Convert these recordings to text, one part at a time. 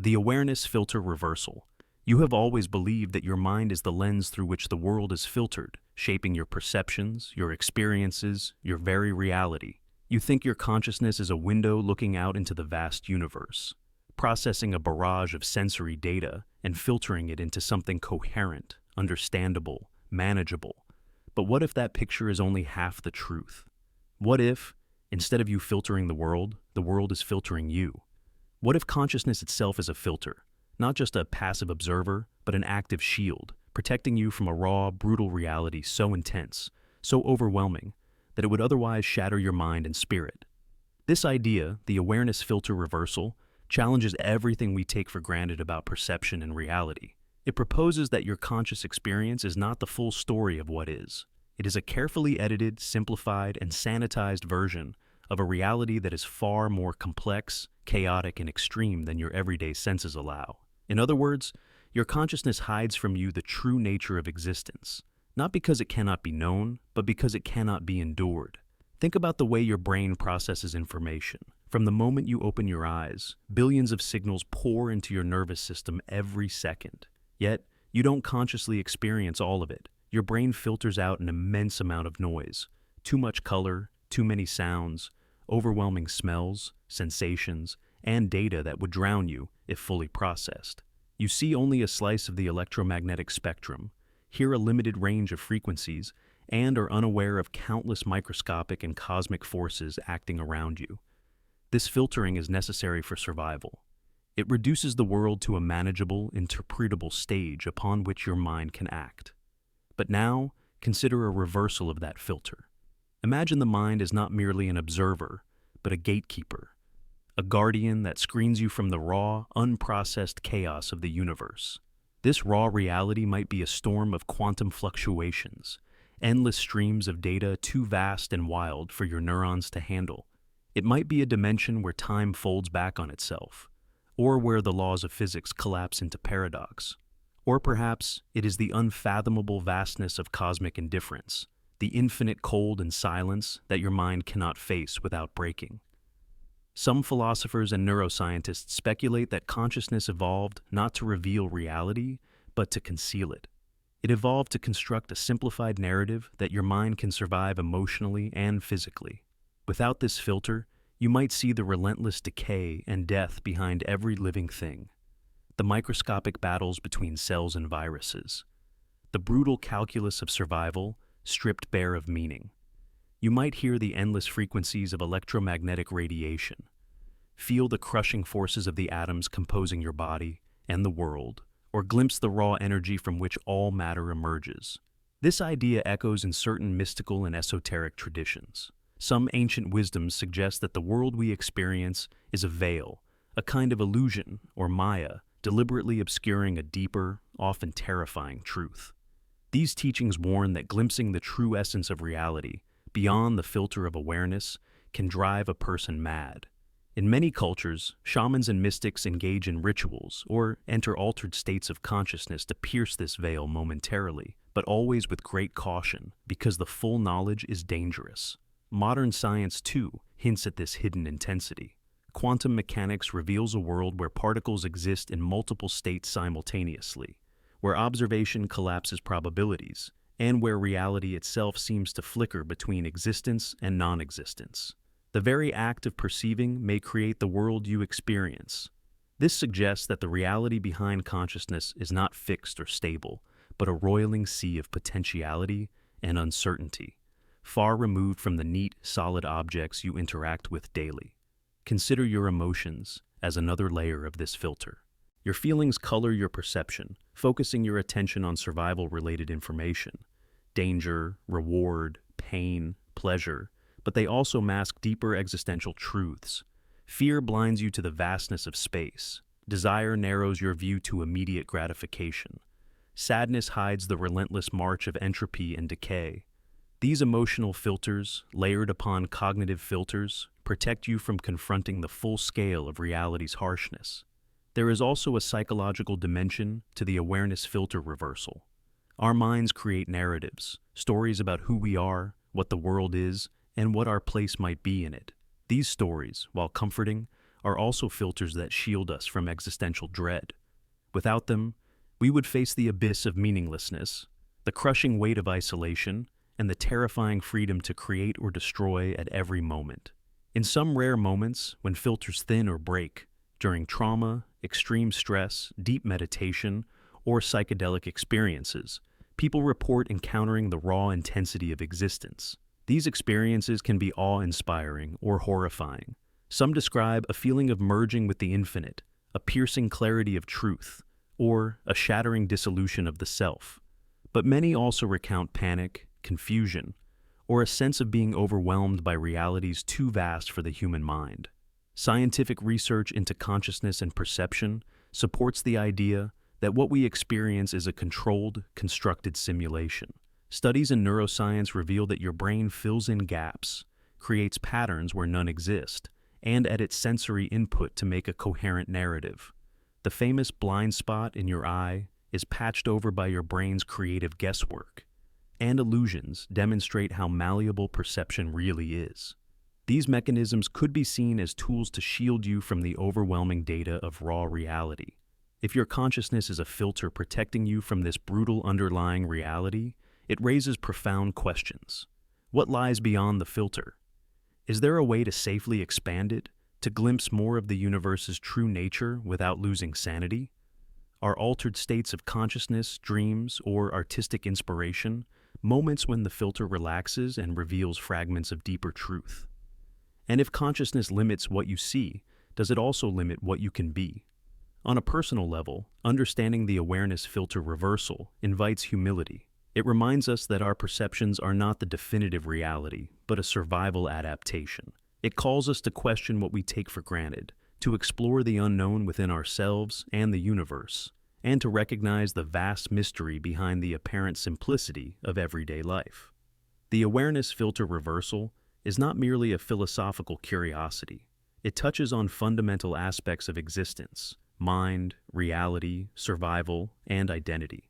The awareness filter reversal. You have always believed that your mind is the lens through which the world is filtered, shaping your perceptions, your experiences, your very reality. You think your consciousness is a window looking out into the vast universe, processing a barrage of sensory data and filtering it into something coherent, understandable, manageable. But what if that picture is only half the truth? What if, instead of you filtering the world is filtering you? What if consciousness itself is a filter, not just a passive observer, but an active shield, protecting you from a raw, brutal reality so intense, so overwhelming, that it would otherwise shatter your mind and spirit? This idea, the awareness filter reversal, challenges everything we take for granted about perception and reality. It proposes that your conscious experience is not the full story of what is. It is a carefully edited, simplified, and sanitized version of a reality that is far more complex, chaotic, and extreme than your everyday senses allow. In other words, your consciousness hides from you the true nature of existence, not because it cannot be known, but because it cannot be endured. Think about the way your brain processes information. From the moment you open your eyes, billions of signals pour into your nervous system every second. Yet, you don't consciously experience all of it. Your brain filters out an immense amount of noise, too much color, too many sounds, overwhelming smells, sensations, and data that would drown you if fully processed. You see only a slice of the electromagnetic spectrum, hear a limited range of frequencies, and are unaware of countless microscopic and cosmic forces acting around you. This filtering is necessary for survival. It reduces the world to a manageable, interpretable stage upon which your mind can act. But now, consider a reversal of that filter. Imagine the mind is not merely an observer, but a gatekeeper, a guardian that screens you from the raw, unprocessed chaos of the universe. This raw reality might be a storm of quantum fluctuations, endless streams of data too vast and wild for your neurons to handle. It might be a dimension where time folds back on itself, or where the laws of physics collapse into paradox. Or perhaps it is the unfathomable vastness of cosmic indifference, the infinite cold and silence that your mind cannot face without breaking. Some philosophers and neuroscientists speculate that consciousness evolved not to reveal reality, but to conceal it. It evolved to construct a simplified narrative that your mind can survive emotionally and physically. Without this filter, you might see the relentless decay and death behind every living thing. The microscopic battles between cells and viruses. The brutal calculus of survival, stripped bare of meaning. You might hear the endless frequencies of electromagnetic radiation, feel the crushing forces of the atoms composing your body and the world, or glimpse the raw energy from which all matter emerges. This idea echoes in certain mystical and esoteric traditions. Some ancient wisdoms suggest that the world we experience is a veil, a kind of illusion or maya, deliberately obscuring a deeper, often terrifying truth. These teachings warn that glimpsing the true essence of reality, beyond the filter of awareness, can drive a person mad. In many cultures, shamans and mystics engage in rituals or enter altered states of consciousness to pierce this veil momentarily, but always with great caution, because the full knowledge is dangerous. Modern science, too, hints at this hidden intensity. Quantum mechanics reveals a world where particles exist in multiple states simultaneously, where observation collapses probabilities, and where reality itself seems to flicker between existence and non-existence. The very act of perceiving may create the world you experience. This suggests that the reality behind consciousness is not fixed or stable, but a roiling sea of potentiality and uncertainty, far removed from the neat, solid objects you interact with daily. Consider your emotions as another layer of this filter. Your feelings color your perception, focusing your attention on survival-related information, danger, reward, pain, pleasure, but they also mask deeper existential truths. Fear blinds you to the vastness of space. Desire narrows your view to immediate gratification. Sadness hides the relentless march of entropy and decay. These emotional filters, layered upon cognitive filters, protect you from confronting the full scale of reality's harshness. There is also a psychological dimension to the awareness filter reversal. Our minds create narratives, stories about who we are, what the world is, and what our place might be in it. These stories, while comforting, are also filters that shield us from existential dread. Without them, we would face the abyss of meaninglessness, the crushing weight of isolation, and the terrifying freedom to create or destroy at every moment. In some rare moments, when filters thin or break, during trauma, extreme stress, deep meditation, or psychedelic experiences, people report encountering the raw intensity of existence. These experiences can be awe-inspiring or horrifying. Some describe a feeling of merging with the infinite, a piercing clarity of truth, or a shattering dissolution of the self. But many also recount panic, confusion, or a sense of being overwhelmed by realities too vast for the human mind. Scientific research into consciousness and perception supports the idea that what we experience is a controlled, constructed simulation. Studies in neuroscience reveal that your brain fills in gaps, creates patterns where none exist, and edits sensory input to make a coherent narrative. The famous blind spot in your eye is patched over by your brain's creative guesswork, and illusions demonstrate how malleable perception really is. These mechanisms could be seen as tools to shield you from the overwhelming data of raw reality. If your consciousness is a filter protecting you from this brutal underlying reality, it raises profound questions. What lies beyond the filter? Is there a way to safely expand it, to glimpse more of the universe's true nature without losing sanity? Are altered states of consciousness, dreams, or artistic inspiration moments when the filter relaxes and reveals fragments of deeper truth? And if consciousness limits what you see, does it also limit what you can be? On a personal level, understanding the awareness filter reversal invites humility. It reminds us that our perceptions are not the definitive reality, but a survival adaptation. It calls us to question what we take for granted, to explore the unknown within ourselves and the universe, and to recognize the vast mystery behind the apparent simplicity of everyday life. The awareness filter reversal is not merely a philosophical curiosity. It touches on fundamental aspects of existence: mind, reality, survival, and identity.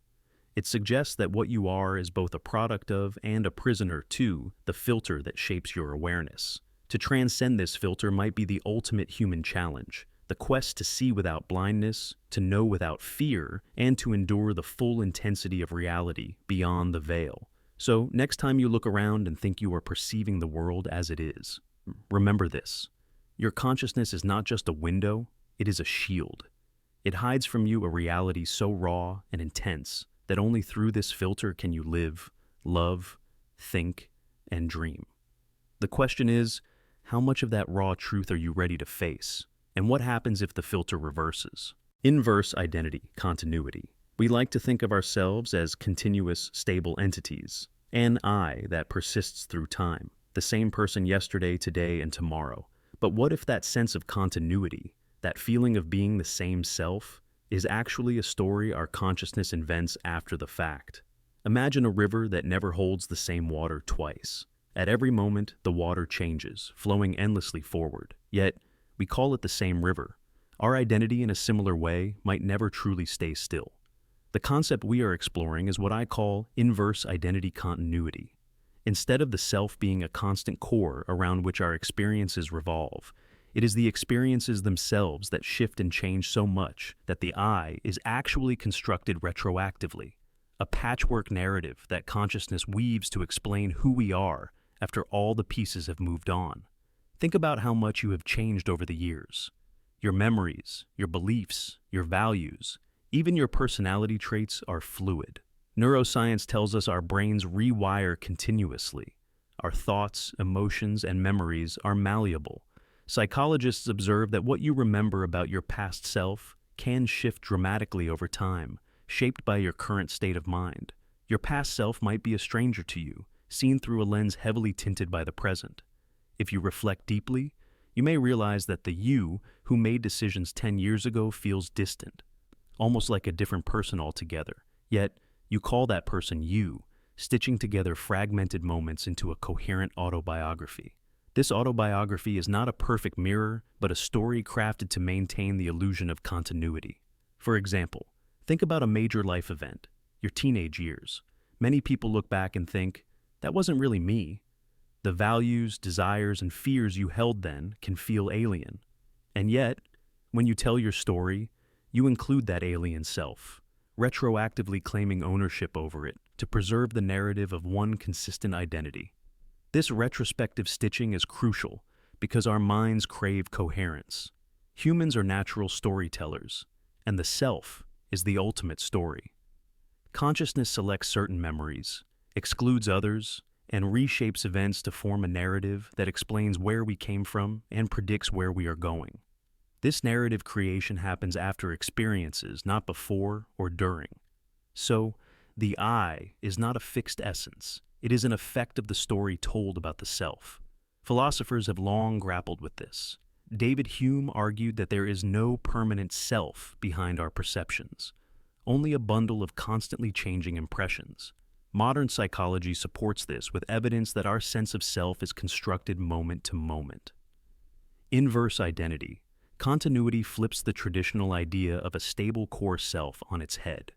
It suggests that what you are is both a product of and a prisoner to the filter that shapes your awareness. To transcend this filter might be the ultimate human challenge, the quest to see without blindness, to know without fear, and to endure the full intensity of reality beyond the veil. So, next time you look around and think you are perceiving the world as it is, remember this: your consciousness is not just a window, it is a shield. It hides from you a reality so raw and intense that only through this filter can you live, love, think, and dream. The question is, how much of that raw truth are you ready to face? And what happens if the filter reverses? Inverse identity, continuity. We like to think of ourselves as continuous, stable entities, an I that persists through time, the same person yesterday, today, and tomorrow. But what if that sense of continuity, that feeling of being the same self, is actually a story our consciousness invents after the fact? Imagine a river that never holds the same water twice. At every moment, the water changes, flowing endlessly forward. Yet, we call it the same river. Our identity, in a similar way, might never truly stay still. The concept we are exploring is what I call inverse identity continuity. Instead of the self being a constant core around which our experiences revolve, it is the experiences themselves that shift and change so much that the I is actually constructed retroactively, a patchwork narrative that consciousness weaves to explain who we are after all the pieces have moved on. Think about how much you have changed over the years. Your memories, your beliefs, your values, even your personality traits are fluid. Neuroscience tells us our brains rewire continuously. Our thoughts, emotions, and memories are malleable. Psychologists observe that what you remember about your past self can shift dramatically over time, shaped by your current state of mind. Your past self might be a stranger to you, seen through a lens heavily tinted by the present. If you reflect deeply, you may realize that the you who made decisions 10 years ago feels distant, almost like a different person altogether. Yet, you call that person you, stitching together fragmented moments into a coherent autobiography. This autobiography is not a perfect mirror, but a story crafted to maintain the illusion of continuity. For example, think about a major life event, your teenage years. Many people look back and think, that wasn't really me. The values, desires, and fears you held then can feel alien. And yet, when you tell your story, you include that alien self, retroactively claiming ownership over it to preserve the narrative of one consistent identity. This retrospective stitching is crucial because our minds crave coherence. Humans are natural storytellers, and the self is the ultimate story. Consciousness selects certain memories, excludes others, and reshapes events to form a narrative that explains where we came from and predicts where we are going. This narrative creation happens after experiences, not before or during. So, the I is not a fixed essence. It is an effect of the story told about the self. Philosophers have long grappled with this. David Hume argued that there is no permanent self behind our perceptions, only a bundle of constantly changing impressions. Modern psychology supports this with evidence that our sense of self is constructed moment to moment. Inverse identity. Continuity flips the traditional idea of a stable core self on its head.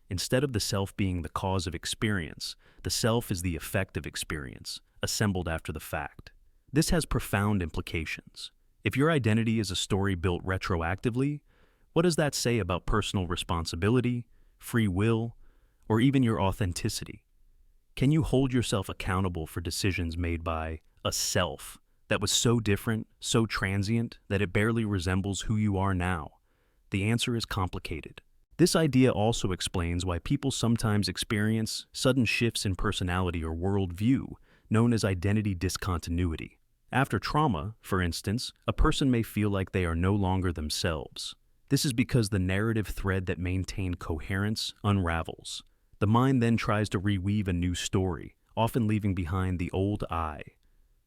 Instead of the self being the cause of experience, the self is the effect of experience, assembled after the fact. This has profound implications. If your identity is a story built retroactively, what does that say about personal responsibility, free will, or even your authenticity? Can you hold yourself accountable for decisions made by a self that was so different, so transient, that it barely resembles who you are now? The answer is complicated. This idea also explains why people sometimes experience sudden shifts in personality or worldview, known as identity discontinuity. After trauma, for instance, a person may feel like they are no longer themselves. This is because the narrative thread that maintained coherence unravels. The mind then tries to reweave a new story, often leaving behind the old I.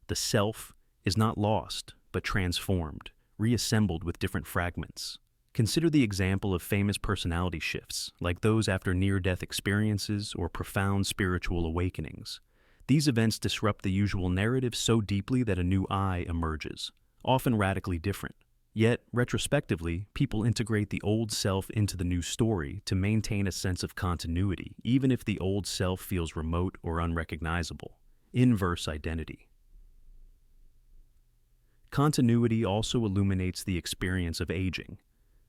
The self is not lost, but transformed, reassembled with different fragments. Consider the example of famous personality shifts, like those after near-death experiences or profound spiritual awakenings. These events disrupt the usual narrative so deeply that a new I emerges, often radically different. Yet, retrospectively, people integrate the old self into the new story to maintain a sense of continuity, even if the old self feels remote or unrecognizable. Inverse identity. Continuity also illuminates the experience of aging.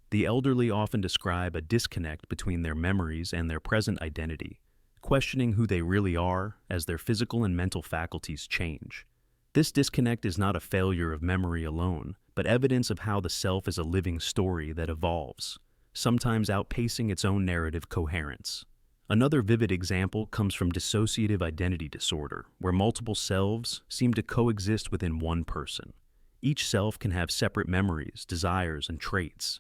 The elderly often describe a disconnect between their memories and their present identity, questioning who they really are as their physical and mental faculties change. This disconnect is not a failure of memory alone, but evidence of how the self is a living story that evolves, sometimes outpacing its own narrative coherence. Another vivid example comes from dissociative identity disorder, where multiple selves seem to coexist within one person. Each self can have separate memories, desires, and traits.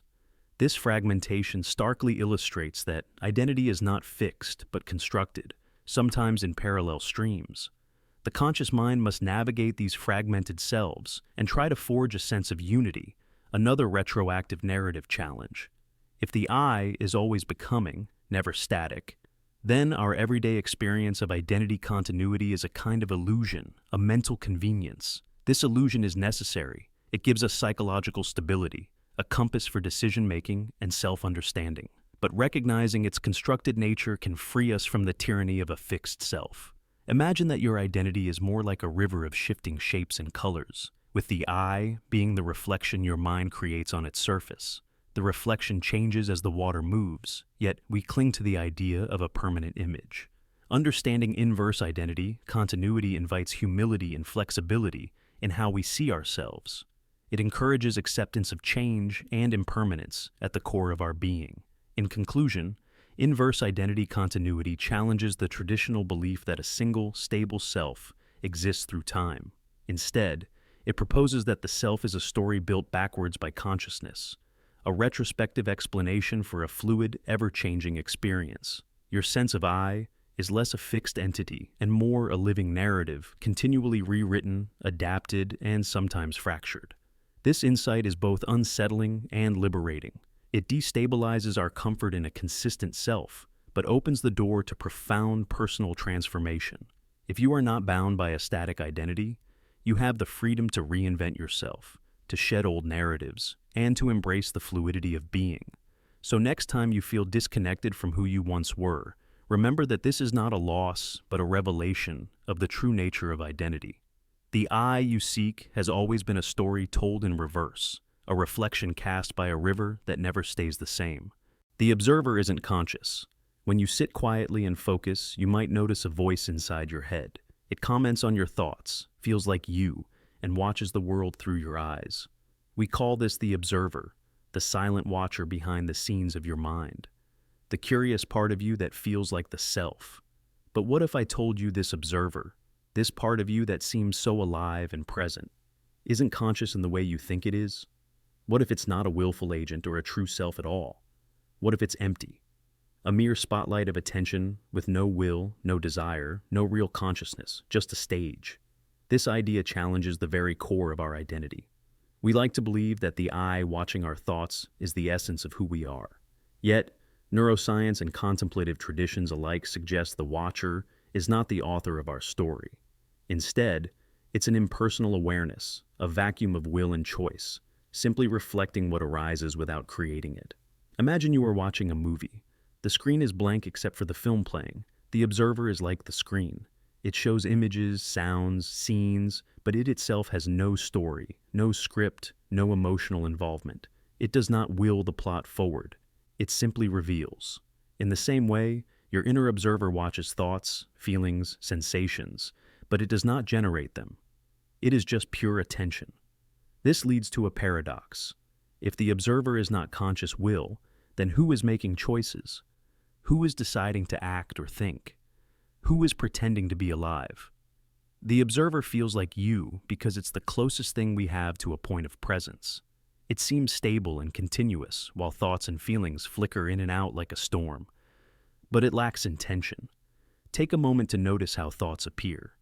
This fragmentation starkly illustrates that identity is not fixed but constructed, sometimes in parallel streams. The conscious mind must navigate these fragmented selves and try to forge a sense of unity, another retroactive narrative challenge. If the I is always becoming, never static, then our everyday experience of identity continuity is a kind of illusion, a mental convenience. This illusion is necessary. It gives us psychological stability, a compass for decision-making and self-understanding. But recognizing its constructed nature can free us from the tyranny of a fixed self. Imagine that your identity is more like a river of shifting shapes and colors, with the I being the reflection your mind creates on its surface. The reflection changes as the water moves, yet we cling to the idea of a permanent image. Understanding inverse identity, continuity invites humility and flexibility in how we see ourselves. It encourages acceptance of change and impermanence at the core of our being. In conclusion, inverse identity continuity challenges the traditional belief that a single, stable self exists through time. Instead, it proposes that the self is a story built backwards by consciousness, a retrospective explanation for a fluid, ever-changing experience. Your sense of I is less a fixed entity and more a living narrative, continually rewritten, adapted, and sometimes fractured. This insight is both unsettling and liberating. It destabilizes our comfort in a consistent self, but opens the door to profound personal transformation. If you are not bound by a static identity, you have the freedom to reinvent yourself, to shed old narratives, and to embrace the fluidity of being. So next time you feel disconnected from who you once were, remember that this is not a loss, but a revelation of the true nature of identity. The I you seek has always been a story told in reverse, a reflection cast by a river that never stays the same. The observer isn't conscious. When you sit quietly and focus, you might notice a voice inside your head. It comments on your thoughts, feels like you, and watches the world through your eyes. We call this the observer, the silent watcher behind the scenes of your mind. The curious part of you that feels like the self. But what if I told you this observer, this part of you that seems so alive and present, isn't conscious in the way you think it is? What if it's not a willful agent or a true self at all? What if it's empty? A mere spotlight of attention with no will, no desire, no real consciousness, just a stage. This idea challenges the very core of our identity. We like to believe that the I watching our thoughts is the essence of who we are. Yet, neuroscience and contemplative traditions alike suggest the watcher is not the author of our story. Instead, it's an impersonal awareness, a vacuum of will and choice, simply reflecting what arises without creating it. Imagine you are watching a movie. The screen is blank except for the film playing. The observer is like the screen. It shows images, sounds, scenes, but it itself has no story, no script, no emotional involvement. It does not will the plot forward. It simply reveals. In the same way, your inner observer watches thoughts, feelings, sensations, but it does not generate them. It is just pure attention. This leads to a paradox. If the observer is not conscious will, then who is making choices? Who is deciding to act or think? Who is pretending to be alive? The observer feels like you because it's the closest thing we have to a point of presence. It seems stable and continuous, while thoughts and feelings flicker in and out like a storm. But it lacks intention. Take a moment to notice how thoughts appear.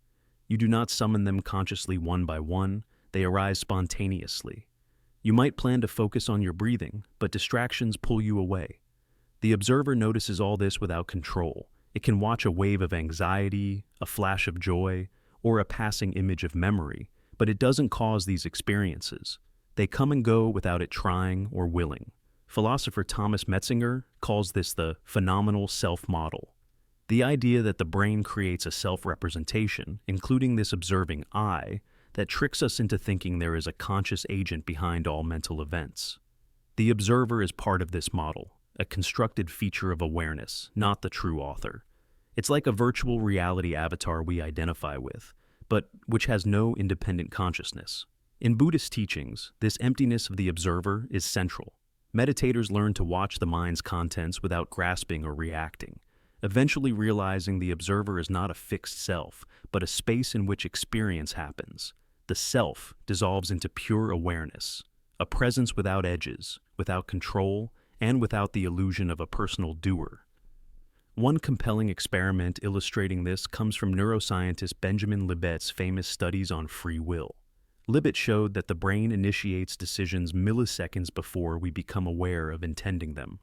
You do not summon them consciously one by one, they arise spontaneously. You might plan to focus on your breathing, but distractions pull you away. The observer notices all this without control. It can watch a wave of anxiety, a flash of joy, or a passing image of memory, but it doesn't cause these experiences. They come and go without it trying or willing. Philosopher Thomas Metzinger calls this the phenomenal self-model. The idea that the brain creates a self-representation, including this observing I, that tricks us into thinking there is a conscious agent behind all mental events. The observer is part of this model, a constructed feature of awareness, not the true author. It's like a virtual reality avatar we identify with, but which has no independent consciousness. In Buddhist teachings, this emptiness of the observer is central. Meditators learn to watch the mind's contents without grasping or reacting, eventually realizing the observer is not a fixed self, but a space in which experience happens. The self dissolves into pure awareness, a presence without edges, without control, and without the illusion of a personal doer. One compelling experiment illustrating this comes from neuroscientist Benjamin Libet's famous studies on free will. Libet showed that the brain initiates decisions milliseconds before we become aware of intending them.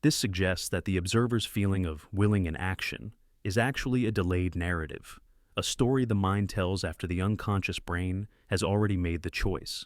This suggests that the observer's feeling of willing an action is actually a delayed narrative, a story the mind tells after the unconscious brain has already made the choice.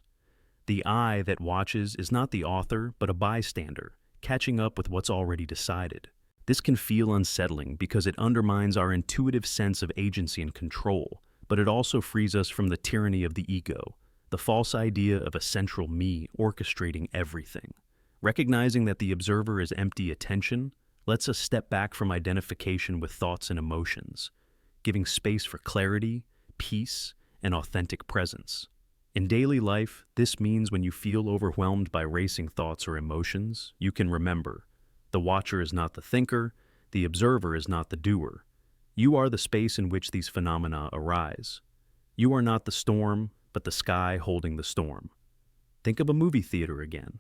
The I that watches is not the author, but a bystander, catching up with what's already decided. This can feel unsettling because it undermines our intuitive sense of agency and control, but it also frees us from the tyranny of the ego, the false idea of a central me orchestrating everything. Recognizing that the observer is empty attention lets us step back from identification with thoughts and emotions, giving space for clarity, peace, and authentic presence. In daily life, this means when you feel overwhelmed by racing thoughts or emotions, you can remember, the watcher is not the thinker, the observer is not the doer. You are the space in which these phenomena arise. You are not the storm, but the sky holding the storm. Think of a movie theater again.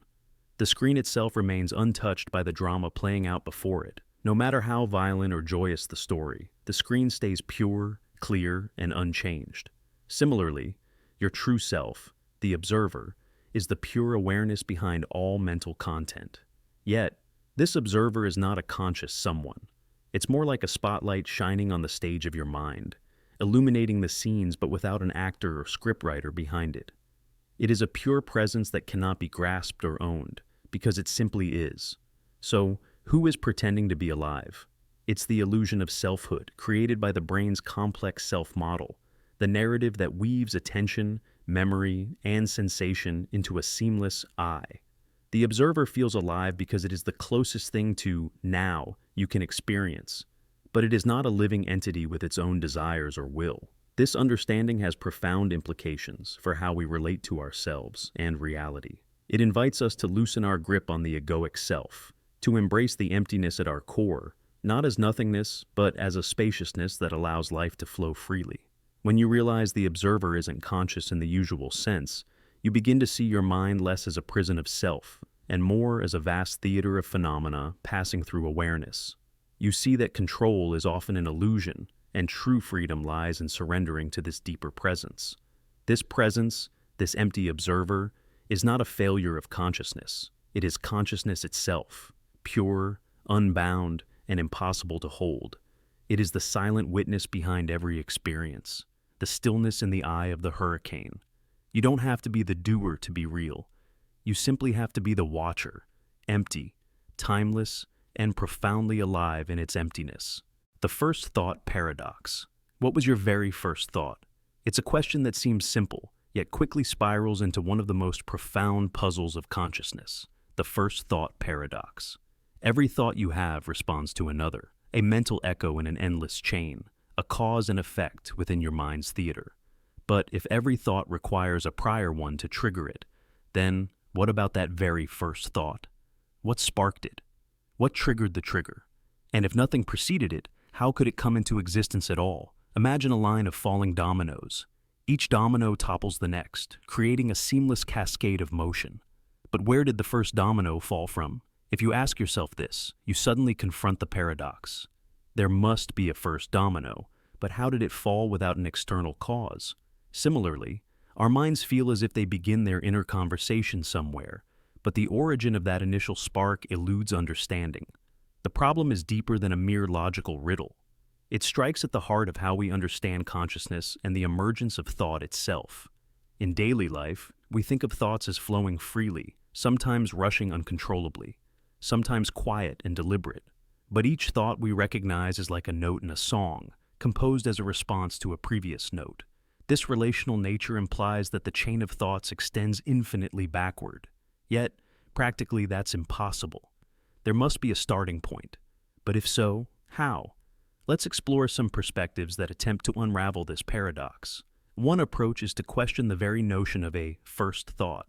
The screen itself remains untouched by the drama playing out before it. No matter how violent or joyous the story, the screen stays pure, clear, and unchanged. Similarly, your true self, the observer, is the pure awareness behind all mental content. Yet, this observer is not a conscious someone. It's more like a spotlight shining on the stage of your mind, illuminating the scenes but without an actor or scriptwriter behind it. It is a pure presence that cannot be grasped or owned, because it simply is. So, who is pretending to be alive? It's the illusion of selfhood created by the brain's complex self-model, the narrative that weaves attention, memory, and sensation into a seamless I. The observer feels alive because it is the closest thing to now you can experience, but it is not a living entity with its own desires or will. This understanding has profound implications for how we relate to ourselves and reality. It invites us to loosen our grip on the egoic self, to embrace the emptiness at our core, not as nothingness, but as a spaciousness that allows life to flow freely. When you realize the observer isn't conscious in the usual sense, you begin to see your mind less as a prison of self, and more as a vast theater of phenomena passing through awareness. You see that control is often an illusion, and true freedom lies in surrendering to this deeper presence. This presence, this empty observer, is not a failure of consciousness. It is consciousness itself, pure, unbound, and impossible to hold. It is the silent witness behind every experience, the stillness in the eye of the hurricane. You don't have to be the doer to be real. You simply have to be the watcher, empty, timeless, and profoundly alive in its emptiness. The first thought paradox. What was your very first thought? It's a question that seems simple, yet quickly spirals into one of the most profound puzzles of consciousness, the first thought paradox. Every thought you have responds to another, a mental echo in an endless chain, a cause and effect within your mind's theater. But if every thought requires a prior one to trigger it, then what about that very first thought? What sparked it? What triggered the trigger? And if nothing preceded it, how could it come into existence at all? Imagine a line of falling dominoes. Each domino topples the next, creating a seamless cascade of motion. But where did the first domino fall from? If you ask yourself this, you suddenly confront the paradox. There must be a first domino, but how did it fall without an external cause? Similarly, our minds feel as if they begin their inner conversation somewhere, but the origin of that initial spark eludes understanding. The problem is deeper than a mere logical riddle. It strikes at the heart of how we understand consciousness and the emergence of thought itself. In daily life, we think of thoughts as flowing freely, sometimes rushing uncontrollably, sometimes quiet and deliberate. But each thought we recognize is like a note in a song, composed as a response to a previous note. This relational nature implies that the chain of thoughts extends infinitely backward. Yet, practically that's impossible. There must be a starting point. But if so, how? Let's explore some perspectives that attempt to unravel this paradox. One approach is to question the very notion of a first thought.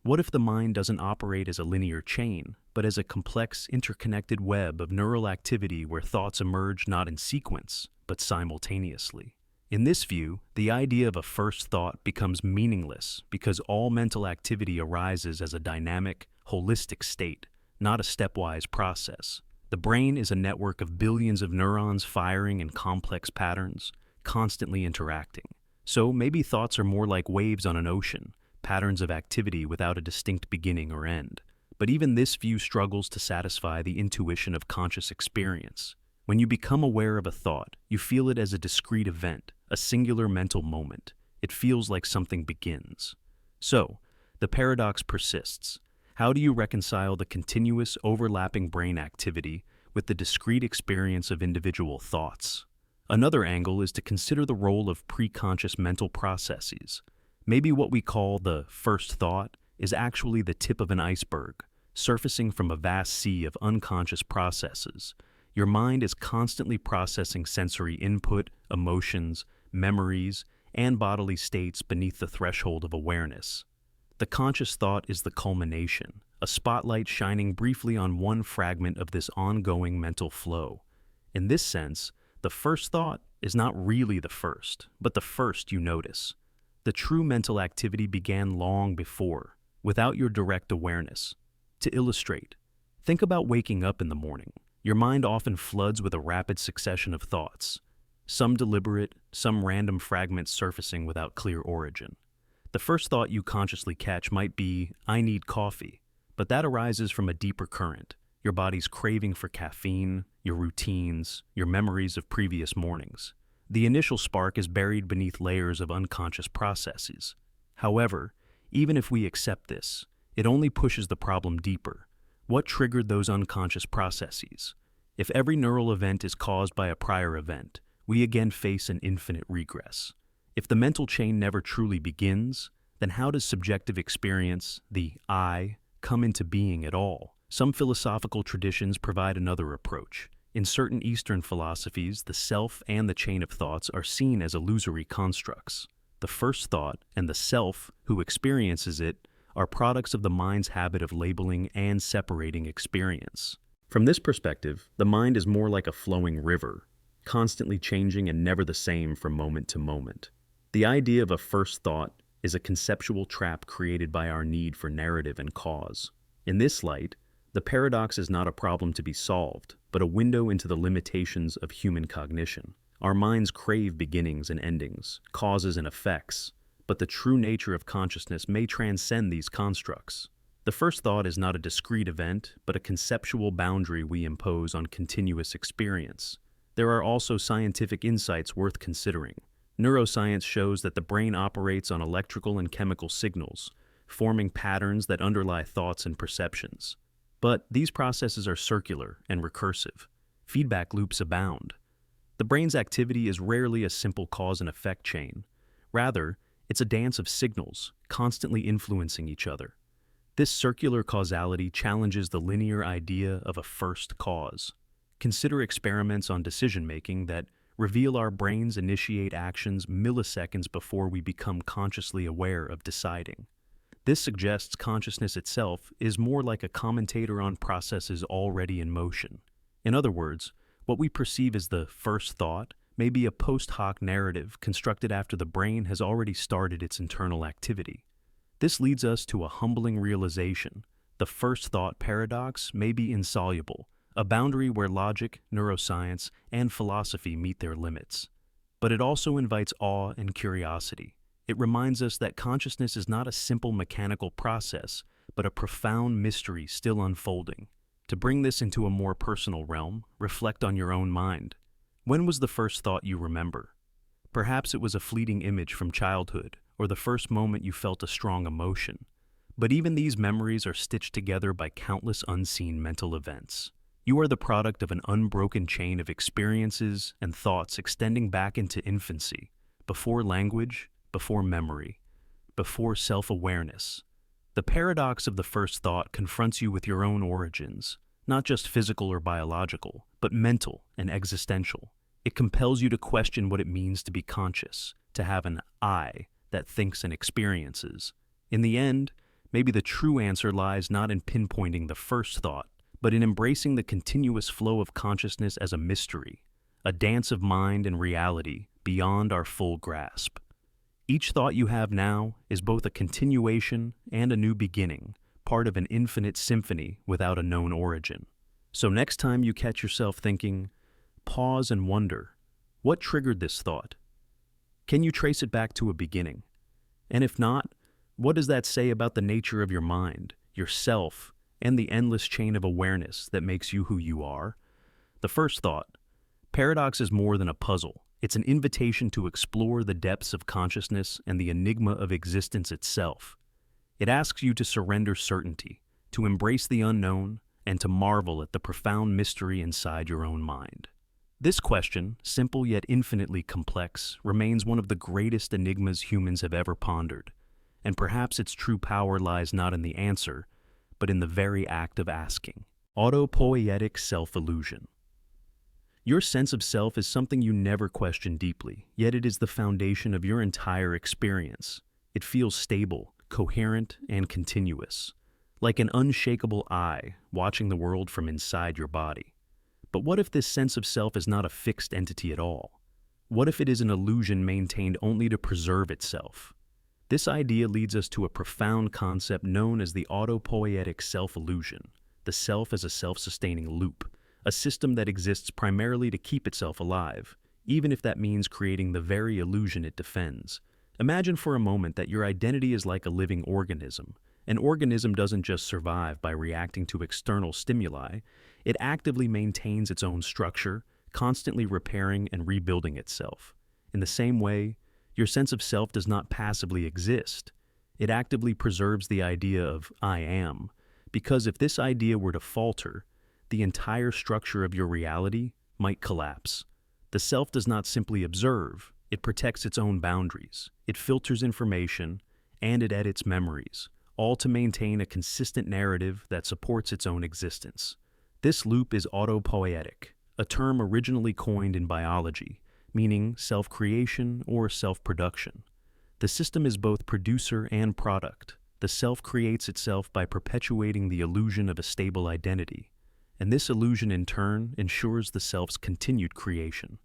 What if the mind doesn't operate as a linear chain, but as a complex, interconnected web of neural activity where thoughts emerge not in sequence, but simultaneously? In this view, the idea of a first thought becomes meaningless because all mental activity arises as a dynamic, holistic state, not a stepwise process. The brain is a network of billions of neurons firing in complex patterns, constantly interacting. So maybe thoughts are more like waves on an ocean, patterns of activity without a distinct beginning or end. But even this view struggles to satisfy the intuition of conscious experience. When you become aware of a thought, you feel it as a discrete event, a singular mental moment. It feels like something begins. So, the paradox persists. How do you reconcile the continuous, overlapping brain activity with the discrete experience of individual thoughts? Another angle is to consider the role of preconscious mental processes. Maybe what we call the first thought is actually the tip of an iceberg, surfacing from a vast sea of unconscious processes. Your mind is constantly processing sensory input, emotions, memories, and bodily states beneath the threshold of awareness. The conscious thought is the culmination, a spotlight shining briefly on one fragment of this ongoing mental flow. In this sense, the first thought is not really the first, but the first you notice. The true mental activity began long before, without your direct awareness. To illustrate, think about waking up in the morning. Your mind often floods with a rapid succession of thoughts, some deliberate, some random fragments surfacing without clear origin. The first thought you consciously catch might be, "I need coffee," but that arises from a deeper current, your body's craving for caffeine, your routines, your memories of previous mornings. The initial spark is buried beneath layers of unconscious processes. However, even if we accept this, it only pushes the problem deeper. What triggered those unconscious processes? If every neural event is caused by a prior event, we again face an infinite regress. If the mental chain never truly begins, then how does subjective experience, the I, come into being at all? Some philosophical traditions provide another approach. In certain Eastern philosophies, the self and the chain of thoughts are seen as illusory constructs. The first thought and the self, who experiences it, are products of the mind's habit of labeling and separating experience. From this perspective, the mind is more like a flowing river, constantly changing and never the same from moment to moment. The idea of a first thought is a conceptual trap created by our need for narrative and cause. In this light, the paradox is not a problem to be solved, but a window into the limitations of human cognition. Our minds crave beginnings and endings, causes and effects, but the true nature of consciousness may transcend these constructs. The first thought is not a discrete event, but a conceptual boundary we impose on continuous experience. There are also scientific insights worth considering. Neuroscience shows that the brain operates on electrical and chemical signals, forming patterns that underlie thoughts and perceptions. But these processes are circular and recursive. Feedback loops abound. The brain's activity is rarely a simple cause and effect chain. Rather, it's a dance of signals, constantly influencing each other. This circular causality challenges the linear idea of a first cause. Consider experiments on decision-making that reveal our brains initiate actions milliseconds before we become consciously aware of deciding. This suggests consciousness itself is more like a commentator on processes already in motion. In other words, what we perceive as the first thought may be a post hoc narrative constructed after the brain has already started its internal activity. This leads us to a humbling realization. The first thought paradox may be insoluble, a boundary where logic, neuroscience, and philosophy meet their limits. But it also invites awe and curiosity. It reminds us that consciousness is not a simple mechanical process, but a profound mystery still unfolding. To bring this into a more personal realm, reflect on your own mind. When was the first thought you remember? Perhaps it was a fleeting image from childhood, or the first moment you felt a strong emotion. But even these memories are stitched together by countless unseen mental events. You are the product of an unbroken chain of experiences and thoughts extending back into infancy, before language, before memory, before self-awareness. The paradox of the first thought confronts you with your own origins, not just physical or biological, but mental and existential. It compels you to question what it means to be conscious, to have an I that thinks and experiences. In the end, maybe the true answer lies not in pinpointing the first thought, but in embracing the continuous flow of consciousness as a mystery, a dance of mind and reality beyond our full grasp. Each thought you have now is both a continuation and a new beginning, part of an infinite symphony without a known origin. So next time you catch yourself thinking, pause and wonder, what triggered this thought? Can you trace it back to a beginning? And if not, what does that say about the nature of your mind, yourself, and the endless chain of awareness that makes you who you are? The first thought, paradox is more than a puzzle. It's an invitation to explore the depths of consciousness and the enigma of existence itself. It asks you to surrender certainty, to embrace the unknown, and to marvel at the profound mystery inside your own mind. This question, simple yet infinitely complex, remains one of the greatest enigmas humans have ever pondered, and perhaps its true power lies not in the answer, but in the very act of asking. Autopoietic self-illusion. Your sense of self is something you never question deeply, yet it is the foundation of your entire experience. It feels stable, coherent, and continuous, like an unshakable eye watching the world from inside your body. But what if this sense of self is not a fixed entity at all? What if it is an illusion maintained only to preserve itself? This idea leads us to a profound concept known as the autopoietic self-illusion, the self as a self-sustaining loop, a system that exists primarily to keep itself alive, even if that means creating the very illusion it defends. Imagine for a moment that your identity is like a living organism. An organism doesn't just survive by reacting to external stimuli, it actively maintains its own structure, constantly repairing and rebuilding itself. In the same way, your sense of self does not passively exist. It actively preserves the idea of I am, because if this idea were to falter, the entire structure of your reality might collapse. The self does not simply observe, it protects its own boundaries. It filters information, and it edits memories, all to maintain a consistent narrative that supports its own existence. This loop is autopoietic, a term originally coined in biology, meaning self-creation or self-production. The system is both producer and product. The self creates itself by perpetuating the illusion of a stable identity, and this illusion in turn ensures the self's continued creation.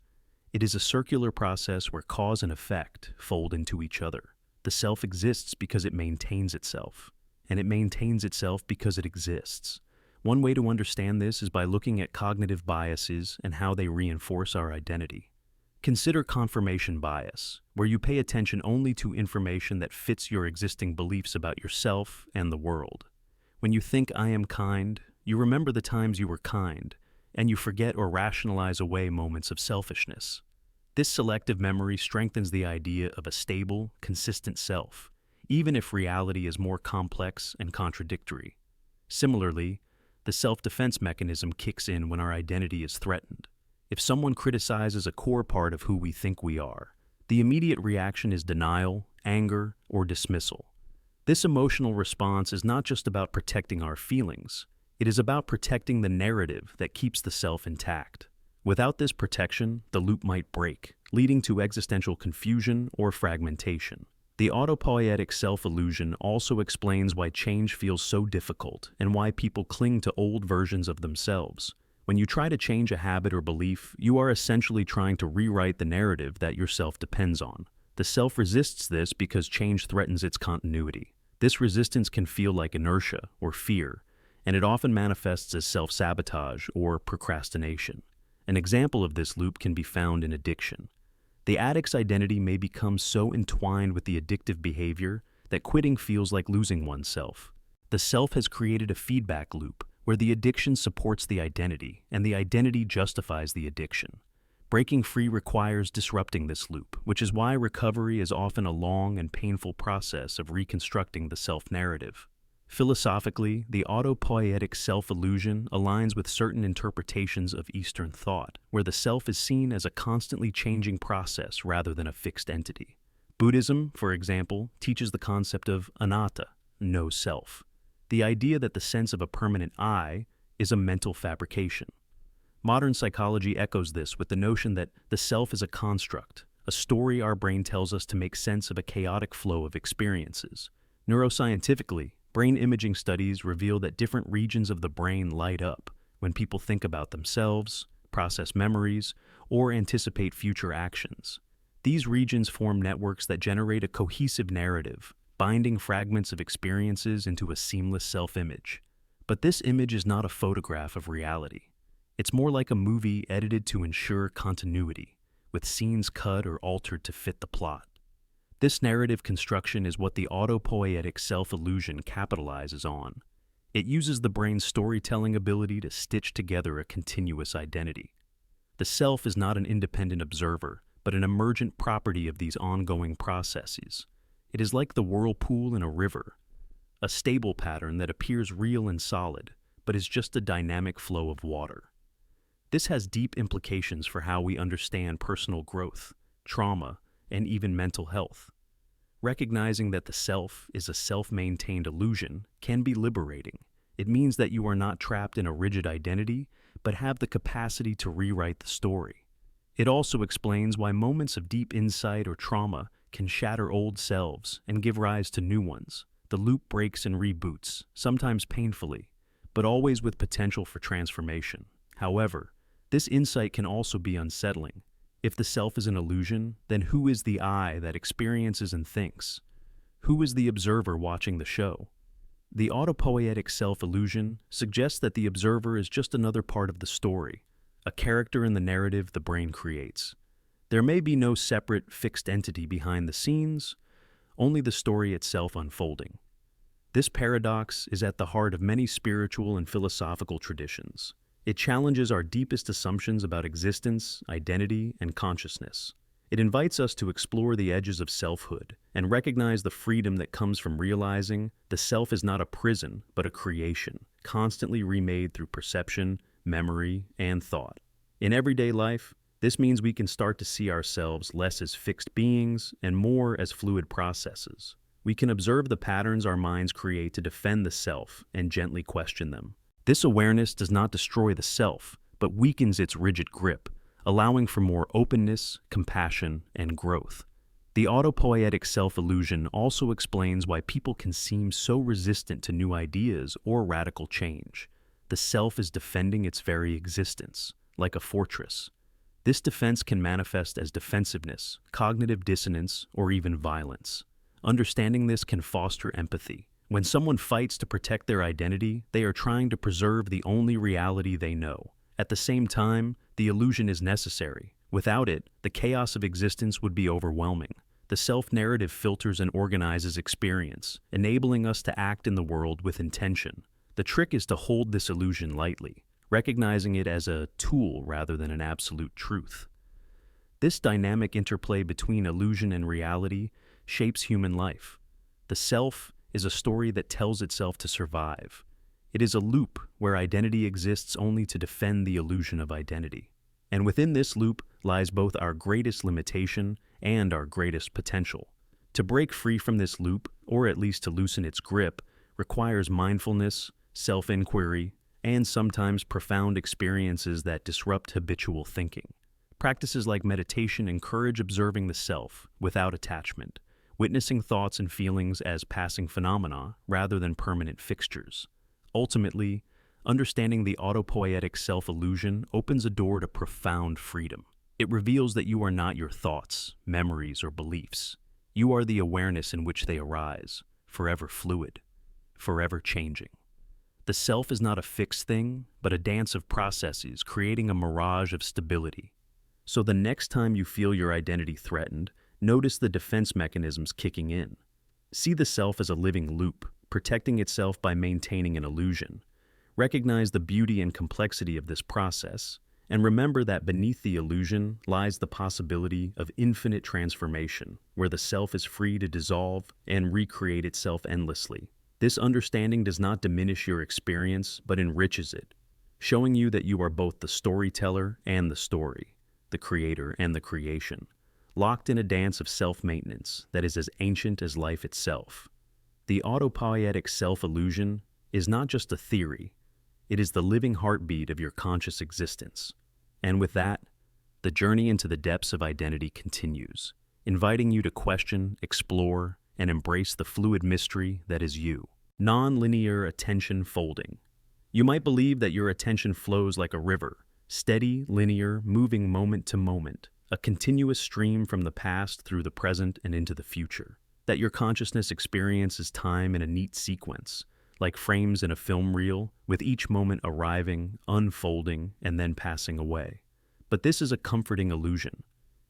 It is a circular process where cause and effect fold into each other. The self exists because it maintains itself, and it maintains itself because it exists. One way to understand this is by looking at cognitive biases and how they reinforce our identity. Consider confirmation bias, where you pay attention only to information that fits your existing beliefs about yourself and the world. When you think "I am kind," you remember the times you were kind, and you forget or rationalize away moments of selfishness. This selective memory strengthens the idea of a stable, consistent self, even if reality is more complex and contradictory. Similarly, the self-defense mechanism kicks in when our identity is threatened. If someone criticizes a core part of who we think we are, the immediate reaction is denial, anger, or dismissal. This emotional response is not just about protecting our feelings, it is about protecting the narrative that keeps the self intact. Without this protection, the loop might break, leading to existential confusion or fragmentation. The autopoietic self-illusion also explains why change feels so difficult and why people cling to old versions of themselves. When you try to change a habit or belief, you are essentially trying to rewrite the narrative that your self depends on. The self resists this because change threatens its continuity. This resistance can feel like inertia or fear, and it often manifests as self-sabotage or procrastination. An example of this loop can be found in addiction. The addict's identity may become so entwined with the addictive behavior that quitting feels like losing oneself. The self has created a feedback loop where the addiction supports the identity and the identity justifies the addiction. Breaking free requires disrupting this loop, which is why recovery is often a long and painful process of reconstructing the self-narrative. Philosophically, the autopoietic self-illusion aligns with certain interpretations of Eastern thought, where the self is seen as a constantly changing process rather than a fixed entity. Buddhism, for example, teaches the concept of anatta, no self. The idea that the sense of a permanent I is a mental fabrication. Modern psychology echoes this with the notion that the self is a construct, a story our brain tells us to make sense of a chaotic flow of experiences. Neuroscientifically, brain imaging studies reveal that different regions of the brain light up when people think about themselves, process memories, or anticipate future actions. These regions form networks that generate a cohesive narrative, binding fragments of experiences into a seamless self-image. But this image is not a photograph of reality. It's more like a movie edited to ensure continuity, with scenes cut or altered to fit the plot. This narrative construction is what the autopoietic self-illusion capitalizes on. It uses the brain's storytelling ability to stitch together a continuous identity. The self is not an independent observer, but an emergent property of these ongoing processes. It is like the whirlpool in a river, a stable pattern that appears real and solid, but is just a dynamic flow of water. This has deep implications for how we understand personal growth, trauma, and even mental health. Recognizing that the self is a self-maintained illusion can be liberating. It means that you are not trapped in a rigid identity, but have the capacity to rewrite the story. It also explains why moments of deep insight or trauma can shatter old selves and give rise to new ones. The loop breaks and reboots, sometimes painfully, but always with potential for transformation. However, this insight can also be unsettling. If the self is an illusion, then who is the I that experiences and thinks? Who is the observer watching the show? The autopoietic self-illusion suggests that the observer is just another part of the story, a character in the narrative the brain creates. There may be no separate, fixed entity behind the scenes, only the story itself unfolding. This paradox is at the heart of many spiritual and philosophical traditions. It challenges our deepest assumptions about existence, identity, and consciousness. It invites us to explore the edges of selfhood and recognize the freedom that comes from realizing the self is not a prison, but a creation, constantly remade through perception, memory, and thought. In everyday life, this means we can start to see ourselves less as fixed beings and more as fluid processes. We can observe the patterns our minds create to defend the self and gently question them. This awareness does not destroy the self, but weakens its rigid grip, allowing for more openness, compassion, and growth. The autopoietic self-illusion also explains why people can seem so resistant to new ideas or radical change. The self is defending its very existence, like a fortress. This defense can manifest as defensiveness, cognitive dissonance, or even violence. Understanding this can foster empathy. When someone fights to protect their identity, they are trying to preserve the only reality they know. At the same time, the illusion is necessary. Without it, the chaos of existence would be overwhelming. The self-narrative filters and organizes experience, enabling us to act in the world with intention. The trick is to hold this illusion lightly, recognizing it as a tool rather than an absolute truth. This dynamic interplay between illusion and reality shapes human life. The self is a story that tells itself to survive. It is a loop where identity exists only to defend the illusion of identity. And within this loop lies both our greatest limitation and our greatest potential. To break free from this loop, or at least to loosen its grip, requires mindfulness, self-inquiry, and sometimes profound experiences that disrupt habitual thinking. Practices like meditation encourage observing the self without attachment, witnessing thoughts and feelings as passing phenomena rather than permanent fixtures. Ultimately, understanding the autopoietic self-illusion opens a door to profound freedom. It reveals that you are not your thoughts, memories, or beliefs. You are the awareness in which they arise, forever fluid, forever changing. The self is not a fixed thing, but a dance of processes creating a mirage of stability. So the next time you feel your identity threatened, notice the defense mechanisms kicking in. See the self as a living loop, protecting itself by maintaining an illusion. Recognize the beauty and complexity of this process, and remember that beneath the illusion lies the possibility of infinite transformation, where the self is free to dissolve and recreate itself endlessly. This understanding does not diminish your experience, but enriches it, showing you that you are both the storyteller and the story, the creator and the creation, locked in a dance of self-maintenance that is as ancient as life itself. The autopoietic self-illusion is not just a theory, it is the living heartbeat of your conscious existence. And with that, the journey into the depths of identity continues, inviting you to question, explore, and embrace the fluid mystery that is you. Nonlinear attention folding. You might believe that your attention flows like a river, steady, linear, moving moment to moment, a continuous stream from the past through the present and into the future. That your consciousness experiences time in a neat sequence, like frames in a film reel, with each moment arriving, unfolding, and then passing away. But this is a comforting illusion.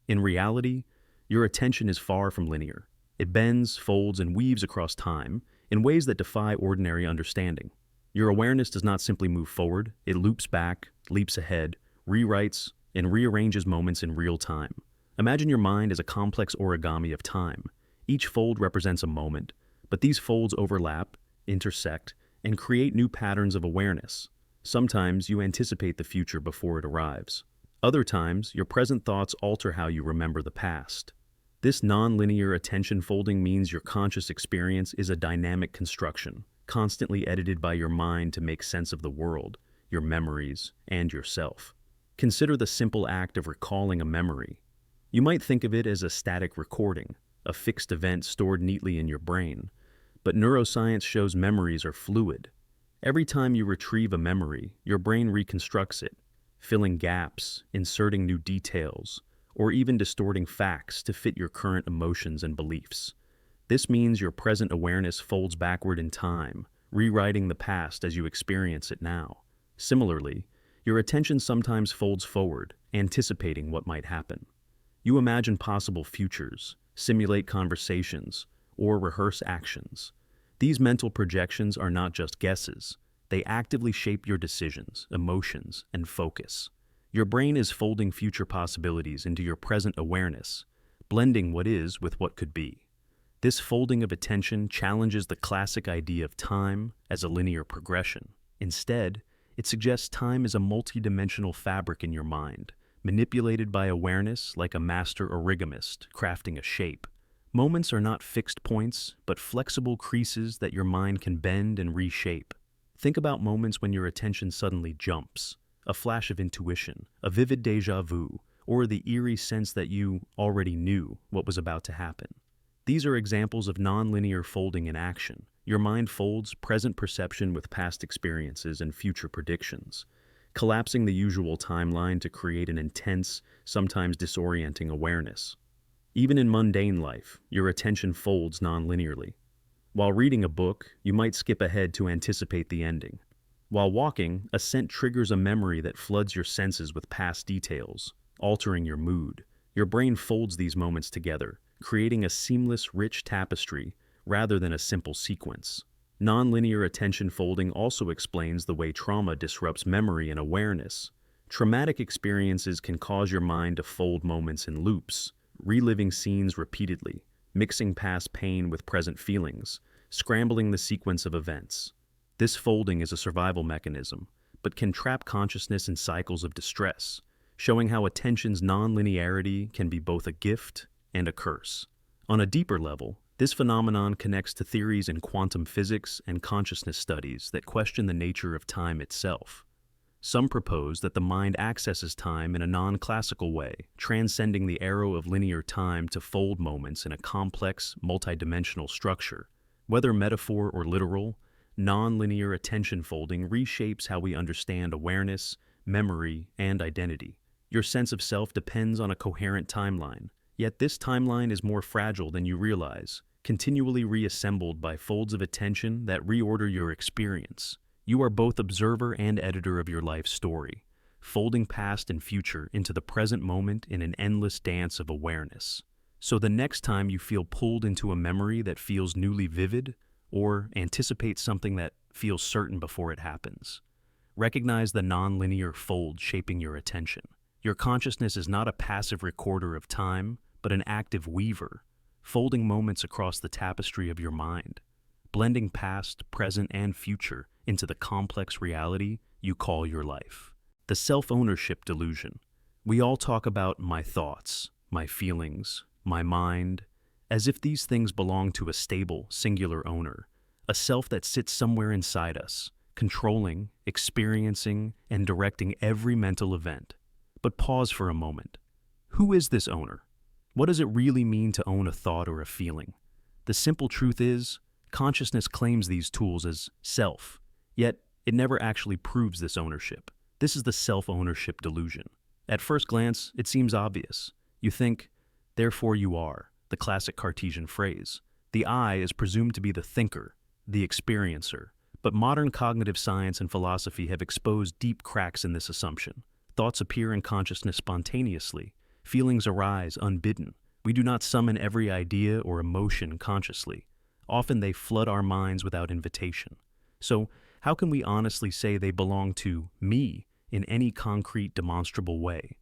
In reality, your attention is far from linear. It bends, folds, and weaves across time in ways that defy ordinary understanding. Your awareness does not simply move forward, it loops back, leaps ahead, rewrites, and rearranges moments in real time. Imagine your mind as a complex origami of time. Each fold represents a moment, but these folds overlap, intersect, and create new patterns of awareness. Sometimes you anticipate the future before it arrives. Other times, your present thoughts alter how you remember the past. This non-linear attention folding means your conscious experience is a dynamic construction, constantly edited by your mind to make sense of the world, your memories, and yourself. Consider the simple act of recalling a memory. You might think of it as a static recording, a fixed event stored neatly in your brain. But neuroscience shows memories are fluid. Every time you retrieve a memory, your brain reconstructs it, filling gaps, inserting new details, or even distorting facts to fit your current emotions and beliefs. This means your present awareness folds backward in time, rewriting the past as you experience it now. Similarly, your attention sometimes folds forward, anticipating what might happen. You imagine possible futures, simulate conversations, or rehearse actions. These mental projections are not just guesses. They actively shape your decisions, emotions, and focus. Your brain is folding future possibilities into your present awareness, blending what is with what could be. This folding of attention challenges the classic idea of time as a linear progression. Instead, it suggests time is a multidimensional fabric in your mind, manipulated by awareness like a master origamist crafting a shape. Moments are not fixed points, but flexible creases that your mind can bend and reshape. Think about moments when your attention suddenly jumps, a flash of intuition, a vivid déjà vu, or the eerie sense that you already knew what was about to happen. These are examples of nonlinear folding in action. Your mind folds present perception with past experiences and future predictions, collapsing the usual timeline to create an intense, sometimes disorienting awareness. Even in mundane life, your attention folds nonlinearly. While reading a book, you might skip ahead to anticipate the ending. While walking, a scent triggers a memory that floods your senses with past details, altering your mood. Your brain folds these moments together, creating a seamless, rich tapestry rather than a simple sequence. Nonlinear attention folding also explains the way trauma disrupts memory and awareness. Traumatic experiences can cause your mind to fold moments in loops, reliving scenes repeatedly, mixing past pain with present feelings, scrambling the sequence of events. This folding is a survival mechanism, but can trap consciousness in cycles of distress, showing how attention's nonlinearity can be both a gift and a curse. On a deeper level, this phenomenon connects to theories in quantum physics and consciousness studies that question the nature of time itself. Some propose that the mind accesses time in a non-classical way, transcending the arrow of linear time to fold moments in a complex, multidimensional structure. Whether metaphor or literal, non-linear attention folding reshapes how we understand awareness, memory, and identity. Your sense of self depends on a coherent timeline, yet this timeline is more fragile than you realize, continually reassembled by folds of attention that reorder your experience. You are both observer and editor of your life story, folding past and future into the present moment in an endless dance of awareness. So the next time you feel pulled into a memory that feels newly vivid, or anticipate something that feels certain before it happens, recognize the nonlinear fold shaping your attention. Your consciousness is not a passive recorder of time, but an active weaver, folding moments across the tapestry of your mind, blending past, present, and future into the complex reality you call your life. The self-ownership delusion. We all talk about my thoughts, my feelings, my mind, as if these things belong to a stable, singular owner, a self that sits somewhere inside us, controlling, experiencing, and directing every mental event. But pause for a moment. Who is this owner? What does it really mean to own a thought or a feeling? The simple truth is, consciousness claims these tools as self, yet it never actually proves this ownership. This is the self-ownership delusion. At first glance, it seems obvious. You think, therefore you are, the classic Cartesian phrase. The I is presumed to be the thinker, the experiencer. But modern cognitive science and philosophy have exposed deep cracks in this assumption. Thoughts appear in consciousness spontaneously. Feelings arise unbidden. We do not summon every idea or emotion consciously. Often they flood our minds without invitation. So, how can we honestly say they belong to me in any concrete, demonstrable way?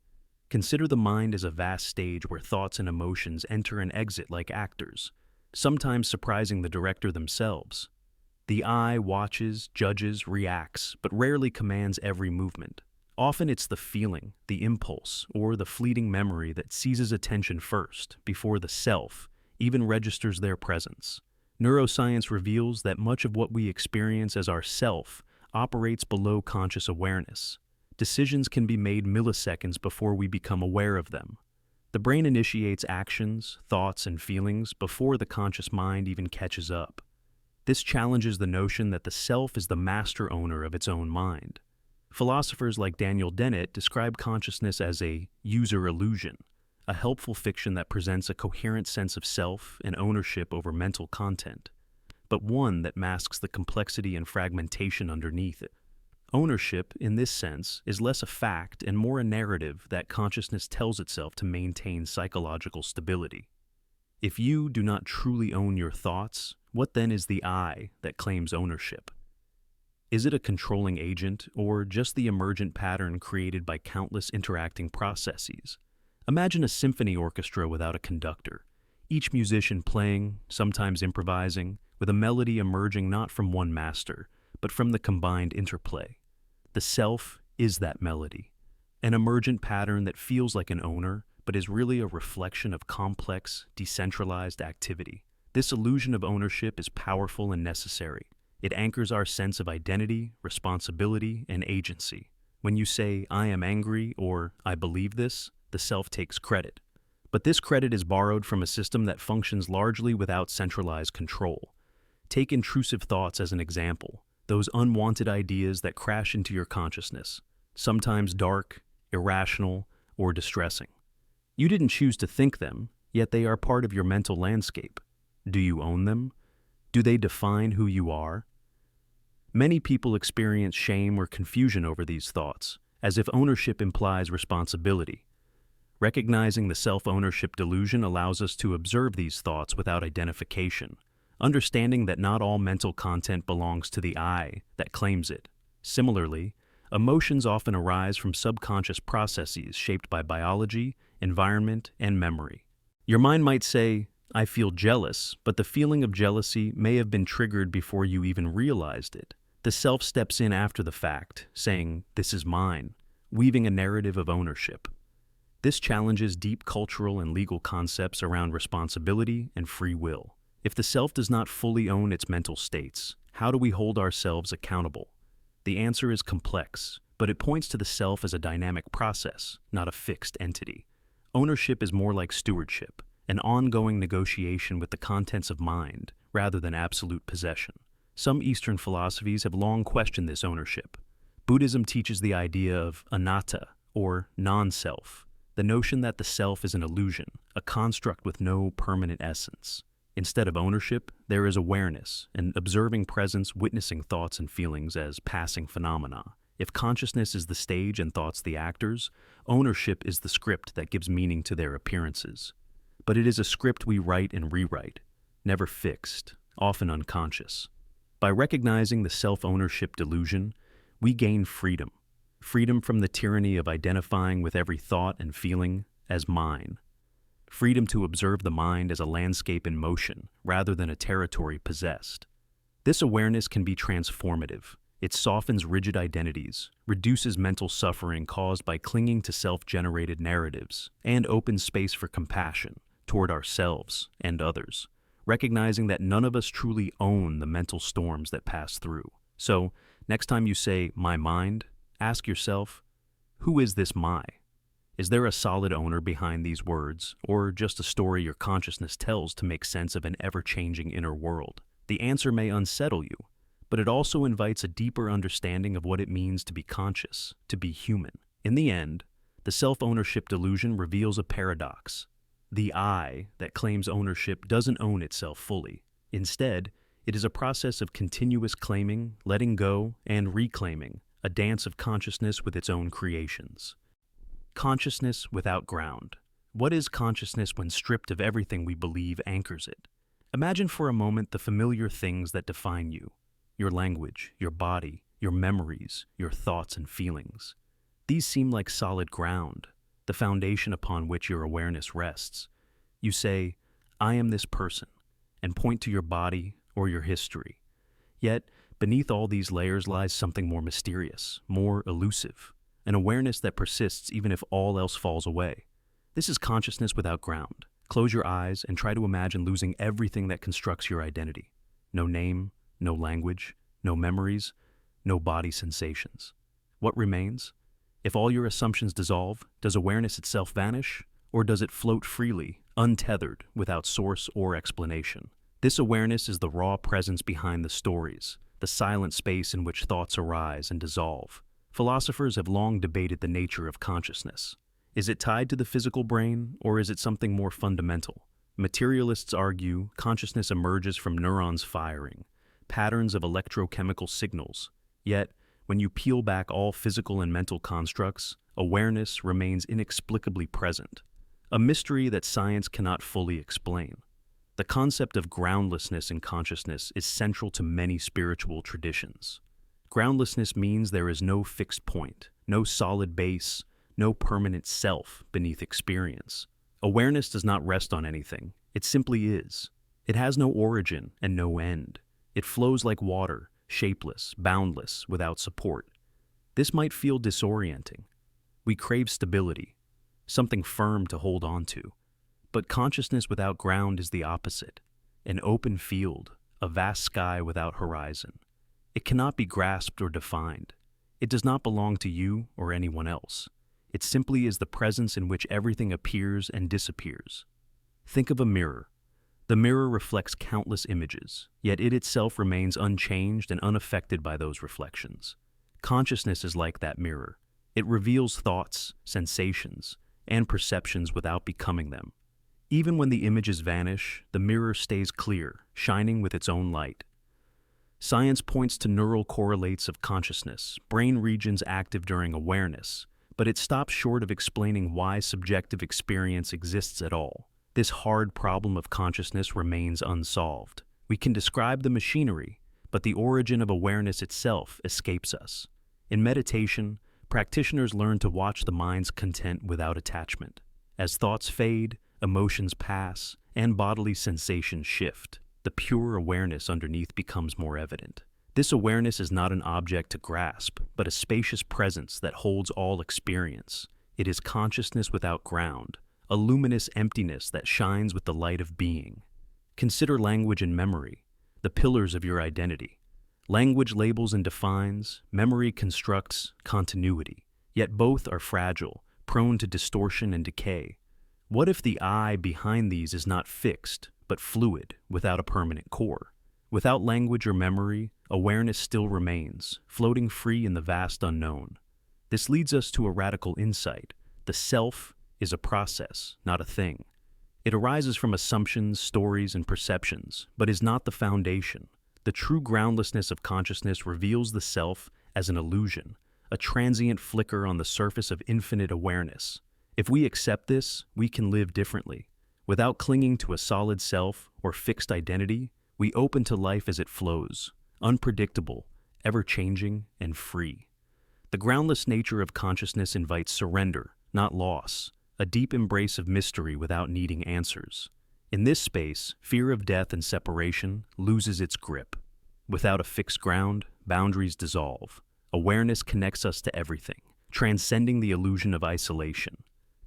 Consider the mind as a vast stage where thoughts and emotions enter and exit like actors, sometimes surprising the director themselves. The I watches, judges, reacts, but rarely commands every movement. Often it's the feeling, the impulse, or the fleeting memory that seizes attention first, before the self even registers their presence. Neuroscience reveals that much of what we experience as our self operates below conscious awareness. Decisions can be made milliseconds before we become aware of them. The brain initiates actions, thoughts, and feelings before the conscious mind even catches up. This challenges the notion that the self is the master owner of its own mind. Philosophers like Daniel Dennett describe consciousness as a user illusion, a helpful fiction that presents a coherent sense of self and ownership over mental content, but one that masks the complexity and fragmentation underneath it. Ownership, in this sense, is less a fact and more a narrative that consciousness tells itself to maintain psychological stability. If you do not truly own your thoughts, what then is the I that claims ownership? Is it a controlling agent, or just the emergent pattern created by countless interacting processes? Imagine a symphony orchestra without a conductor, each musician playing, sometimes improvising, with a melody emerging not from one master, but from the combined interplay. The self is that melody, an emergent pattern that feels like an owner, but is really a reflection of complex, decentralized activity. This illusion of ownership is powerful and necessary. It anchors our sense of identity, responsibility, and agency. When you say, "I am angry," or "I believe this," the self takes credit. But this credit is borrowed from a system that functions largely without centralized control. Take intrusive thoughts as an example, those unwanted ideas that crash into your consciousness, sometimes dark, irrational, or distressing. You didn't choose to think them, yet they are part of your mental landscape. Do you own them? Do they define who you are? Many people experience shame or confusion over these thoughts, as if ownership implies responsibility. Recognizing the self-ownership delusion allows us to observe these thoughts without identification, understanding that not all mental content belongs to the I that claims it. Similarly, emotions often arise from subconscious processes shaped by biology, environment, and memory. Your mind might say, "I feel jealous," but the feeling of jealousy may have been triggered before you even realized it. The self steps in after the fact, saying, "This is mine," weaving a narrative of ownership. This challenges deep cultural and legal concepts around responsibility and free will. If the self does not fully own its mental states, how do we hold ourselves accountable? The answer is complex, but it points to the self as a dynamic process, not a fixed entity. Ownership is more like stewardship, an ongoing negotiation with the contents of mind, rather than absolute possession. Some Eastern philosophies have long questioned this ownership. Buddhism teaches the idea of anatta, or non-self, the notion that the self is an illusion, a construct with no permanent essence. Instead of ownership, there is awareness, an observing presence witnessing thoughts and feelings as passing phenomena. If consciousness is the stage and thoughts the actors, ownership is the script that gives meaning to their appearances. But it is a script we write and rewrite, never fixed, often unconscious. By recognizing the self-ownership delusion, we gain freedom. Freedom from the tyranny of identifying with every thought and feeling as mine. Freedom to observe the mind as a landscape in motion, rather than a territory possessed. This awareness can be transformative. It softens rigid identities, reduces mental suffering caused by clinging to self-generated narratives, and opens space for compassion toward ourselves and others, recognizing that none of us truly own the mental storms that pass through. So, next time you say, "my mind," ask yourself, who is this "my"? Is there a solid owner behind these words, or just a story your consciousness tells to make sense of an ever-changing inner world? The answer may unsettle you, but it also invites a deeper understanding of what it means to be conscious, to be human. In the end, the self-ownership delusion reveals a paradox. The I that claims ownership doesn't own itself fully. Instead, it is a process of continuous claiming, letting go, and reclaiming, a dance of consciousness with its own creations. Consciousness without ground. What is consciousness when stripped of everything we believe anchors it? Imagine for a moment the familiar things that define you. Your language, your body, your memories, your thoughts and feelings. These seem like solid ground, the foundation upon which your awareness rests. You say, "I am this person," and point to your body or your history. Yet, beneath all these layers lies something more mysterious, more elusive. An awareness that persists even if all else falls away. This is consciousness without ground. Close your eyes and try to imagine losing everything that constructs your identity. No name, no language, no memories, no body sensations. What remains? If all your assumptions dissolve, does awareness itself vanish? Or does it float freely, untethered, without source or explanation? This awareness is the raw presence behind the stories, the silent space in which thoughts arise and dissolve. Philosophers have long debated the nature of consciousness. Is it tied to the physical brain, or is it something more fundamental? Materialists argue consciousness emerges from neurons firing, patterns of electrochemical signals. Yet, when you peel back all physical and mental constructs, awareness remains inexplicably present, a mystery that science cannot fully explain. The concept of groundlessness in consciousness is central to many spiritual traditions. Groundlessness means there is no fixed point, no solid base, no permanent self beneath experience. Awareness does not rest on anything. It simply is. It has no origin and no end. It flows like water, shapeless, boundless, without support. This might feel disorienting. We crave stability. something firm to hold on to. But consciousness without ground is the opposite, an open field, a vast sky without horizon. It cannot be grasped or defined. It does not belong to you or anyone else. It simply is the presence in which everything appears and disappears. Think of a mirror. The mirror reflects countless images, yet it itself remains unchanged and unaffected by those reflections. Consciousness is like that mirror. It reveals thoughts, sensations, and perceptions without becoming them. Even when the images vanish, the mirror stays clear, shining with its own light. Science points to neural correlates of consciousness, brain regions active during awareness, but it stops short of explaining why subjective experience exists at all. This hard problem of consciousness remains unsolved. We can describe the machinery, but the origin of awareness itself escapes us. In meditation, practitioners learn to watch the mind's content without attachment. As thoughts fade, emotions pass, and bodily sensations shift, the pure awareness underneath becomes more evident. This awareness is not an object to grasp, but a spacious presence that holds all experience. It is consciousness without ground, a luminous emptiness that shines with the light of being. Consider language and memory, the pillars of your identity. Language labels and defines, memory constructs continuity, yet both are fragile, prone to distortion and decay. What if the I behind these is not fixed, but fluid, without a permanent core? Without language or memory, awareness still remains, floating free in the vast unknown. This leads us to a radical insight. The self is a process, not a thing. It arises from assumptions, stories, and perceptions, but is not the foundation. The true groundlessness of consciousness reveals the self as an illusion, a transient flicker on the surface of infinite awareness. If we accept this, we can live differently. Without clinging to a solid self or fixed identity, we open to life as it flows, unpredictable, ever-changing, and free. The groundless nature of consciousness invites surrender, not loss, a deep embrace of mystery without needing answers. In this space, fear of death and separation loses its grip. Without a fixed ground, boundaries dissolve. Awareness connects us to everything, transcending the illusion of isolation.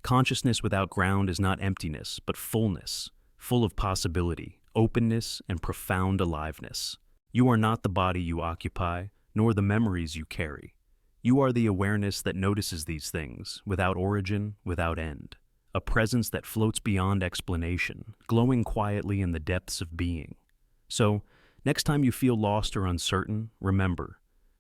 Consciousness without ground is not emptiness, but fullness, full of possibility, openness, and profound aliveness. You are not the body you occupy, nor the memories you carry. You are the awareness that notices these things, without origin, without end. A presence that floats beyond explanation, glowing quietly in the depths of being. So, next time you feel lost or uncertain, remember,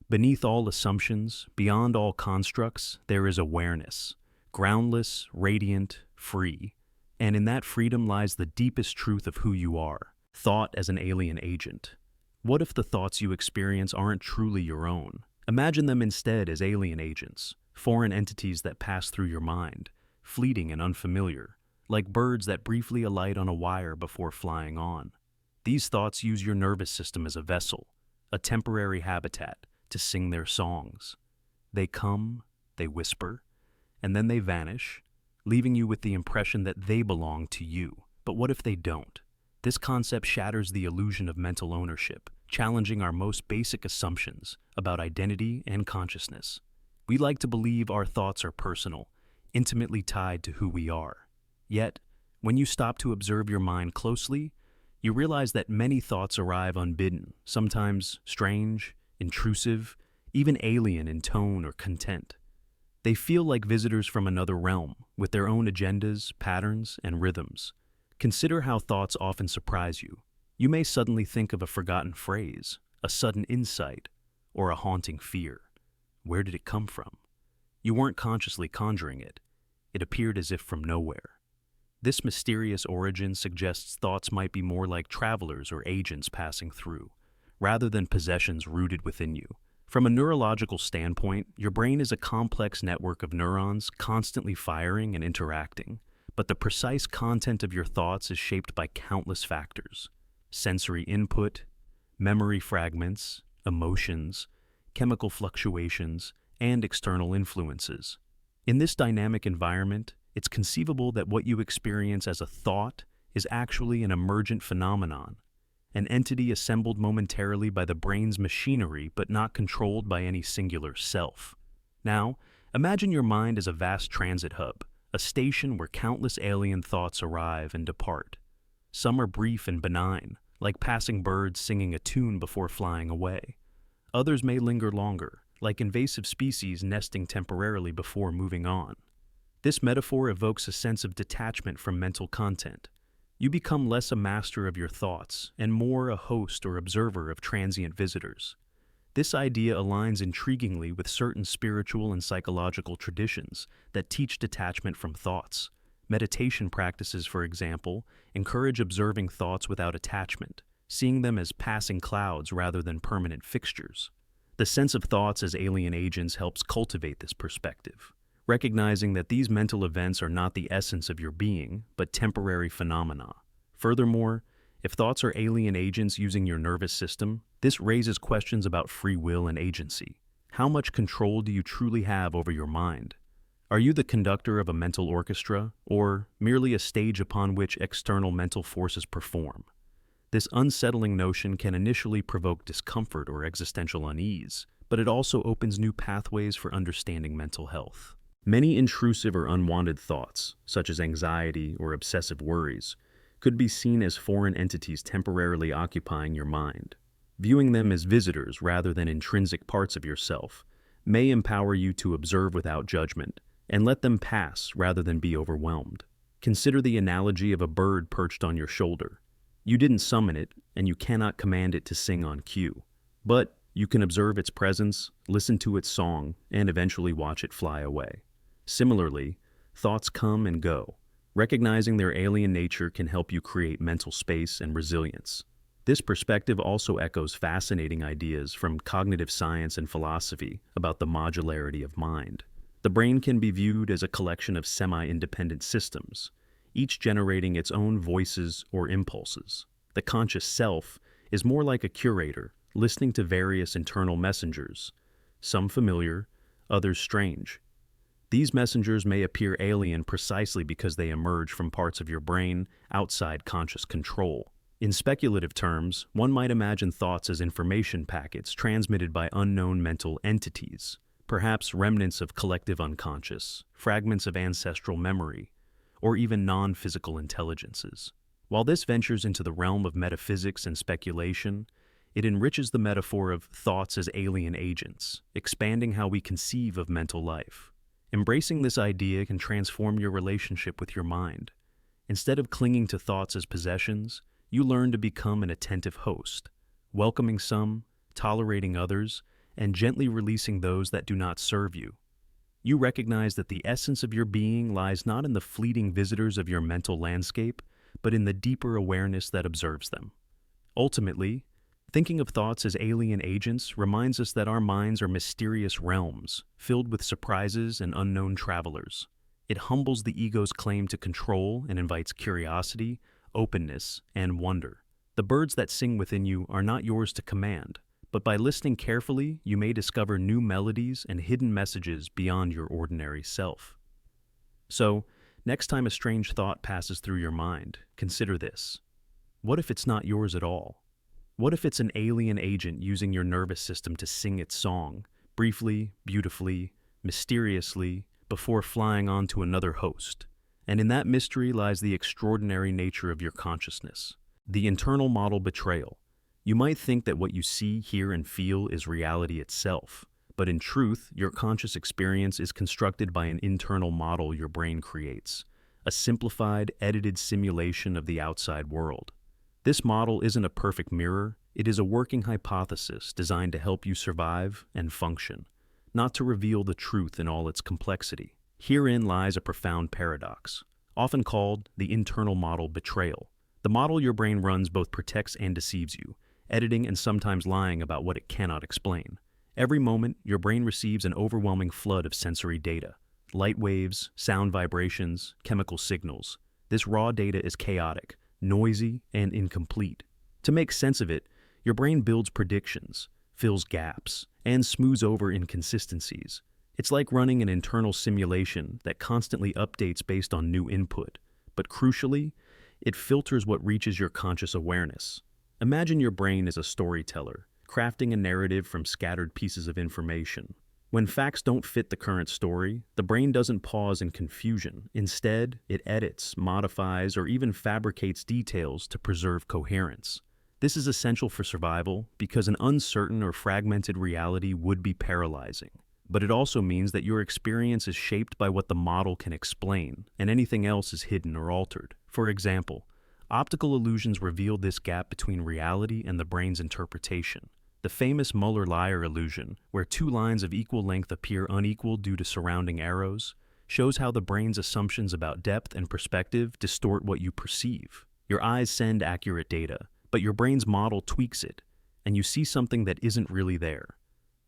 beneath all assumptions, beyond all constructs, there is awareness. Groundless, radiant, free. And in that freedom lies the deepest truth of who you are, thought as an alien agent. What if the thoughts you experience aren't truly your own? Imagine them instead as alien agents, foreign entities that pass through your mind, fleeting and unfamiliar, like birds that briefly alight on a wire before flying on. These thoughts use your nervous system as a vessel, a temporary habitat, to sing their songs. They come, they whisper, and then they vanish, leaving you with the impression that they belong to you. But what if they don't? This concept shatters the illusion of mental ownership, challenging our most basic assumptions about identity and consciousness. We like to believe our thoughts are personal, intimately tied to who we are. Yet, when you stop to observe your mind closely, you realize that many thoughts arrive unbidden, sometimes strange, intrusive, even alien in tone or content. They feel like visitors from another realm, with their own agendas, patterns, and rhythms. Consider how thoughts often surprise you. You may suddenly think of a forgotten phrase, a sudden insight, or a haunting fear. Where did it come from? You weren't consciously conjuring it. It appeared as if from nowhere. This mysterious origin suggests thoughts might be more like travelers or agents passing through, rather than possessions rooted within you. From a neurological standpoint, your brain is a complex network of neurons constantly firing and interacting, but the precise content of your thoughts is shaped by countless factors: sensory input, memory fragments, emotions, chemical fluctuations, and external influences. In this dynamic environment, it's conceivable that what you experience as a thought is actually an emergent phenomenon, an entity assembled momentarily by the brain's machinery but not controlled by any singular self. Now, imagine your mind as a vast transit hub, a station where countless alien thoughts arrive and depart. Some are brief and benign, like passing birds singing a tune before flying away. Others may linger longer, like invasive species nesting temporarily before moving on. This metaphor evokes a sense of detachment from mental content. You become less a master of your thoughts and more a host or observer of transient visitors. This idea aligns intriguingly with certain spiritual and psychological traditions that teach detachment from thoughts. Meditation practices, for example, encourage observing thoughts without attachment, seeing them as passing clouds rather than permanent fixtures. The sense of thoughts as alien agents helps cultivate this perspective, recognizing that these mental events are not the essence of your being, but temporary phenomena. Furthermore, if thoughts are alien agents using your nervous system, this raises questions about free will and agency. How much control do you truly have over your mind? Are you the conductor of a mental orchestra, or merely a stage upon which external mental forces perform? This unsettling notion can initially provoke discomfort or existential unease, but it also opens new pathways for understanding mental health. Many intrusive or unwanted thoughts, such as anxiety or obsessive worries, could be seen as foreign entities temporarily occupying your mind. Viewing them as visitors rather than intrinsic parts of yourself may empower you to observe without judgment and let them pass rather than be overwhelmed. Consider the analogy of a bird perched on your shoulder. You didn't summon it, and you cannot command it to sing on cue. But you can observe its presence, listen to its song, and eventually watch it fly away. Similarly, thoughts come and go. Recognizing their alien nature can help you create mental space and resilience. This perspective also echoes fascinating ideas from cognitive science and philosophy about the modularity of mind. The brain can be viewed as a collection of semi-independent systems, each generating its own voices or impulses. The conscious self is more like a curator, listening to various internal messengers, some familiar, others strange. These messengers may appear alien precisely because they emerge from parts of your brain outside conscious control. In speculative terms, one might imagine thoughts as information packets transmitted by unknown mental entities, perhaps remnants of collective unconscious, fragments of ancestral memory, or even non-physical intelligences. While this ventures into the realm of metaphysics and speculation, it enriches the metaphor of thoughts as alien agents, expanding how we conceive of mental life. Embracing this idea can transform your relationship with your mind. Instead of clinging to thoughts as possessions, you learn to become an attentive host, welcoming some, tolerating others, and gently releasing those that do not serve you. You recognize that the essence of your being lies not in the fleeting visitors of your mental landscape, but in the deeper awareness that observes them. Ultimately, thinking of thoughts as alien agents reminds us that our minds are mysterious realms, filled with surprises and unknown travelers. It humbles the ego's claim to control and invites curiosity, openness, and wonder. The birds that sing within you are not yours to command, but by listening carefully, you may discover new melodies and hidden messages beyond your ordinary self. So, next time a strange thought passes through your mind, consider this. What if it's not yours at all? What if it's an alien agent using your nervous system to sing its song, briefly, beautifully, mysteriously, before flying on to another host? And in that mystery lies the extraordinary nature of your consciousness, the internal model Betrayal. You might think that what you see, hear, and feel is reality itself, but in truth, your conscious experience is constructed by an internal model your brain creates, a simplified, edited simulation of the outside world. This model isn't a perfect mirror, it is a working hypothesis designed to help you survive and function, not to reveal the truth in all its complexity. Herein lies a profound paradox, often called the internal model Betrayal. The model your brain runs both protects and deceives you, editing and sometimes lying about what it cannot explain. Every moment, your brain receives an overwhelming flood of sensory data, light waves, sound vibrations, chemical signals. This raw data is chaotic, noisy, and incomplete. To make sense of it, your brain builds predictions, fills gaps, and smooths over inconsistencies. It's like running an internal simulation that constantly updates based on new input, but crucially, it filters what reaches your conscious awareness. Imagine your brain as a storyteller, crafting a narrative from scattered pieces of information. When facts don't fit the current story, the brain doesn't pause in confusion. Instead, it edits, modifies, or even fabricates details to preserve coherence. This is essential for survival because an uncertain or fragmented reality would be paralyzing. But it also means that your experience is shaped by what the model can explain, and anything else is hidden or altered. For example, optical illusions reveal this gap between reality and the brain's interpretation. The famous Muller-Lyer illusion, where two lines of equal length appear unequal due to surrounding arrows, shows how the brain's assumptions about depth and perspective distort what you perceive. Your eyes send accurate data, but your brain's model tweaks it, and you see something that isn't really there.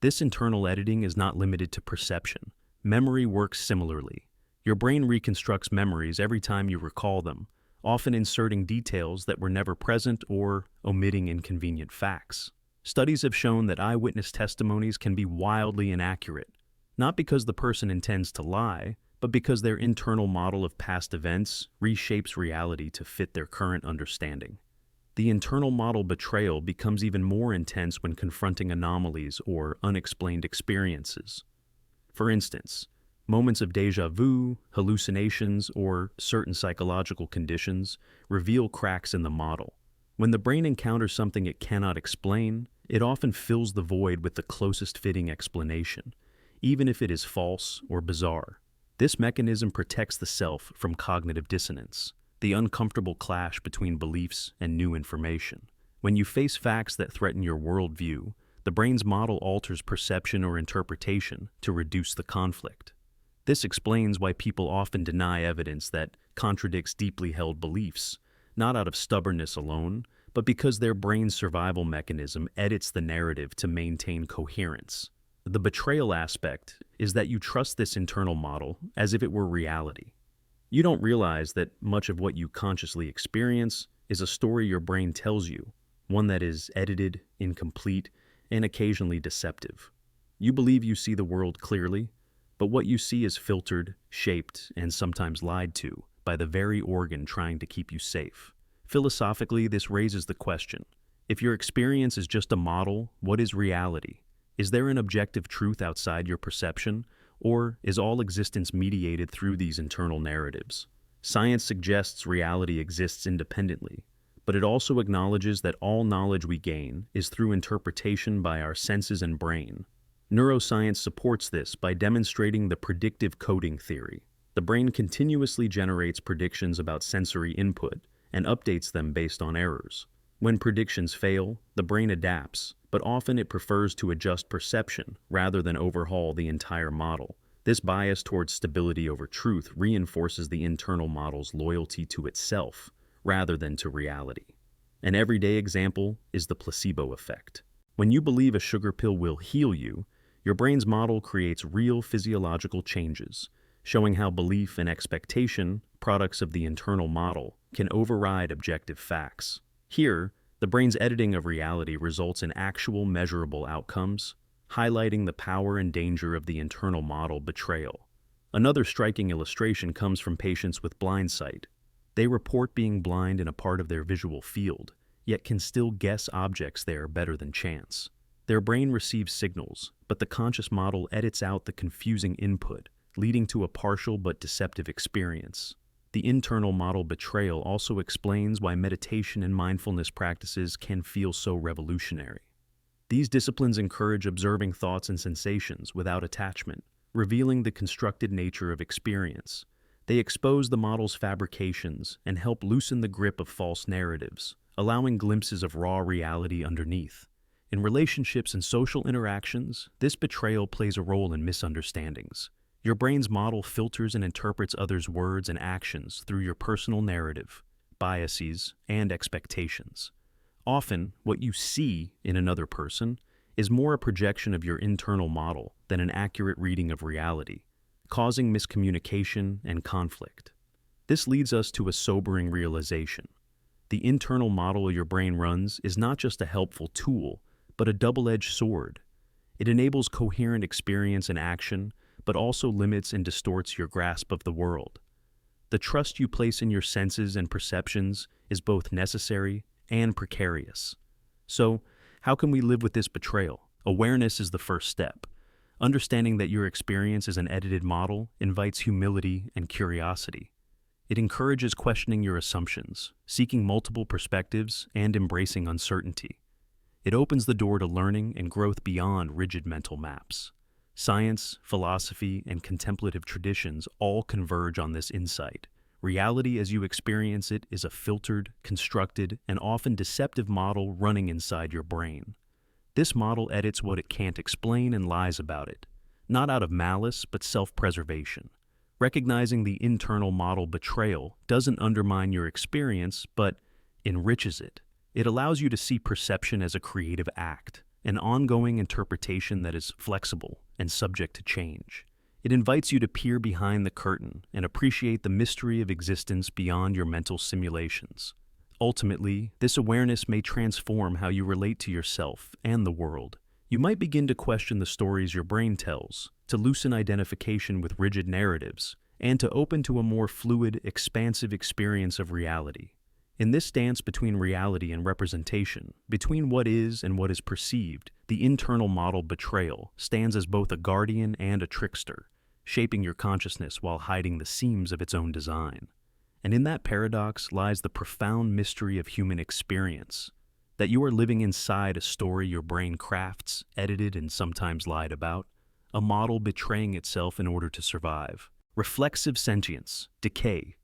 This internal editing is not limited to perception. Memory works similarly. Your brain reconstructs memories every time you recall them, often inserting details that were never present or omitting inconvenient facts. Studies have shown that eyewitness testimonies can be wildly inaccurate, not because the person intends to lie, but because their internal model of past events reshapes reality to fit their current understanding. The internal model betrayal becomes even more intense when confronting anomalies or unexplained experiences. For instance, moments of déjà vu, hallucinations, or certain psychological conditions reveal cracks in the model. When the brain encounters something it cannot explain, it often fills the void with the closest fitting explanation, even if it is false or bizarre. This mechanism protects the self from cognitive dissonance, the uncomfortable clash between beliefs and new information. When you face facts that threaten your worldview, the brain's model alters perception or interpretation to reduce the conflict. This explains why people often deny evidence that contradicts deeply held beliefs, not out of stubbornness alone, but because their brain's survival mechanism edits the narrative to maintain coherence. The betrayal aspect is that you trust this internal model as if it were reality. You don't realize that much of what you consciously experience is a story your brain tells you, one that is edited, incomplete, and occasionally deceptive. You believe you see the world clearly, but what you see is filtered, shaped, and sometimes lied to by the very organ trying to keep you safe. Philosophically, this raises the question: if your experience is just a model, what is reality? Is there an objective truth outside your perception, or is all existence mediated through these internal narratives? Science suggests reality exists independently, but it also acknowledges that all knowledge we gain is through interpretation by our senses and brain. Neuroscience supports this by demonstrating the predictive coding theory. The brain continuously generates predictions about sensory input and updates them based on errors. When predictions fail, the brain adapts, but often it prefers to adjust perception rather than overhaul the entire model. This bias towards stability over truth reinforces the internal model's loyalty to itself rather than to reality. An everyday example is the placebo effect. When you believe a sugar pill will heal you, your brain's model creates real physiological changes, showing how belief and expectation, products of the internal model, can override objective facts. Here, the brain's editing of reality results in actual measurable outcomes, highlighting the power and danger of the internal model betrayal. Another striking illustration comes from patients with blind sight. They report being blind in a part of their visual field, yet can still guess objects there better than chance. Their brain receives signals, but the conscious model edits out the confusing input, leading to a partial but deceptive experience. The internal model betrayal also explains why meditation and mindfulness practices can feel so revolutionary. These disciplines encourage observing thoughts and sensations without attachment, revealing the constructed nature of experience. They expose the model's fabrications and help loosen the grip of false narratives, allowing glimpses of raw reality underneath. In relationships and social interactions, this betrayal plays a role in misunderstandings. Your brain's model filters and interprets others' words and actions through your personal narrative, biases, and expectations. Often, what you see in another person is more a projection of your internal model than an accurate reading of reality, causing miscommunication and conflict. This leads us to a sobering realization. The internal model your brain runs is not just a helpful tool, but a double-edged sword. It enables coherent experience and action, but also limits and distorts your grasp of the world. The trust you place in your senses and perceptions is both necessary and precarious. So, how can we live with this betrayal? Awareness is the first step. Understanding that your experience is an edited model invites humility and curiosity. It encourages questioning your assumptions, seeking multiple perspectives, and embracing uncertainty. It opens the door to learning and growth beyond rigid mental maps. Science, philosophy, and contemplative traditions all converge on this insight. Reality as you experience it is a filtered, constructed, and often deceptive model running inside your brain. This model edits what it can't explain and lies about it, not out of malice but self-preservation. Recognizing the internal model betrayal doesn't undermine your experience but enriches it. It allows you to see perception as a creative act, an ongoing interpretation that is flexible and subject to change. It invites you to peer behind the curtain and appreciate the mystery of existence beyond your mental simulations. Ultimately, this awareness may transform how you relate to yourself and the world. You might begin to question the stories your brain tells, to loosen identification with rigid narratives, and to open to a more fluid, expansive experience of reality. In this dance between reality and representation, between what is and what is perceived, the internal model betrayal stands as both a guardian and a trickster, shaping your consciousness while hiding the seams of its own design. And in that paradox lies the profound mystery of human experience, that you are living inside a story your brain crafts, edited, and sometimes lied about, a model betraying itself in order to survive. Reflexive sentience, decay.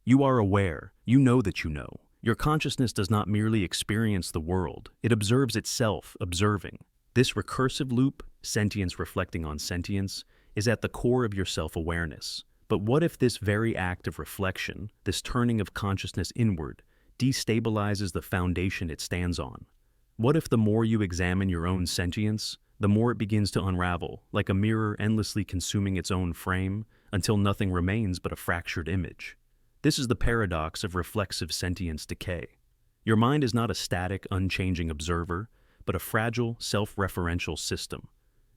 You are aware, you know that you know. Your consciousness does not merely experience the world, it observes itself, observing. This recursive loop, sentience reflecting on sentience, is at the core of your self-awareness. But what if this very act of reflection, this turning of consciousness inward, destabilizes the foundation it stands on? What if the more you examine your own sentience, the more it begins to unravel, like a mirror endlessly consuming its own frame, until nothing remains but a fractured image? This is the paradox of reflexive sentience decay. Your mind is not a static, unchanging observer, but a fragile, self-referential system.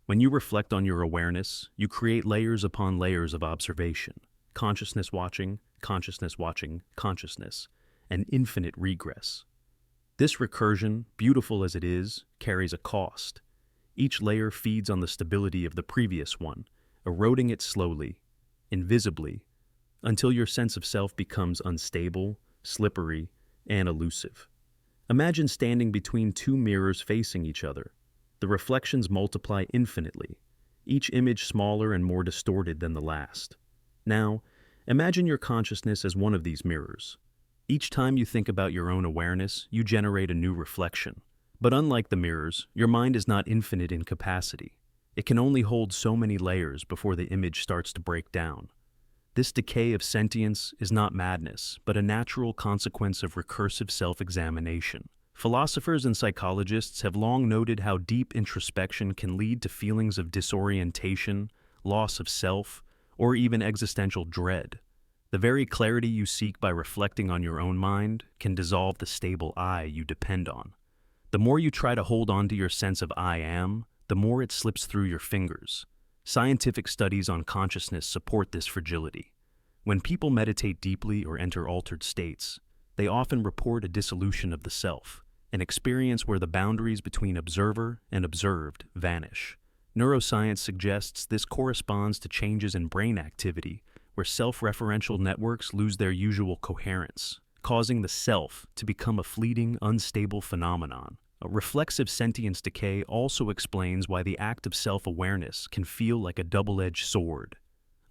When you reflect on your awareness, you create layers upon layers of observation, consciousness watching, consciousness, and infinite regress. This recursion, beautiful as it is, carries a cost. Each layer feeds on the stability of the previous one, eroding it slowly, invisibly, until your sense of self becomes unstable, slippery, and elusive. Imagine standing between two mirrors facing each other. The reflections multiply infinitely, each image smaller and more distorted than the last. Now, imagine your consciousness as one of these mirrors. Each time you think about your own awareness, you generate a new reflection. But unlike the mirrors, your mind is not infinite in capacity. It can only hold so many layers before the image starts to break down. This decay of sentience is not madness, but a natural consequence of recursive self-examination. Philosophers and psychologists have long noted how deep introspection can lead to feelings of disorientation, loss of self, or even existential dread. The very clarity you seek by reflecting on your own mind can dissolve the stable I you depend on. The more you try to hold on to your sense of I am, the more it slips through your fingers. Scientific studies on consciousness support this fragility. When people meditate deeply or enter altered states, they often report a dissolution of the self, an experience where the boundaries between observer and observed vanish. Neuroscience suggests this corresponds to changes in brain activity, where self-referential networks lose their usual coherence, causing the self to become a fleeting, unstable phenomenon. A reflexive sentience decay also explains why the act of self-awareness can feel like a double-edged sword.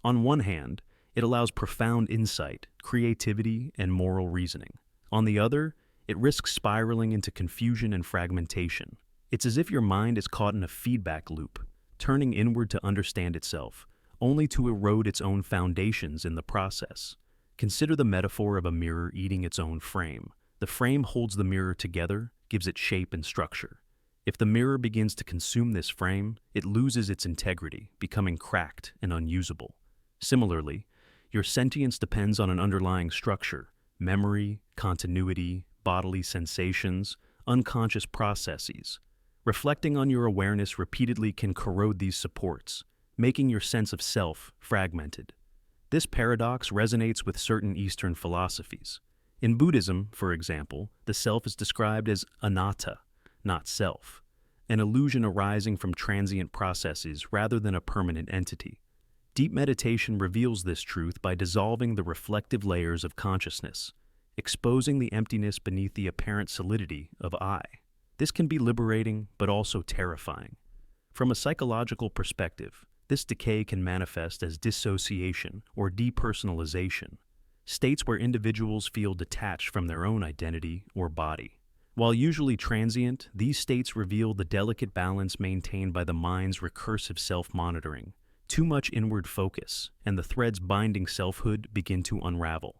On one hand, it allows profound insight, creativity, and moral reasoning. On the other, it risks spiraling into confusion and fragmentation. It's as if your mind is caught in a feedback loop, turning inward to understand itself, only to erode its own foundations in the process. Consider the metaphor of a mirror eating its own frame. The frame holds the mirror together, gives it shape and structure. If the mirror begins to consume this frame, it loses its integrity, becoming cracked and unusable. Similarly, your sentience depends on an underlying structure: memory, continuity, bodily sensations, unconscious processes. Reflecting on your awareness repeatedly can corrode these supports, making your sense of self fragmented. This paradox resonates with certain Eastern philosophies. In Buddhism, for example, the self is described as anatta, not self. an illusion arising from transient processes rather than a permanent entity. Deep meditation reveals this truth by dissolving the reflective layers of consciousness, exposing the emptiness beneath the apparent solidity of I. This can be liberating, but also terrifying. From a psychological perspective, this decay can manifest as dissociation or depersonalization, states where individuals feel detached from their own identity or body. While usually transient, these states reveal the delicate balance maintained by the mind's recursive self-monitoring. Too much inward focus, and the threads binding selfhood begin to unravel.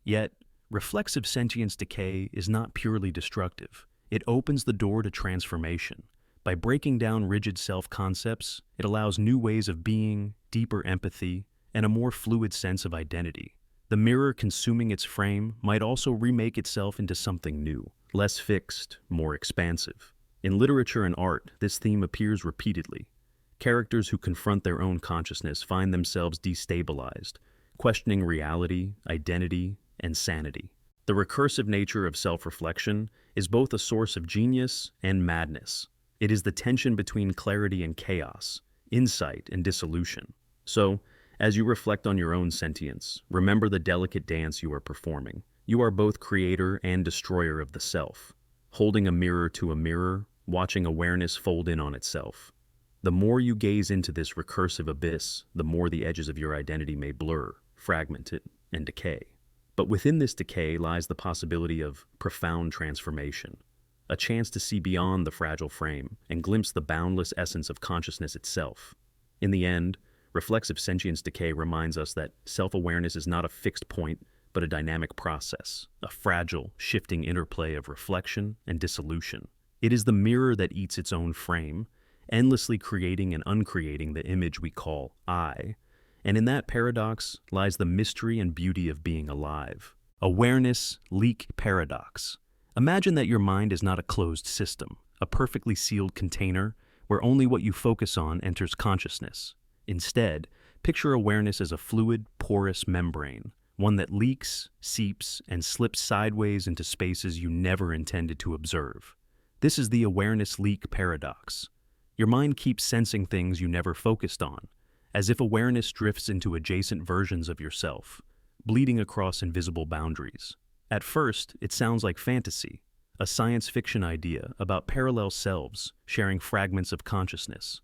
Yet, reflexive sentience decay is not purely destructive. It opens the door to transformation. By breaking down rigid self-concepts, it allows new ways of being, deeper empathy, and a more fluid sense of identity. The mirror consuming its frame might also remake itself into something new, less fixed, more expansive. In literature and art, this theme appears repeatedly. Characters who confront their own consciousness find themselves destabilized, questioning reality, identity, and sanity. The recursive nature of self-reflection is both a source of genius and madness. It is the tension between clarity and chaos, insight and dissolution. So, as you reflect on your own sentience, remember the delicate dance you are performing. You are both creator and destroyer of the self, holding a mirror to a mirror, watching awareness fold in on itself. The more you gaze into this recursive abyss, the more the edges of your identity may blur, fragment it, and decay. But within this decay lies the possibility of profound transformation, a chance to see beyond the fragile frame and glimpse the boundless essence of consciousness itself. In the end, reflexive sentience decay reminds us that self-awareness is not a fixed point, but a dynamic process, a fragile, shifting interplay of reflection and dissolution. It is the mirror that eats its own frame, endlessly creating and uncreating the image we call I, and in that paradox lies the mystery and beauty of being alive. Awareness leak paradox. Imagine that your mind is not a closed system, a perfectly sealed container where only what you focus on enters consciousness. Instead, picture awareness as a fluid, porous membrane, one that leaks, seeps, and slips sideways into spaces you never intended to observe. This is the awareness leak paradox. Your mind keeps sensing things you never focused on, as if awareness drifts into adjacent versions of yourself, bleeding across invisible boundaries. At first, it sounds like fantasy, a science fiction idea about parallel selves sharing fragments of consciousness.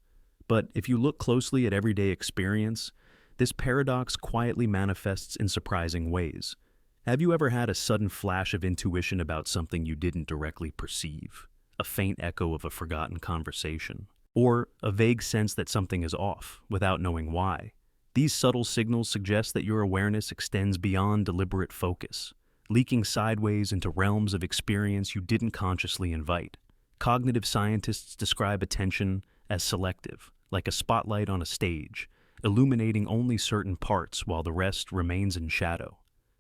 But if you look closely at everyday experience, this paradox quietly manifests in surprising ways. Have you ever had a sudden flash of intuition about something you didn't directly perceive? A faint echo of a forgotten conversation? Or a vague sense that something is off, without knowing why? These subtle signals suggest that your awareness extends beyond deliberate focus, leaking sideways into realms of experience you didn't consciously invite. Cognitive scientists describe attention as selective, like a spotlight on a stage, illuminating only certain parts while the rest remains in shadow.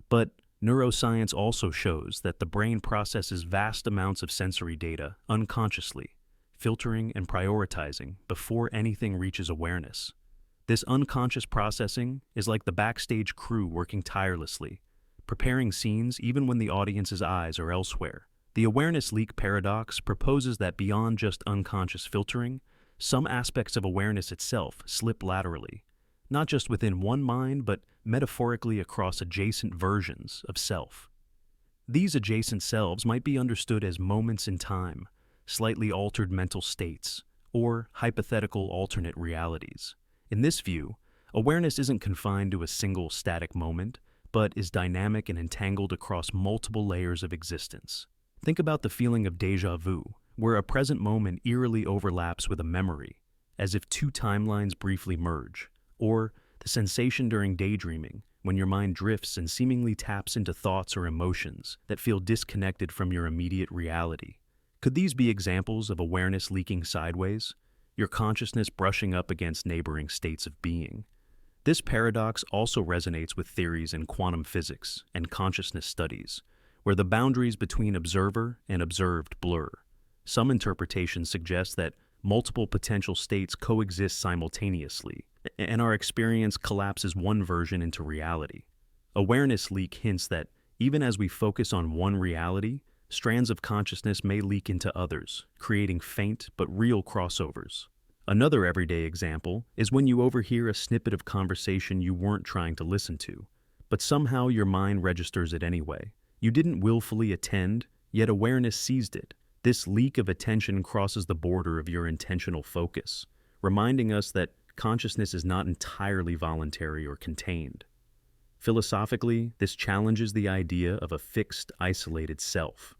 But neuroscience also shows that the brain processes vast amounts of sensory data unconsciously, filtering and prioritizing before anything reaches awareness. This unconscious processing is like the backstage crew working tirelessly, preparing scenes even when the audience's eyes are elsewhere. The awareness leak paradox proposes that beyond just unconscious filtering, some aspects of awareness itself slip laterally, not just within one mind, but metaphorically across adjacent versions of self. These adjacent selves might be understood as moments in time, slightly altered mental states, or hypothetical alternate realities. In this view, awareness isn't confined to a single static moment, but is dynamic and entangled across multiple layers of existence. Think about the feeling of déjà vu, where a present moment eerily overlaps with a memory, as if two timelines briefly merge, or the sensation during daydreaming, when your mind drifts and seemingly taps into thoughts or emotions that feel disconnected from your immediate reality. Could these be examples of awareness leaking sideways, your consciousness brushing up against neighboring states of being? This paradox also resonates with theories in quantum physics and consciousness studies, where the boundaries between observer and observed blur. Some interpretations suggest that multiple potential states coexist simultaneously, and our experience collapses one version into reality. Awareness leak hints that even as we focus on one reality, strands of consciousness may leak into others, creating faint but real crossovers. Another everyday example is when you overhear a snippet of conversation you weren't trying to listen to, but somehow your mind registers it anyway. You didn't willfully attend, yet awareness seized it. This leak of attention crosses the border of your intentional focus, reminding us that consciousness is not entirely voluntary or contained. Philosophically, this challenges the idea of a fixed, isolated self.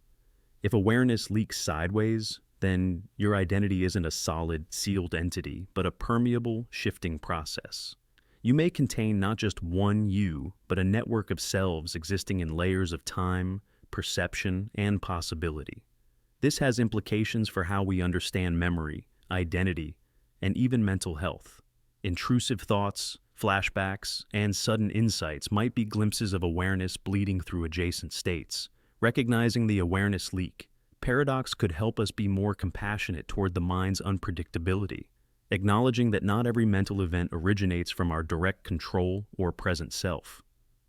If awareness leaks sideways, then your identity isn't a solid, sealed entity, but a permeable, shifting process. You may contain not just one you, but a network of selves existing in layers of time, perception, and possibility. This has implications for how we understand memory, identity, and even mental health. Intrusive thoughts, flashbacks, and sudden insights might be glimpses of awareness bleeding through adjacent states. Recognizing the awareness leak, paradox could help us be more compassionate toward the mind's unpredictability, acknowledging that not every mental event originates from our direct control or present self.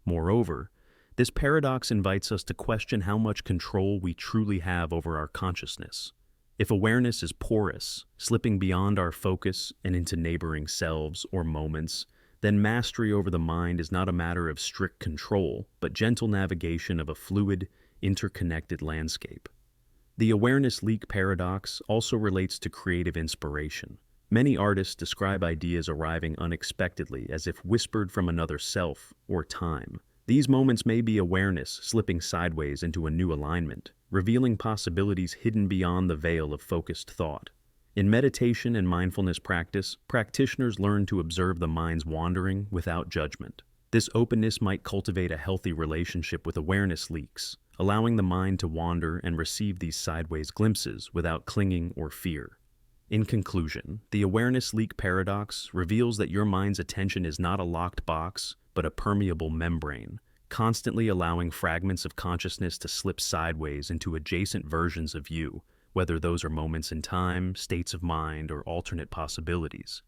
Moreover, this paradox invites us to question how much control we truly have over our consciousness. If awareness is porous, slipping beyond our focus and into neighboring selves or moments, then mastery over the mind is not a matter of strict control, but gentle navigation of a fluid, interconnected landscape. The awareness leak paradox also relates to creative inspiration. Many artists describe ideas arriving unexpectedly as if whispered from another self or time. These moments may be awareness slipping sideways into a new alignment, revealing possibilities hidden beyond the veil of focused thought. In meditation and mindfulness practice, practitioners learn to observe the mind's wandering without judgment. This openness might cultivate a healthy relationship with awareness leaks, allowing the mind to wander and receive these sideways glimpses without clinging or fear. In conclusion, the awareness leak paradox reveals that your mind's attention is not a locked box, but a permeable membrane, constantly allowing fragments of consciousness to slip sideways into adjacent versions of you, whether those are moments in time, states of mind, or alternate possibilities.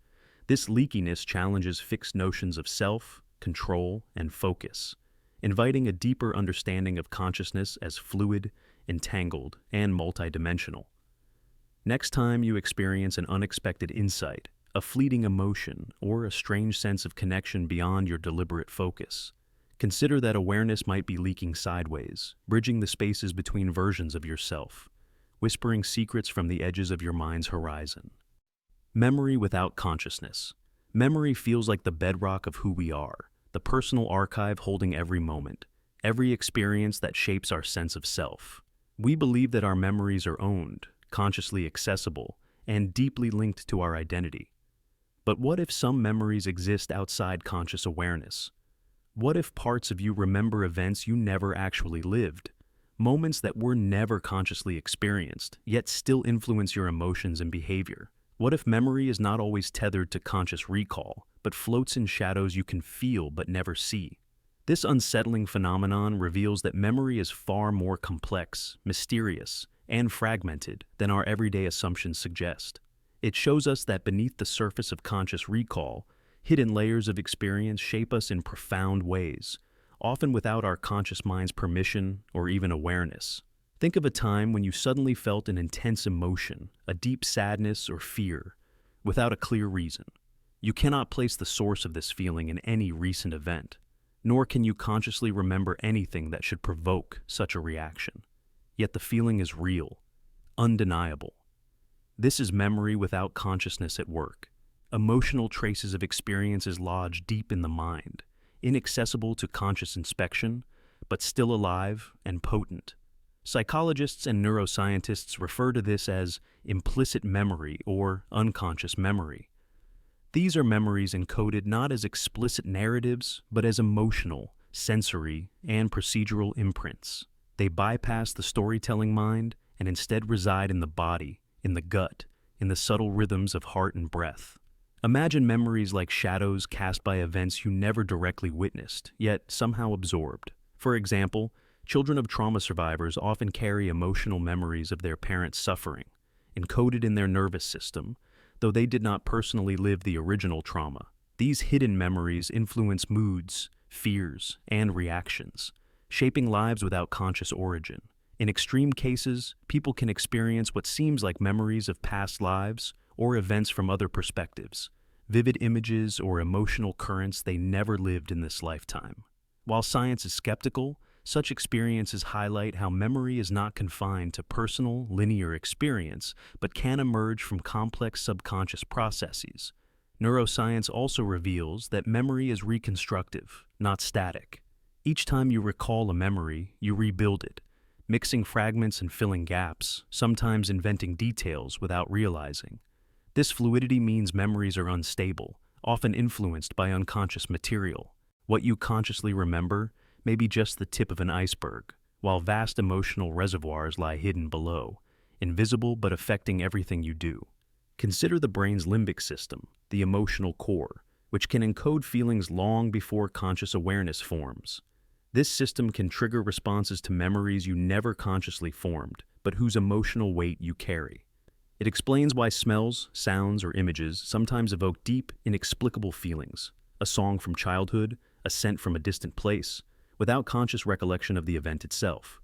This leakiness challenges fixed notions of self, control, and focus, inviting a deeper understanding of consciousness as fluid, entangled, and multidimensional. Next time you experience an unexpected insight, a fleeting emotion, or a strange sense of connection beyond your deliberate focus, consider that awareness might be leaking sideways, bridging the spaces between versions of yourself, whispering secrets from the edges of your mind's horizon. Memory without consciousness. Memory feels like the bedrock of who we are, the personal archive holding every moment, every experience that shapes our sense of self. We believe that our memories are owned, consciously accessible, and deeply linked to our identity. But what if some memories exist outside conscious awareness? What if parts of you remember events you never actually lived, moments that were never consciously experienced, yet still influence your emotions and behavior? What if memory is not always tethered to conscious recall, but floats in shadows you can feel but never see? This unsettling phenomenon reveals that memory is far more complex, mysterious, and fragmented than our everyday assumptions suggest. It shows us that beneath the surface of conscious recall, hidden layers of experience shape us in profound ways, often without our conscious mind's permission or even awareness. Think of a time when you suddenly felt an intense emotion, a deep sadness or fear, without a clear reason. You cannot place the source of this feeling in any recent event, nor can you consciously remember anything that should provoke such a reaction. Yet the feeling is real, undeniable. This is memory without consciousness at work. Emotional traces of experiences lodged deep in the mind, inaccessible to conscious inspection, but still alive and potent. Psychologists and neuroscientists refer to this as implicit memory or unconscious memory. These are memories encoded not as explicit narratives, but as emotional, sensory, and procedural imprints. They bypass the storytelling mind and instead reside in the body, in the gut, in the subtle rhythms of heart and breath. Imagine memories like shadows cast by events you never directly witnessed, yet somehow absorbed. For example, children of trauma survivors often carry emotional memories of their parents' suffering, encoded in their nervous system, though they did not personally live the original trauma. These hidden memories influence moods, fears, and reactions, shaping lives without conscious origin. In extreme cases, people can experience what seems like memories of past lives or events from other perspectives, vivid images or emotional currents they never lived in this lifetime. While science is skeptical, such experiences highlight how memory is not confined to personal, linear experience, but can emerge from complex subconscious processes. Neuroscience also reveals that memory is reconstructive, not static. Each time you recall a memory, you rebuild it, mixing fragments and filling gaps, sometimes inventing details without realizing. This fluidity means memories are unstable, often influenced by unconscious material. What you consciously remember may be just the tip of an iceberg, while vast emotional reservoirs lie hidden below, invisible but affecting everything you do. Consider the brain's limbic system, the emotional core, which can encode feelings long before conscious awareness forms. This system can trigger responses to memories you never consciously formed, but whose emotional weight you carry. It explains why smells, sounds, or images sometimes evoke deep, inexplicable feelings. A song from childhood, a scent from a distant place, without conscious recollection of the event itself.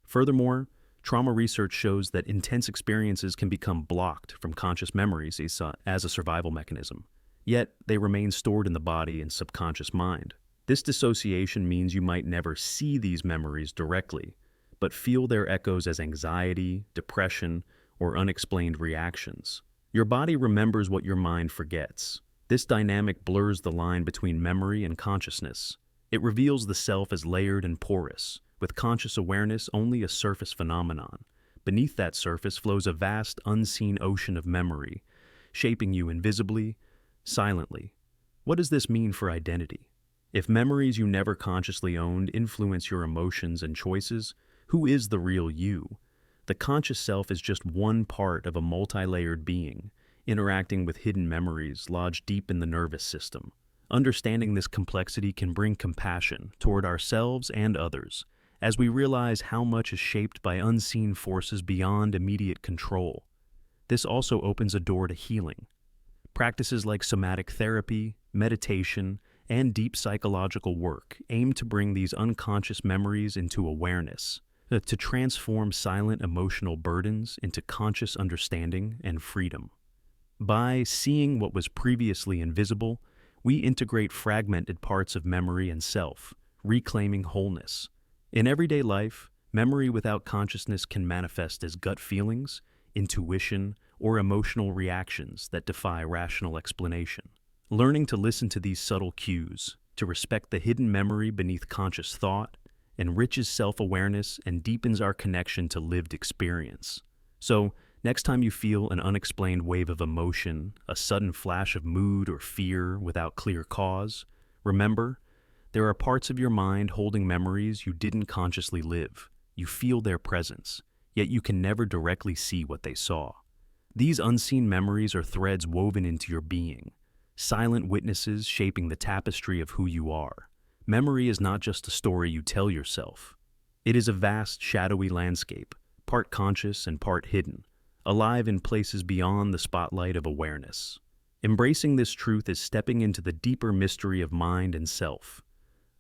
Furthermore, trauma research shows that intense experiences can become blocked from conscious memories as a survival mechanism. Yet, they remain stored in the body and subconscious mind. This dissociation means you might never see these memories directly, but feel their echoes as anxiety, depression, or unexplained reactions. Your body remembers what your mind forgets. This dynamic blurs the line between memory and consciousness. It reveals the self as layered and porous, with conscious awareness only a surface phenomenon. Beneath that surface flows a vast, unseen ocean of memory, shaping you invisibly, silently. What does this mean for identity? If memories you never consciously owned influence your emotions and choices, who is the real you? The conscious self is just one part of a multi-layered being, interacting with hidden memories lodged deep in the nervous system. Understanding this complexity can bring compassion toward ourselves and others, as we realize how much is shaped by unseen forces beyond immediate control. This also opens a door to healing. Practices like somatic therapy, meditation, and deep psychological work aim to bring these unconscious memories into awareness, to transform silent emotional burdens into conscious understanding and freedom. By seeing what was previously invisible, we integrate fragmented parts of memory and self, reclaiming wholeness. In everyday life, memory without consciousness can manifest as gut feelings, intuition, or emotional reactions that defy rational explanation. Learning to listen to these subtle cues, to respect the hidden memory beneath conscious thought, enriches self-awareness and deepens our connection to lived experience. So, next time you feel an unexplained wave of emotion, a sudden flash of mood or fear without clear cause, remember, there are parts of your mind holding memories you didn't consciously live. You feel their presence, yet you can never directly see what they saw. These unseen memories are threads woven into your being, silent witnesses shaping the tapestry of who you are. Memory is not just a story you tell yourself. It is a vast, shadowy landscape, part conscious and part hidden, alive in places beyond the spotlight of awareness. Embracing this truth is stepping into the deeper mystery of mind and self,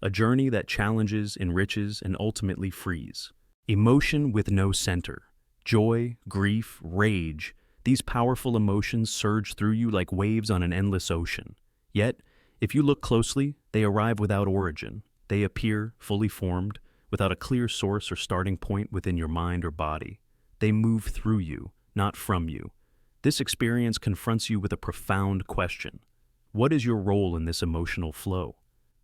a journey that challenges, enriches, and ultimately frees. Emotion with no center. Joy, grief, rage, these powerful emotions surge through you like waves on an endless ocean. Yet, if you look closely, they arrive without origin. They appear fully formed, without a clear source or starting point within your mind or body. They move through you, not from you. This experience confronts you with a profound question. What is your role in this emotional flow?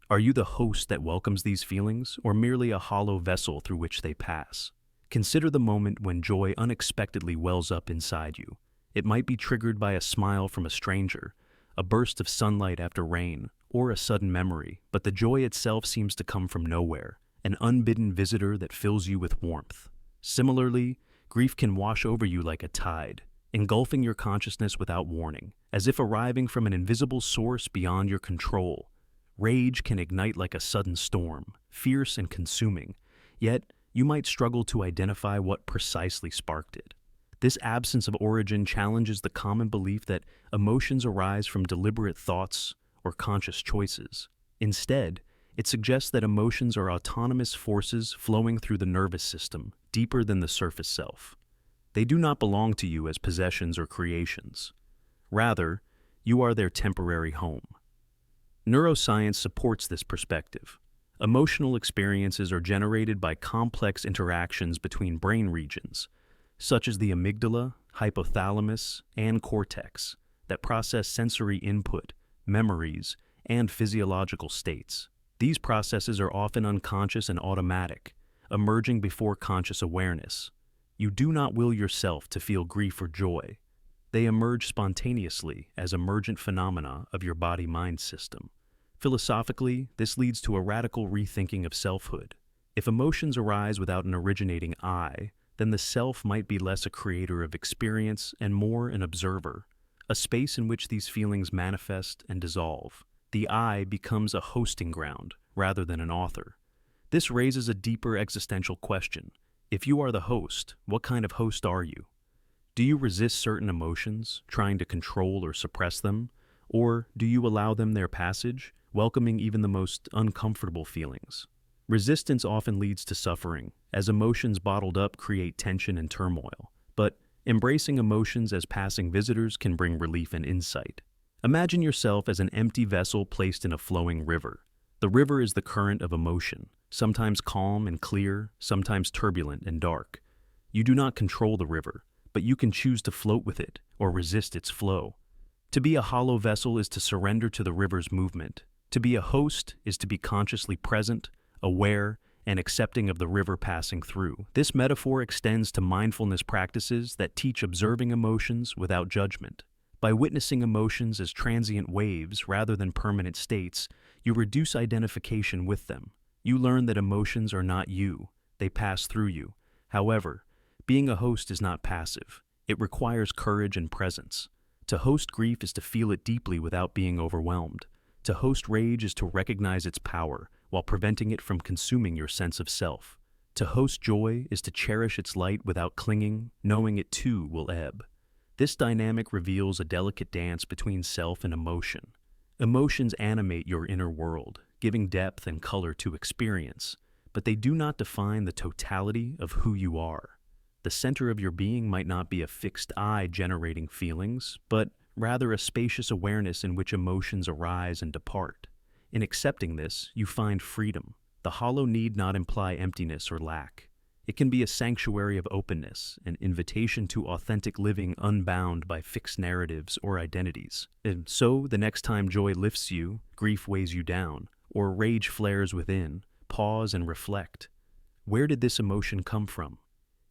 Are you the host that welcomes these feelings, or merely a hollow vessel through which they pass? Consider the moment when joy unexpectedly wells up inside you. It might be triggered by a smile from a stranger, a burst of sunlight after rain, or a sudden memory, but the joy itself seems to come from nowhere, an unbidden visitor that fills you with warmth. Similarly, grief can wash over you like a tide, engulfing your consciousness without warning, as if arriving from an invisible source beyond your control. Rage can ignite like a sudden storm, fierce and consuming, yet you might struggle to identify what precisely sparked it. This absence of origin challenges the common belief that emotions arise from deliberate thoughts or conscious choices. Instead, It suggests that emotions are autonomous forces flowing through the nervous system, deeper than the surface self. They do not belong to you as possessions or creations. Rather, you are their temporary home. Neuroscience supports this perspective. Emotional experiences are generated by complex interactions between brain regions, such as the amygdala, hypothalamus, and cortex, that process sensory input, memories, and physiological states. These processes are often unconscious and automatic, emerging before conscious awareness. You do not will yourself to feel grief or joy. They emerge spontaneously as emergent phenomena of your body-mind system. Philosophically, this leads to a radical rethinking of selfhood. If emotions arise without an originating I, then the self might be less a creator of experience and more an observer, a space in which these feelings manifest and dissolve. The I becomes a hosting ground rather than an author. This raises a deeper existential question. If you are the host, what kind of host are you? Do you resist certain emotions, trying to control or suppress them? Or do you allow them their passage, welcoming even the most uncomfortable feelings? Resistance often leads to suffering, as emotions bottled up create tension and turmoil. But embracing emotions as passing visitors can bring relief and insight. Imagine yourself as an empty vessel placed in a flowing river. The river is the current of emotion, sometimes calm and clear, sometimes turbulent and dark. You do not control the river, but you can choose to float with it or resist its flow. To be a hollow vessel is to surrender to the river's movement. To be a host is to be consciously present, aware, and accepting of the river passing through. This metaphor extends to mindfulness practices that teach observing emotions without judgment. By witnessing emotions as transient waves rather than permanent states, you reduce identification with them. You learn that emotions are not you, they pass through you. However, being a host is not passive. It requires courage and presence. To host grief is to feel it deeply without being overwhelmed. To host rage is to recognize its power while preventing it from consuming your sense of self. To host joy is to cherish its light without clinging, knowing it too will ebb. This dynamic reveals a delicate dance between self and emotion. Emotions animate your inner world, giving depth and color to experience, but they do not define the totality of who you are. The center of your being might not be a fixed I generating feelings, but rather a spacious awareness in which emotions arise and depart. In accepting this, you find freedom. The hollow need not imply emptiness or lack. It can be a sanctuary of openness, an invitation to authentic living unbound by fixed narratives or identities. And so, the next time joy lifts you, grief weighs you down, or rage flares within, pause and reflect. Where did this emotion come from?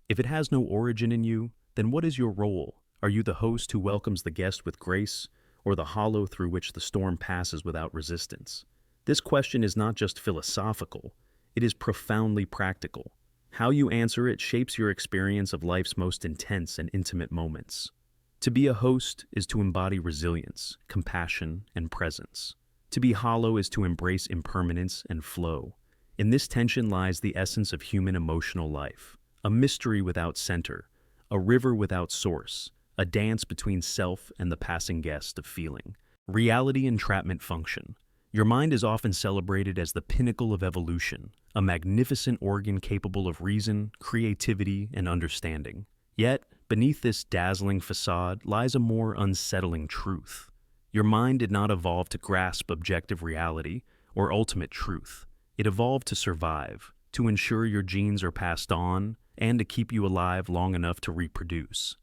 If it has no origin in you, then what is your role? Are you the host who welcomes the guest with grace, or the hollow through which the storm passes without resistance? This question is not just philosophical, it is profoundly practical. How you answer it shapes your experience of life's most intense and intimate moments. To be a host is to embody resilience, compassion, and presence. To be hollow is to embrace impermanence and flow. In this tension lies the essence of human emotional life, a mystery without center, a river without source, a dance between self and the passing guest of feeling. Reality entrapment function. Your mind is often celebrated as the pinnacle of evolution, a magnificent organ capable of reason, creativity, and understanding. Yet, beneath this dazzling facade lies a more unsettling truth. Your mind did not evolve to grasp objective reality or ultimate truth. It evolved to survive, to ensure your genes are passed on, and to keep you alive long enough to reproduce.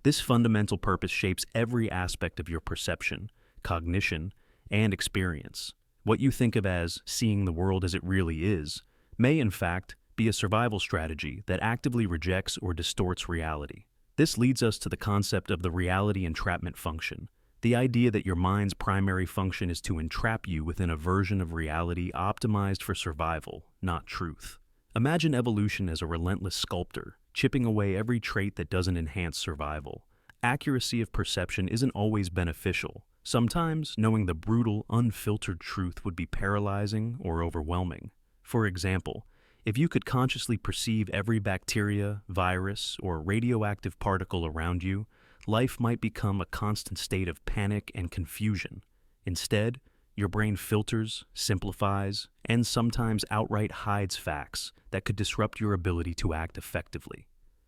This fundamental purpose shapes every aspect of your perception, cognition, and experience. What you think of as seeing the world as it really is may, in fact, be a survival strategy that actively rejects or distorts reality. This leads us to the concept of the reality entrapment function, the idea that your mind's primary function is to entrap you within a version of reality optimized for survival, not truth. Imagine evolution as a relentless sculptor, chipping away every trait that doesn't enhance survival. Accuracy of perception isn't always beneficial. Sometimes, knowing the brutal, unfiltered truth would be paralyzing or overwhelming. For example, if you could consciously perceive every bacteria, virus, or radioactive particle around you, life might become a constant state of panic and confusion. Instead, Your brain filters, simplifies, and sometimes outright hides facts that could disrupt your ability to act effectively.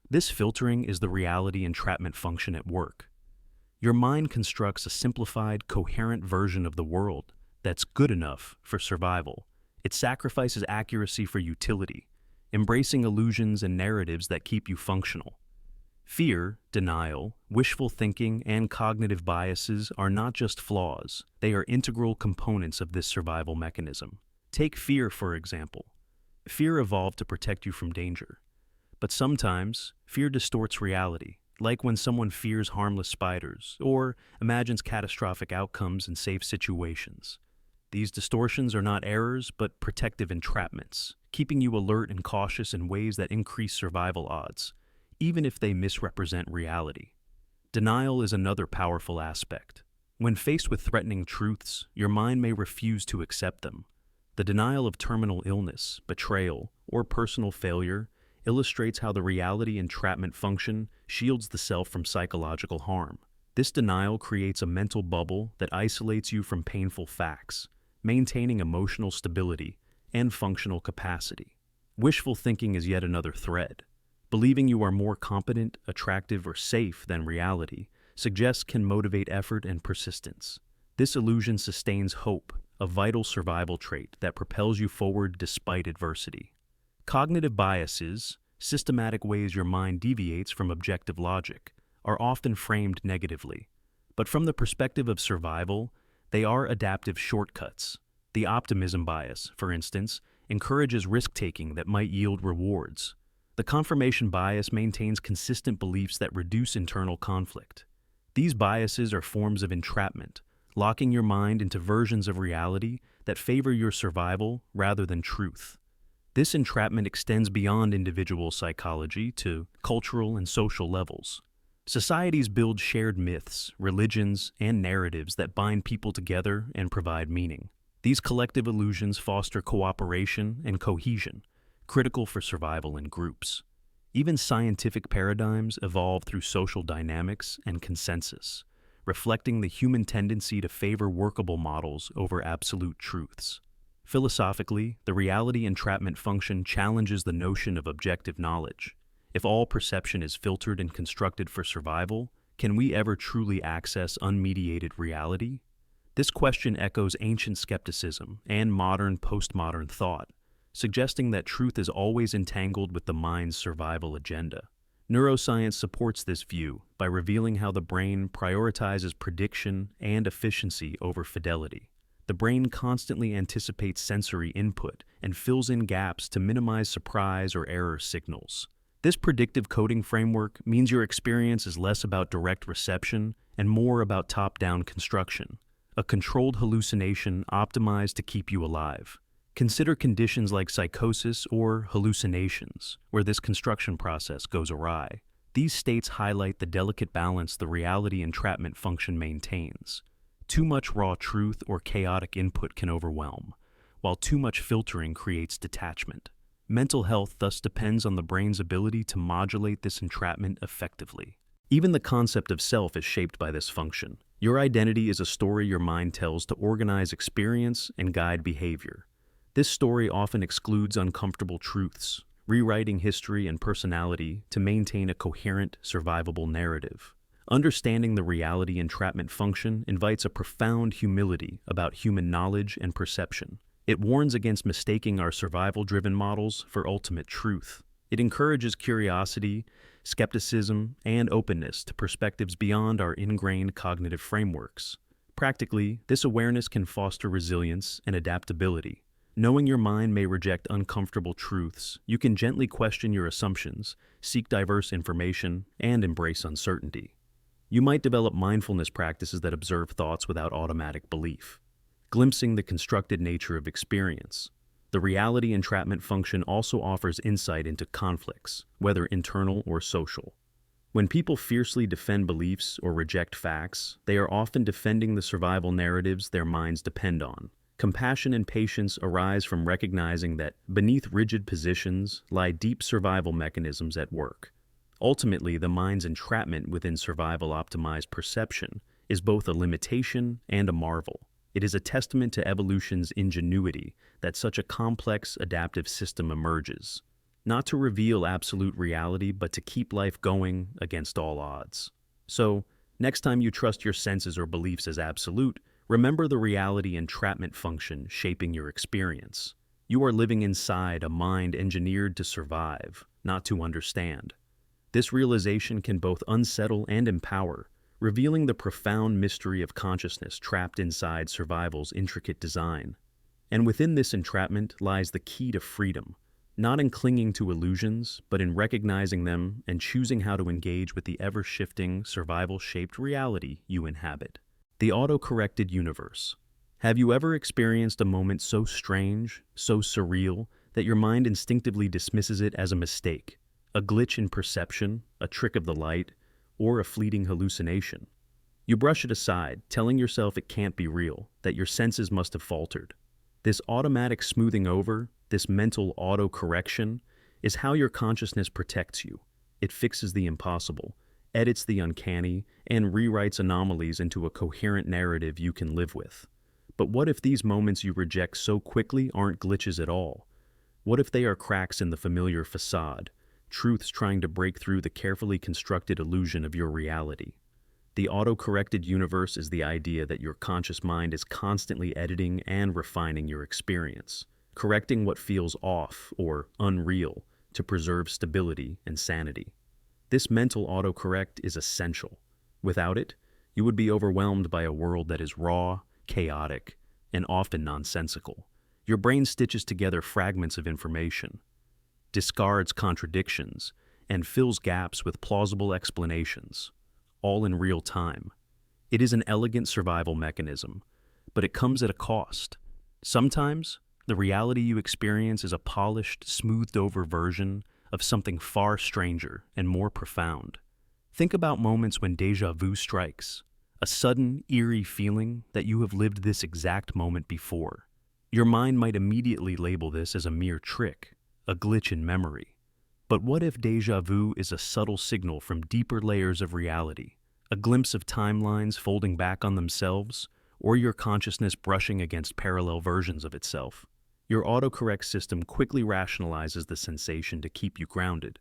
This filtering is the reality entrapment function at work. Your mind constructs a simplified, coherent version of the world that's good enough for survival. It sacrifices accuracy for utility, embracing illusions and narratives that keep you functional. Fear, denial, wishful thinking, and cognitive biases are not just flaws, they are integral components of this survival mechanism. Take fear, for example. Fear evolved to protect you from danger. But sometimes, fear distorts reality, like when someone fears harmless spiders or imagines catastrophic outcomes in safe situations. These distortions are not errors, but protective entrapments, keeping you alert and cautious in ways that increase survival odds, even if they misrepresent reality. Denial is another powerful aspect. When faced with threatening truths, your mind may refuse to accept them. The denial of terminal illness, betrayal, or personal failure illustrates how the reality entrapment function shields the self from psychological harm. This denial creates a mental bubble that isolates you from painful facts, maintaining emotional stability and functional capacity. Wishful thinking is yet another thread. Believing you are more competent, attractive, or safe than reality suggests can motivate effort and persistence. This illusion sustains hope, a vital survival trait that propels you forward despite adversity. Cognitive biases, systematic ways your mind deviates from objective logic, are often framed negatively. But from the perspective of survival, they are adaptive shortcuts. The optimism bias, for instance, encourages risk-taking that might yield rewards. The confirmation bias maintains consistent beliefs that reduce internal conflict. These biases are forms of entrapment, locking your mind into versions of reality that favor your survival rather than truth. This entrapment extends beyond individual psychology to cultural and social levels. Societies build shared myths, religions, and narratives that bind people together and provide meaning. These collective illusions foster cooperation and cohesion, critical for survival in groups. Even scientific paradigms evolve through social dynamics and consensus, reflecting the human tendency to favor workable models over absolute truths. Philosophically, the reality entrapment function challenges the notion of objective knowledge. If all perception is filtered and constructed for survival, can we ever truly access unmediated reality? This question echoes ancient skepticism and modern postmodern thought, suggesting that truth is always entangled with the mind's survival agenda. Neuroscience supports this view by revealing how the brain prioritizes prediction and efficiency over fidelity. The brain constantly anticipates sensory input and fills in gaps to minimize surprise or error signals. This predictive coding framework means your experience is less about direct reception and more about top-down construction, a controlled hallucination optimized to keep you alive. Consider conditions like psychosis or hallucinations, where this construction process goes awry. These states highlight the delicate balance the reality entrapment function maintains. Too much raw truth or chaotic input can overwhelm, while too much filtering creates detachment. Mental health thus depends on the brain's ability to modulate this entrapment effectively. Even the concept of self is shaped by this function. Your identity is a story your mind tells to organize experience and guide behavior. This story often excludes uncomfortable truths, rewriting history and personality to maintain a coherent, survivable narrative. Understanding the reality entrapment function invites a profound humility about human knowledge and perception. It warns against mistaking our survival-driven models for ultimate truth. It encourages curiosity, skepticism, and openness to perspectives beyond our ingrained cognitive frameworks. Practically, this awareness can foster resilience and adaptability. Knowing your mind may reject uncomfortable truths, you can gently question your assumptions, seek diverse information, and embrace uncertainty. You might develop mindfulness practices that observe thoughts without automatic belief, glimpsing the constructed nature of experience. The reality entrapment function also offers insight into conflicts, whether internal or social. When people fiercely defend beliefs or reject facts, they are often defending the survival narratives their minds depend on. Compassion and patience arise from recognizing that beneath rigid positions lie deep survival mechanisms at work. Ultimately, the mind's entrapment within survival-optimized perception is both a limitation and a marvel. It is a testament to evolution's ingenuity that such a complex, adaptive system emerges, not to reveal absolute reality, but to keep life going against all odds. So, next time you trust your senses or beliefs as absolute, remember the reality entrapment function shaping your experience. You are living inside a mind engineered to survive, not to understand. This realization can both unsettle and empower, revealing the profound mystery of consciousness trapped inside survival's intricate design. And within this entrapment lies the key to freedom, not in clinging to illusions, but in recognizing them and choosing how to engage with the ever-shifting, survival-shaped reality you inhabit. The Autocorrected Universe. Have you ever experienced a moment so strange, so surreal, that your mind instinctively dismisses it as a mistake, a glitch in perception, a trick of the light, or a fleeting hallucination? You brush it aside, telling yourself it can't be real, that your senses must have faltered. This automatic smoothing over, this mental auto-correction, is how your consciousness protects you. It fixes the impossible, edits the uncanny, and rewrites anomalies into a coherent narrative you can live with. But what if these moments you reject so quickly aren't glitches at all? What if they are cracks in the familiar facade, truths trying to break through the carefully constructed illusion of your reality? The auto-corrected universe is the idea that your conscious mind is constantly editing and refining your experience, correcting what feels off or unreal to preserve stability and sanity. This mental autocorrect is essential. Without it, you would be overwhelmed by a world that is raw, chaotic, and often nonsensical. Your brain stitches together fragments of information, discards contradictions, and fills gaps with plausible explanations, all in real time. It is an elegant survival mechanism, but it comes at a cost. Sometimes, the reality you experience is a polished, smoothed-over version of something far stranger and more profound. Think about moments when déjà vu strikes, a sudden, eerie feeling that you have lived this exact moment before. Your mind might immediately label this as a mere trick, a glitch in memory. But what if déjà vu is a subtle signal from deeper layers of reality, a glimpse of timelines folding back on themselves, or your consciousness brushing against parallel versions of itself? Your autocorrect system quickly rationalizes the sensation to keep you grounded,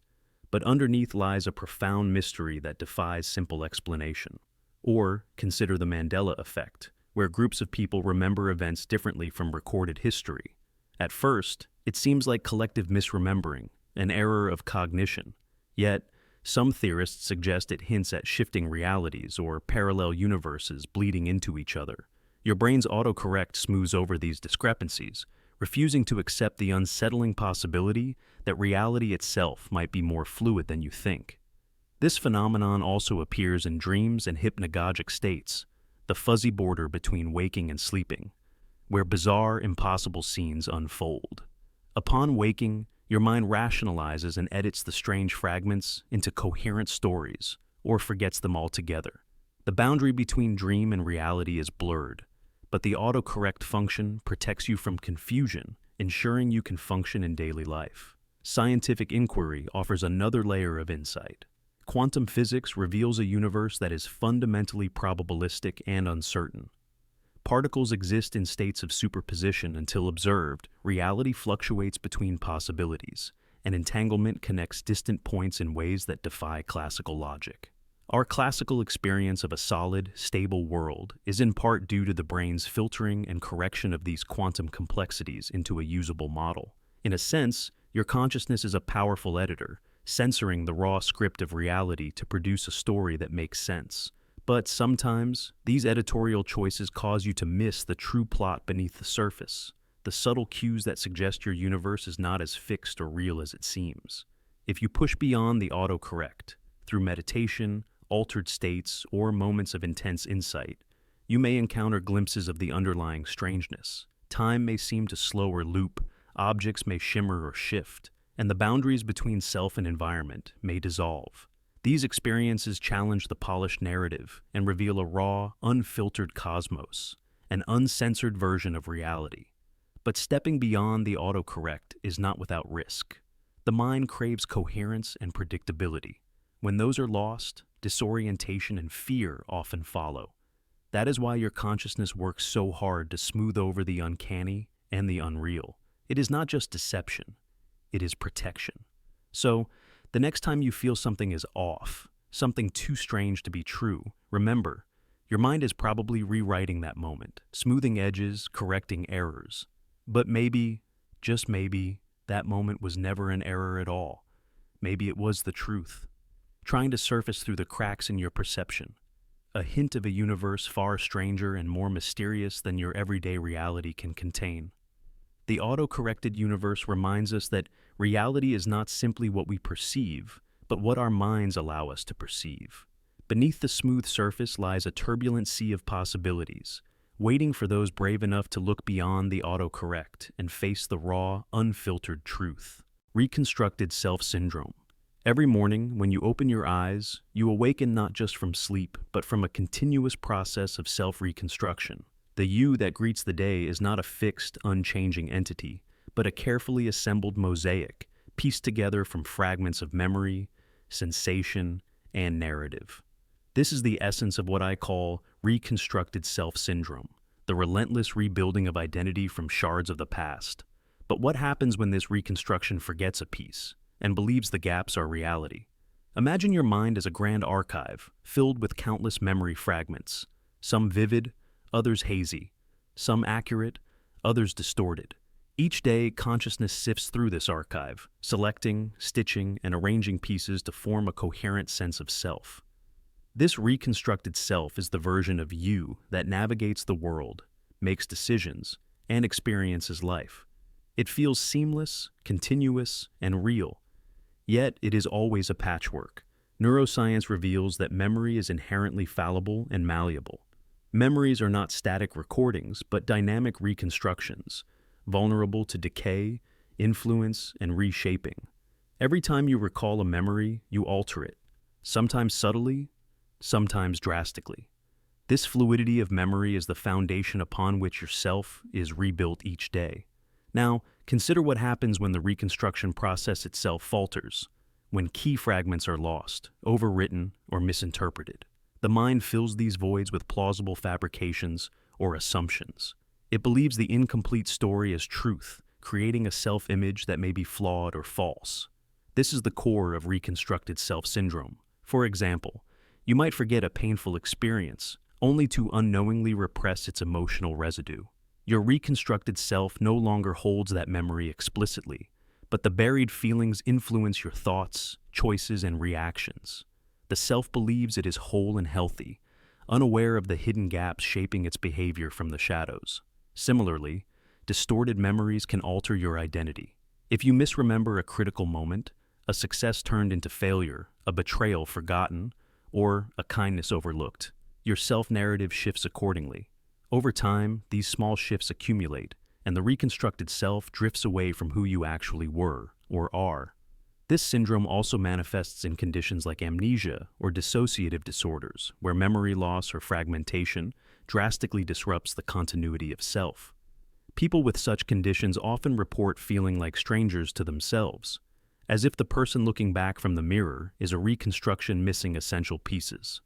but underneath lies a profound mystery that defies simple explanation. Or consider the Mandela effect, where groups of people remember events differently from recorded history. At first, it seems like collective misremembering, an error of cognition. Yet, some theorists suggest it hints at shifting realities or parallel universes bleeding into each other. Your brain's autocorrect smooths over these discrepancies, refusing to accept the unsettling possibility that reality itself might be more fluid than you think. This phenomenon also appears in dreams and hypnagogic states, the fuzzy border between waking and sleeping, where bizarre, impossible scenes unfold. Upon waking, your mind rationalizes and edits the strange fragments into coherent stories, or forgets them altogether. The boundary between dream and reality is blurred, but the autocorrect function protects you from confusion, ensuring you can function in daily life. Scientific inquiry offers another layer of insight. Quantum physics reveals a universe that is fundamentally probabilistic and uncertain. Particles exist in states of superposition until observed. Reality fluctuates between possibilities, and entanglement connects distant points in ways that defy classical logic. Our classical experience of a solid, stable world is in part due to the brain's filtering and correction of these quantum complexities into a usable model. In a sense, your consciousness is a powerful editor, censoring the raw script of reality to produce a story that makes sense. But sometimes, these editorial choices cause you to miss the true plot beneath the surface, the subtle cues that suggest your universe is not as fixed or real as it seems. If you push beyond the autocorrect, through meditation, altered states, or moments of intense insight, you may encounter glimpses of the underlying strangeness. Time may seem to slow or loop, objects may shimmer or shift, and the boundaries between self and environment may dissolve. These experiences challenge the polished narrative and reveal a raw, unfiltered cosmos, an uncensored version of reality. But stepping beyond the autocorrect is not without risk. The mind craves coherence and predictability. When those are lost, disorientation and fear often follow. That is why your consciousness works so hard to smooth over the uncanny and the unreal. It is not just deception, it is protection. So, the next time you feel something is off, something too strange to be true, remember, your mind is probably rewriting that moment, smoothing edges, correcting errors. But maybe, just maybe, that moment was never an error at all. Maybe it was the truth, trying to surface through the cracks in your perception. A hint of a universe far stranger and more mysterious than your everyday reality can contain. The autocorrected universe reminds us that reality is not simply what we perceive, but what our minds allow us to perceive. Beneath the smooth surface lies a turbulent sea of possibilities, waiting for those brave enough to look beyond the autocorrect and face the raw, unfiltered truth. Reconstructed self-syndrome. Every morning, when you open your eyes, you awaken not just from sleep, but from a continuous process of self-reconstruction. The you that greets the day is not a fixed, unchanging entity, but a carefully assembled mosaic, pieced together from fragments of memory, sensation, and narrative. This is the essence of what I call reconstructed self-syndrome, the relentless rebuilding of identity from shards of the past. But what happens when this reconstruction forgets a piece and believes the gaps are reality? Imagine your mind as a grand archive filled with countless memory fragments, some vivid, others hazy, some accurate, others distorted. Each day, consciousness sifts through this archive, selecting, stitching, and arranging pieces to form a coherent sense of self. This reconstructed self is the version of you that navigates the world, makes decisions, and experiences life. It feels seamless, continuous, and real, yet it is always a patchwork. Neuroscience reveals that memory is inherently fallible and malleable. Memories are not static recordings, but dynamic reconstructions, vulnerable to decay, influence, and reshaping. Every time you recall a memory, you alter it, sometimes subtly, sometimes drastically. This fluidity of memory is the foundation upon which your self is rebuilt each day. Now, consider what happens when the reconstruction process itself falters, when key fragments are lost, overwritten, or misinterpreted. The mind fills these voids with plausible fabrications or assumptions. It believes the incomplete story as truth, creating a self-image that may be flawed or false. This is the core of reconstructed self-syndrome. For example, you might forget a painful experience, only to unknowingly repress its emotional residue. Your reconstructed self no longer holds that memory explicitly, but the buried feelings influence your thoughts, choices, and reactions. The self believes it is whole and healthy, unaware of the hidden gaps shaping its behavior from the shadows. Similarly, distorted memories can alter your identity. If you misremember a critical moment, a success turned into failure, a betrayal forgotten, or a kindness overlooked, your self-narrative shifts accordingly. Over time, these small shifts accumulate, and the reconstructed self drifts away from who you actually were or are. This syndrome also manifests in conditions like amnesia or dissociative disorders, where memory loss or fragmentation drastically disrupts the continuity of self. People with such conditions often report feeling like strangers to themselves, as if the person looking back from the mirror is a reconstruction missing essential pieces.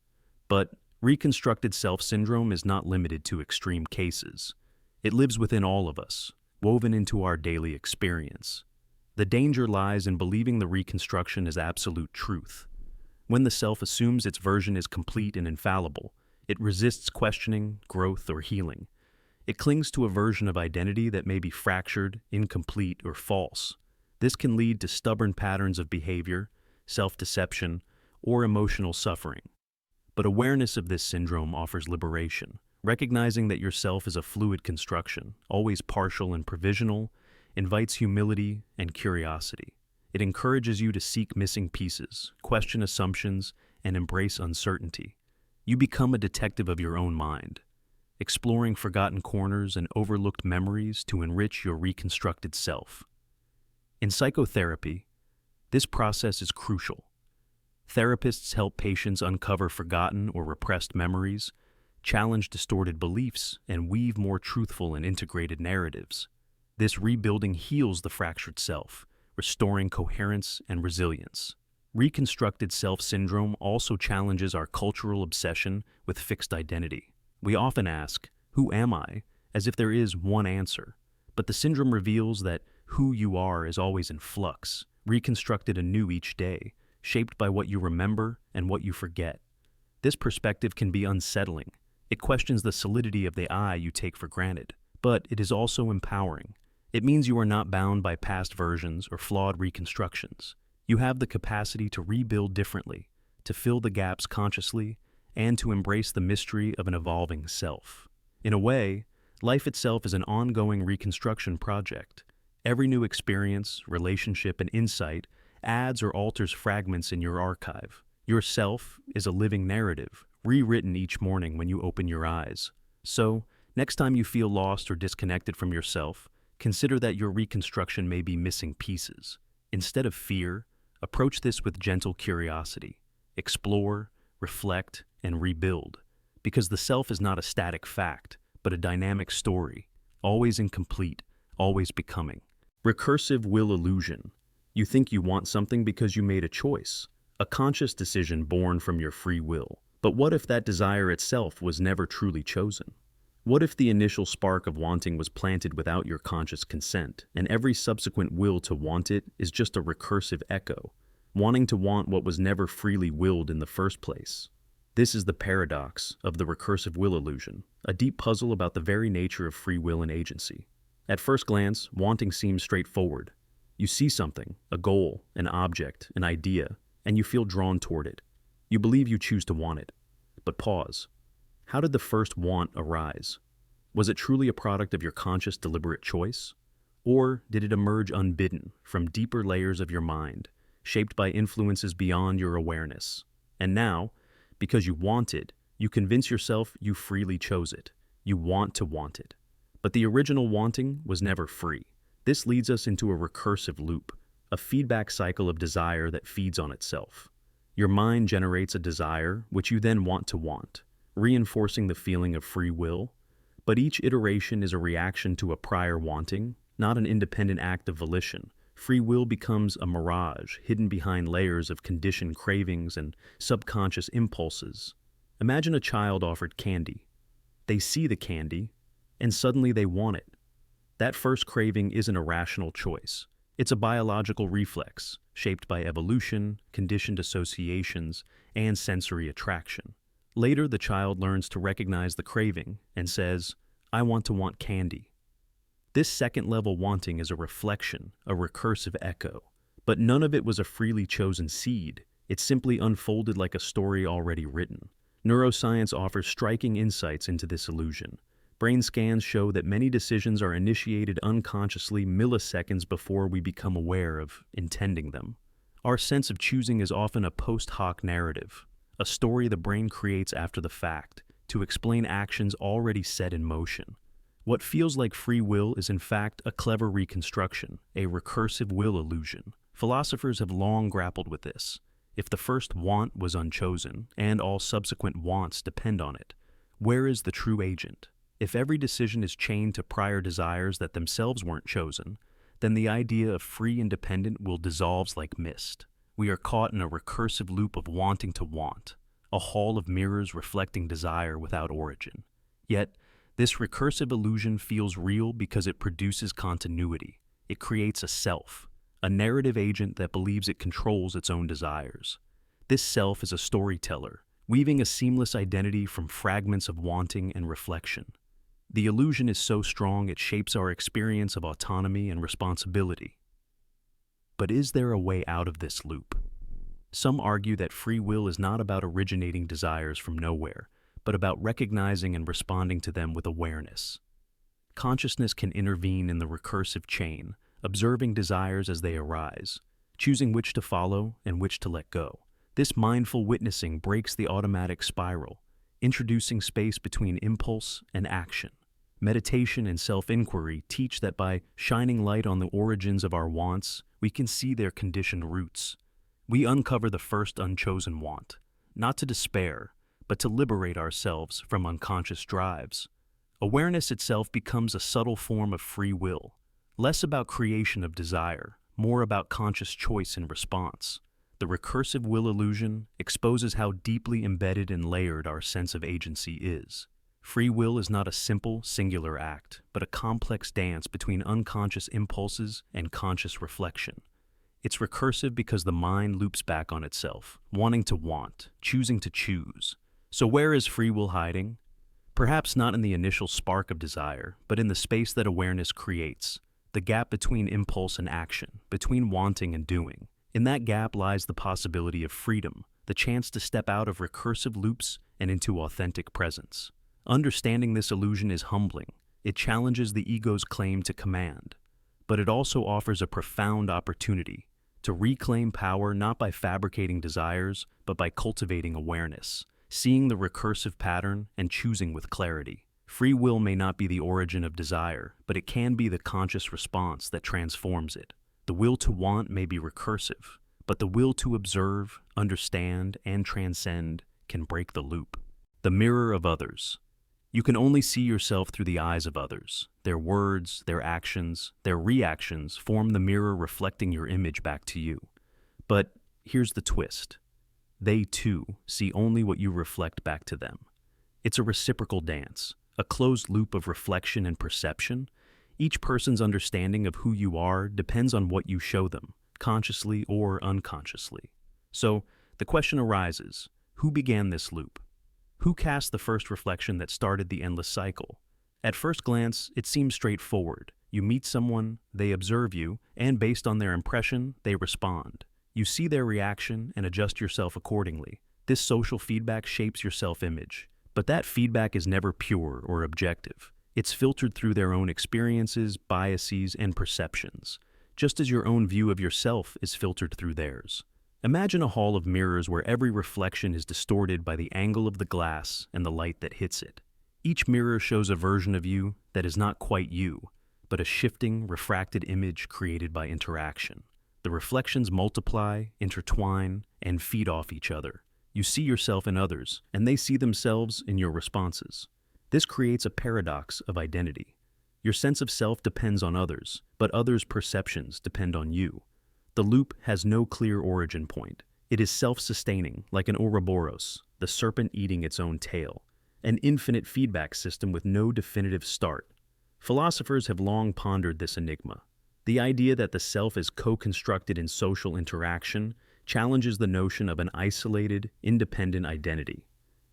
But reconstructed self-syndrome is not limited to extreme cases. It lives within all of us, woven into our daily experience. The danger lies in believing the reconstruction is absolute truth. When the self assumes its version is complete and infallible, it resists questioning, growth, or healing. It clings to a version of identity that may be fractured, incomplete, or false. This can lead to stubborn patterns of behavior, self-deception, or emotional suffering. But awareness of this syndrome offers liberation. Recognizing that yourself is a fluid construction, always partial and provisional, invites humility and curiosity. It encourages you to seek missing pieces, question assumptions, and embrace uncertainty. You become a detective of your own mind, exploring forgotten corners and overlooked memories to enrich your reconstructed self. In psychotherapy, this process is crucial. Therapists help patients uncover forgotten or repressed memories, challenge distorted beliefs, and weave more truthful and integrated narratives. This rebuilding heals the fractured self, restoring coherence and resilience. Reconstructed self-syndrome also challenges our cultural obsession with fixed identity. We often ask, "Who am I?" as if there is one answer. But the syndrome reveals that who you are is always in flux, reconstructed anew each day, shaped by what you remember and what you forget. This perspective can be unsettling. It questions the solidity of the I you take for granted, but it is also empowering. It means you are not bound by past versions or flawed reconstructions. You have the capacity to rebuild differently, to fill the gaps consciously, and to embrace the mystery of an evolving self. In a way, life itself is an ongoing reconstruction project. Every new experience, relationship, and insight adds or alters fragments in your archive. Your self is a living narrative, rewritten each morning when you open your eyes. So, next time you feel lost or disconnected from yourself, consider that your reconstruction may be missing pieces. Instead of fear, approach this with gentle curiosity. Explore, reflect, and rebuild. Because the self is not a static fact, but a dynamic story, always incomplete, always becoming. Recursive will illusion. You think you want something because you made a choice, a conscious decision born from your free will. But what if that desire itself was never truly chosen? What if the initial spark of wanting was planted without your conscious consent, and every subsequent will to want it is just a recursive echo, wanting to want what was never freely willed in the first place? This is the paradox of the recursive will illusion, a deep puzzle about the very nature of free will and agency. At first glance, wanting seems straightforward. You see something, a goal, an object, an idea, and you feel drawn toward it. You believe you choose to want it. But pause. How did the first want arise? Was it truly a product of your conscious, deliberate choice? Or did it emerge unbidden from deeper layers of your mind, shaped by influences beyond your awareness? And now, because you want it, you convince yourself you freely chose it. You want to want it. But the original wanting was never free. This leads us into a recursive loop, a feedback cycle of desire that feeds on itself. Your mind generates a desire which you then want to want, reinforcing the feeling of free will. But each iteration is a reaction to a prior wanting, not an independent act of volition. Free will becomes a mirage hidden behind layers of conditioned cravings and subconscious impulses. Imagine a child offered candy. They see the candy, and suddenly they want it. That first craving isn't a rational choice. It's a biological reflex, shaped by evolution, conditioned associations, and sensory attraction. Later, the child learns to recognize the craving and says, "I want to want candy." This second-level wanting is a reflection, a recursive echo. But none of it was a freely chosen seed. It simply unfolded like a story already written. Neuroscience offers striking insights into this illusion. Brain scans show that many decisions are initiated unconsciously milliseconds before we become aware of intending them. Our sense of choosing is often a post hoc narrative, a story the brain creates after the fact to explain actions already set in motion. What feels like free will is in fact a clever reconstruction, a recursive will illusion. Philosophers have long grappled with this. If the first want was unchosen, and all subsequent wants depend on it, where is the true agent? If every decision is chained to prior desires that themselves weren't chosen, then the idea of free independent will dissolve like mist. We are caught in a recursive loop of wanting to want, a hall of mirrors reflecting desire without origin. Yet, this recursive illusion feels real because it produces continuity. It creates a self, a narrative agent that believes it controls its own desires. This self is a storyteller, weaving a seamless identity from fragments of wanting and reflection. The illusion is so strong it shapes our experience of autonomy and responsibility. But is there a way out of this loop? Some argue that free will is not about originating desires from nowhere, but about recognizing and responding to them with awareness. Consciousness can intervene in the recursive chain, observing desires as they arise, choosing which to follow and which to let go. This mindful witnessing breaks the automatic spiral, introducing space between impulse and action. Meditation and self-inquiry teach that by shining light on the origins of our wants, we can see their conditioned roots. We uncover the first unchosen want, not to despair, but to liberate ourselves from unconscious drives. Awareness itself becomes a subtle form of free will, less about creation of desire, more about conscious choice and response. The recursive will illusion exposes how deeply embedded and layered our sense of agency is. Free will is not a simple, singular act, but a complex dance between unconscious impulses and conscious reflection. It's recursive because the mind loops back on itself, wanting to want, choosing to choose. So where is free will hiding? Perhaps not in the initial spark of desire, but in the space that awareness creates, the gap between impulse and action, between wanting and doing. In that gap lies the possibility of freedom, the chance to step out of recursive loops and into authentic presence. Understanding this illusion is humbling. It challenges the ego's claim to command, but it also offers a profound opportunity to reclaim power not by fabricating desires, but by cultivating awareness, seeing the recursive pattern and choosing with clarity. Free will may not be the origin of desire, but it can be the conscious response that transforms it. The will to want may be recursive, but the will to observe, understand, and transcend can break the loop. The mirror of others. You can only see yourself through the eyes of others. Their words, their actions, their reactions form the mirror reflecting your image back to you. But here's the twist. They, too, see only what you reflect back to them. It's a reciprocal dance, a closed loop of reflection and perception. Each person's understanding of who you are depends on what you show them, consciously or unconsciously. So, the question arises, who began this loop? Who cast the first reflection that started the endless cycle? At first glance, it seems straightforward. You meet someone, they observe you, and based on their impression, they respond. You see their reaction and adjust yourself accordingly. This social feedback shapes your self-image. But that feedback is never pure or objective. It's filtered through their own experiences, biases, and perceptions, just as your own view of yourself is filtered through theirs. Imagine a hall of mirrors where every reflection is distorted by the angle of the glass and the light that hits it. Each mirror shows a version of you that is not quite you, but a shifting, refracted image created by interaction. The reflections multiply, intertwine, and feed off each other. You see yourself in others, and they see themselves in your responses. This creates a paradox of identity. Your sense of self depends on others, but others' perceptions depend on you. The loop has no clear origin point. It is self-sustaining, like an Ouroboros, the serpent eating its own tail, an infinite feedback system with no definitive start. Philosophers have long pondered this enigma. The idea that the self is co-constructed in social interaction challenges the notion of an isolated, independent identity.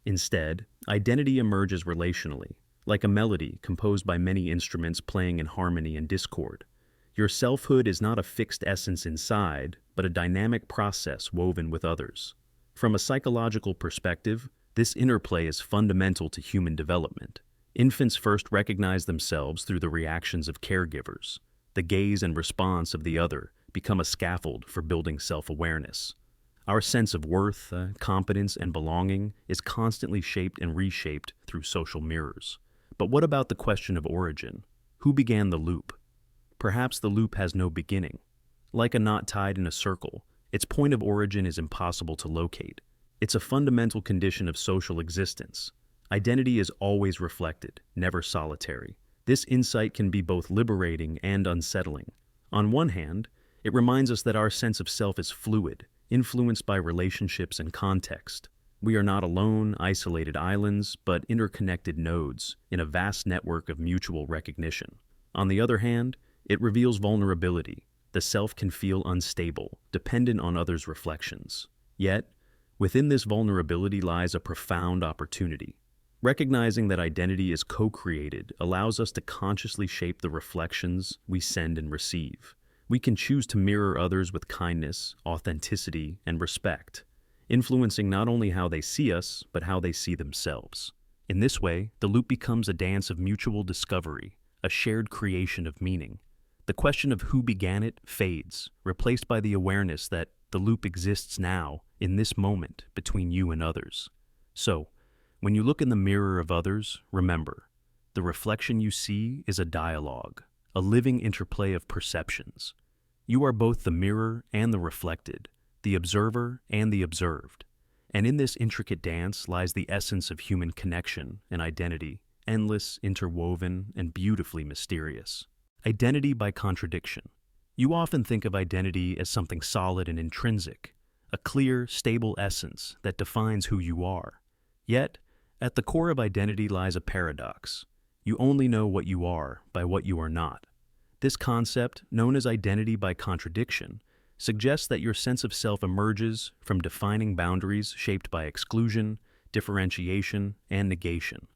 Instead, identity emerges relationally, like a melody composed by many instruments playing in harmony and discord. Your selfhood is not a fixed essence inside, but a dynamic process woven with others. From a psychological perspective, this interplay is fundamental to human development. Infants first recognize themselves through the reactions of caregivers. The gaze and response of the other become a scaffold for building self-awareness. Our sense of worth, competence, and belonging is constantly shaped and reshaped through social mirrors. But what about the question of origin? Who began the loop? Perhaps the loop has no beginning. Like a knot tied in a circle, its point of origin is impossible to locate. It's a fundamental condition of social existence. Identity is always reflected, never solitary. This insight can be both liberating and unsettling. On one hand, it reminds us that our sense of self is fluid, influenced by relationships and context. We are not alone, isolated islands, but interconnected nodes in a vast network of mutual recognition. On the other hand, it reveals vulnerability. The self can feel unstable, dependent on others' reflections. Yet, within this vulnerability lies a profound opportunity. Recognizing that identity is co-created allows us to consciously shape the reflections we send and receive. We can choose to mirror others with kindness, authenticity, and respect, influencing not only how they see us, but how they see themselves. In this way, the loop becomes a dance of mutual discovery, a shared creation of meaning. The question of who began it fades, replaced by the awareness that the loop exists now, in this moment, between you and others. So, when you look in the mirror of others, remember, the reflection you see is a dialogue, a living interplay of perceptions. You are both the mirror and the reflected, the observer and the observed. And in this intricate dance lies the essence of human connection and identity, endless, interwoven, and beautifully mysterious. Identity by contradiction. You often think of identity as something solid and intrinsic, a clear, stable essence that defines who you are. Yet, At the core of identity lies a paradox. You only know what you are by what you are not. This concept, known as identity by contradiction, suggests that your sense of self emerges from defining boundaries shaped by exclusion, differentiation, and negation.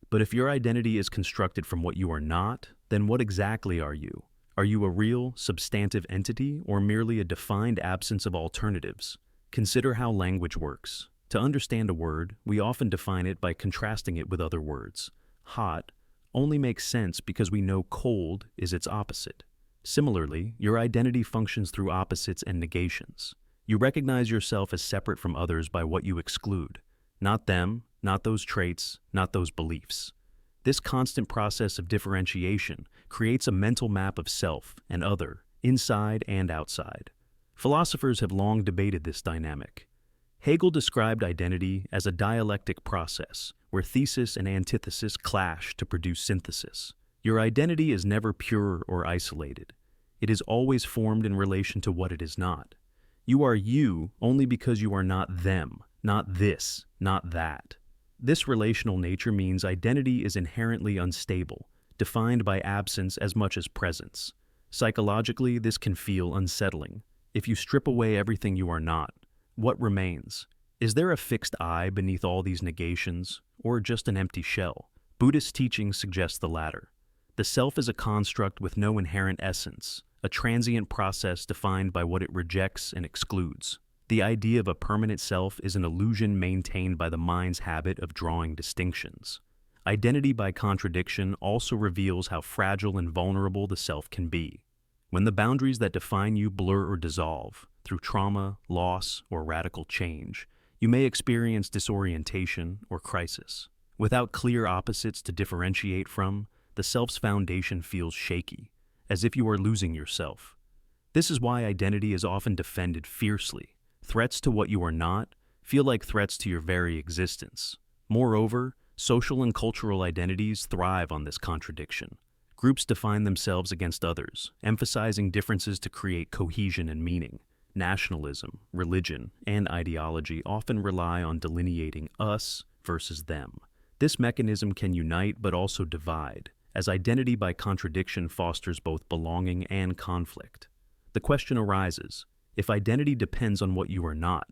But if your identity is constructed from what you are not, then what exactly are you? Are you a real, substantive entity or merely a defined absence of alternatives? Consider how language works. To understand a word, we often define it by contrasting it with other words. Hot only makes sense because we know cold is its opposite. Similarly, your identity functions through opposites and negations. You recognize yourself as separate from others by what you exclude. Not them, not those traits, not those beliefs. This constant process of differentiation creates a mental map of self and other, inside and outside. Philosophers have long debated this dynamic. Hegel described identity as a dialectic process where thesis and antithesis clash to produce synthesis. Your identity is never pure or isolated. It is always formed in relation to what it is not. You are you only because you are not them, not this, not that. This relational nature means identity is inherently unstable, defined by absence as much as presence. Psychologically, this can feel unsettling. If you strip away everything you are not, what remains? Is there a fixed I beneath all these negations, or just an empty shell? Buddhist teachings suggest the latter. The self is a construct with no inherent essence, a transient process defined by what it rejects and excludes. The idea of a permanent self is an illusion maintained by the mind's habit of drawing distinctions. Identity by contradiction also reveals how fragile and vulnerable the self can be. When the boundaries that define you blur or dissolve, through trauma, loss, or radical change, you may experience disorientation or crisis. Without clear opposites to differentiate from, the self's foundation feels shaky, as if you are losing yourself. This is why identity is often defended fiercely. Threats to what you are not feel like threats to your very existence. Moreover, social and cultural identities thrive on this contradiction. Groups define themselves against others, emphasizing differences to create cohesion and meaning. Nationalism, religion, and ideology often rely on delineating us versus them. This mechanism can unite but also divide, as identity by contradiction fosters both belonging and conflict. The question arises, if identity depends on what you are not,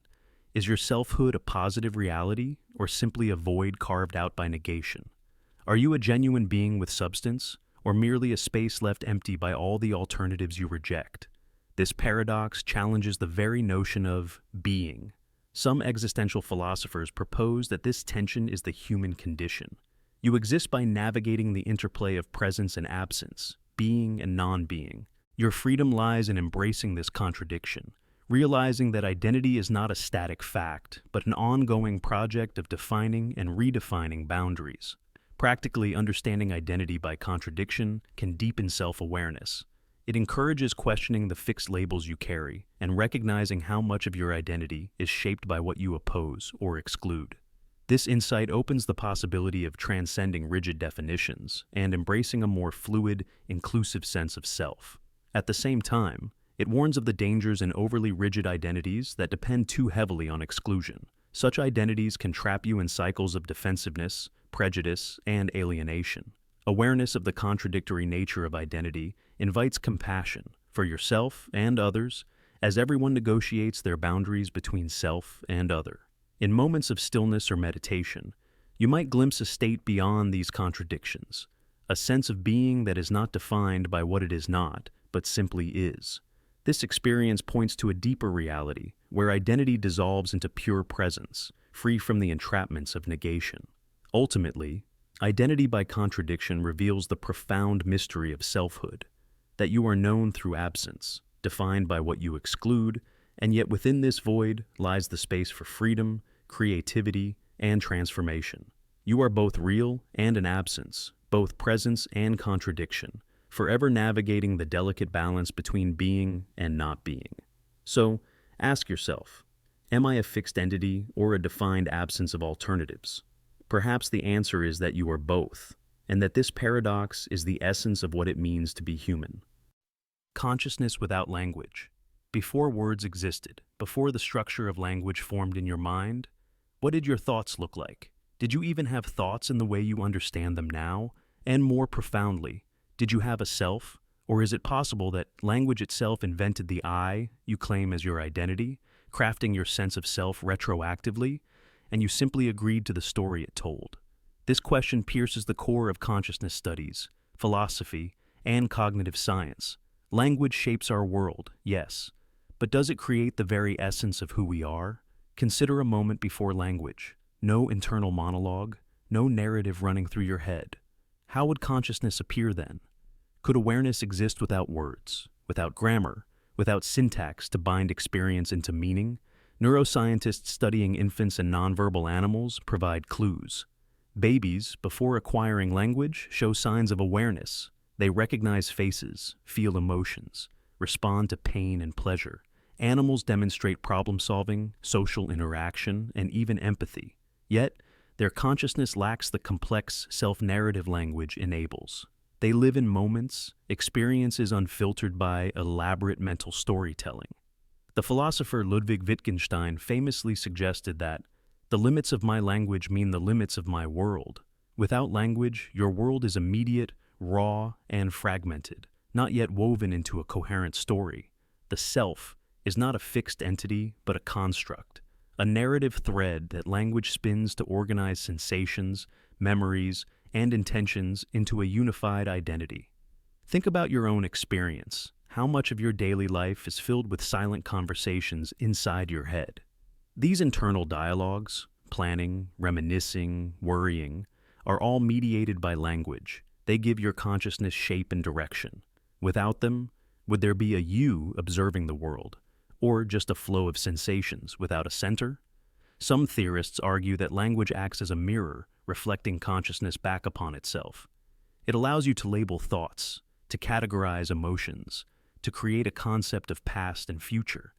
is your selfhood a positive reality or simply a void carved out by negation? Are you a genuine being with substance, or merely a space left empty by all the alternatives you reject? This paradox challenges the very notion of being. Some existential philosophers propose that this tension is the human condition. You exist by navigating the interplay of presence and absence, being and non-being. Your freedom lies in embracing this contradiction, realizing that identity is not a static fact, but an ongoing project of defining and redefining boundaries. Practically, understanding identity by contradiction can deepen self-awareness. It encourages questioning the fixed labels you carry and recognizing how much of your identity is shaped by what you oppose or exclude. This insight opens the possibility of transcending rigid definitions and embracing a more fluid, inclusive sense of self. At the same time, it warns of the dangers in overly rigid identities that depend too heavily on exclusion. Such identities can trap you in cycles of defensiveness, prejudice, and alienation. Awareness of the contradictory nature of identity invites compassion for yourself and others as everyone negotiates their boundaries between self and other. In moments of stillness or meditation, you might glimpse a state beyond these contradictions, a sense of being that is not defined by what it is not, but simply is. This experience points to a deeper reality where identity dissolves into pure presence, free from the entrapments of negation. Ultimately, identity by contradiction reveals the profound mystery of selfhood, that you are known through absence, defined by what you exclude, and yet within this void lies the space for freedom, creativity, and transformation. You are both real and an absence, both presence and contradiction, forever navigating the delicate balance between being and not being. So, ask yourself, am I a fixed entity or a defined absence of alternatives? Perhaps the answer is that you are both, and that this paradox is the essence of what it means to be human. Consciousness without language. Before words existed, before the structure of language formed in your mind, what did your thoughts look like? Did you even have thoughts in the way you understand them now? And more profoundly, did you have a self? Or is it possible that language itself invented the I you claim as your identity, crafting your sense of self retroactively, and you simply agreed to the story it told? This question pierces the core of consciousness studies, philosophy, and cognitive science. Language shapes our world, yes, but does it create the very essence of who we are? Consider a moment before language. No internal monologue, no narrative running through your head. How would consciousness appear then? Could awareness exist without words, without grammar, without syntax to bind experience into meaning? Neuroscientists studying infants and nonverbal animals provide clues. Babies, before acquiring language, show signs of awareness. They recognize faces, feel emotions, respond to pain and pleasure. Animals demonstrate problem-solving, social interaction, and even empathy. Yet, their consciousness lacks the complex self-narrative language enables. They live in moments, experiences unfiltered by elaborate mental storytelling. The philosopher Ludwig Wittgenstein famously suggested that the limits of my language mean the limits of my world. Without language, your world is immediate, raw, and fragmented, not yet woven into a coherent story. The self is not a fixed entity, but a construct, a narrative thread that language spins to organize sensations, memories, and intentions into a unified identity. Think about your own experience. How much of your daily life is filled with silent conversations inside your head? These internal dialogues, planning, reminiscing, worrying, are all mediated by language. They give your consciousness shape and direction. Without them, would there be a you observing the world, or just a flow of sensations without a center? Some theorists argue that language acts as a mirror, reflecting consciousness back upon itself. It allows you to label thoughts, to categorize emotions, to create a concept of past and future.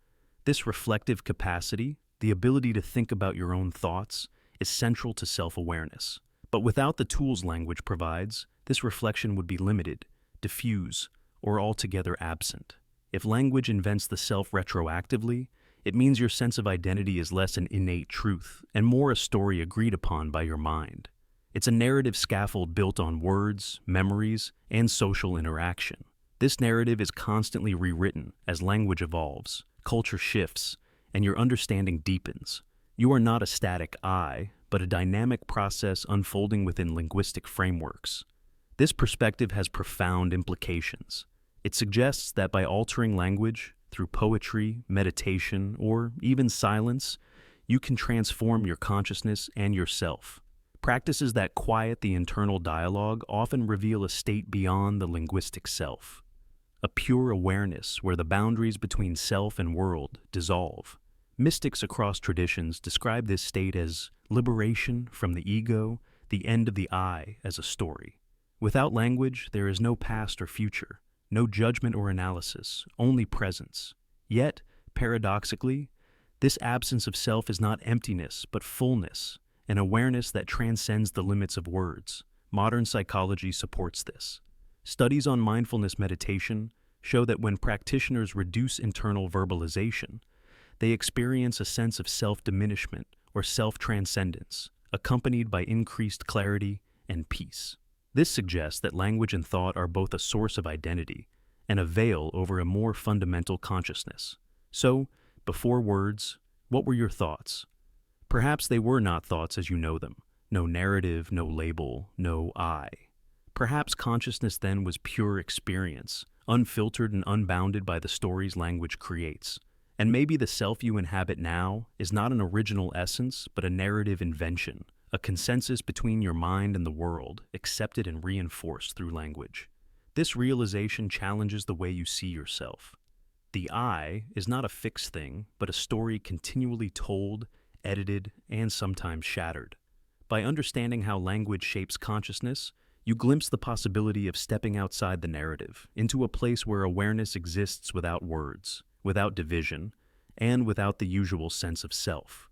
This reflective capacity, the ability to think about your own thoughts, is central to self-awareness. But without the tools language provides, this reflection would be limited, diffuse, or altogether absent. If language invents the self retroactively, it means your sense of identity is less an innate truth and more a story agreed upon by your mind. It's a narrative scaffold built on words, memories, and social interaction. This narrative is constantly rewritten as language evolves, culture shifts, and your understanding deepens. You are not a static I, but a dynamic process unfolding within linguistic frameworks. This perspective has profound implications. It suggests that by altering language, through poetry, meditation, or even silence, you can transform your consciousness and yourself. Practices that quiet the internal dialogue often reveal a state beyond the linguistic self, a pure awareness where the boundaries between self and world dissolve. Mystics across traditions describe this state as liberation from the ego, the end of the I as a story. Without language, there is no past or future, no judgment or analysis, only presence. Yet, paradoxically, this absence of self is not emptiness, but fullness, an awareness that transcends the limits of words. Modern psychology supports this. Studies on mindfulness meditation show that when practitioners reduce internal verbalization, they experience a sense of self-diminishment or self-transcendence, accompanied by increased clarity and peace. This suggests that language and thought are both a source of identity and a veil over a more fundamental consciousness. So, before words, what were your thoughts? Perhaps they were not thoughts as you know them. No narrative, no label, no I. Perhaps consciousness then was pure experience, unfiltered and unbounded by the stories language creates. And maybe the self you inhabit now is not an original essence, but a narrative invention, a consensus between your mind and the world, accepted and reinforced through language. This realization challenges the way you see yourself. The I is not a fixed thing, but a story continually told, edited, and sometimes shattered. By understanding how language shapes consciousness, you glimpse the possibility of stepping outside the narrative, into a place where awareness exists without words, without division, and without the usual sense of self.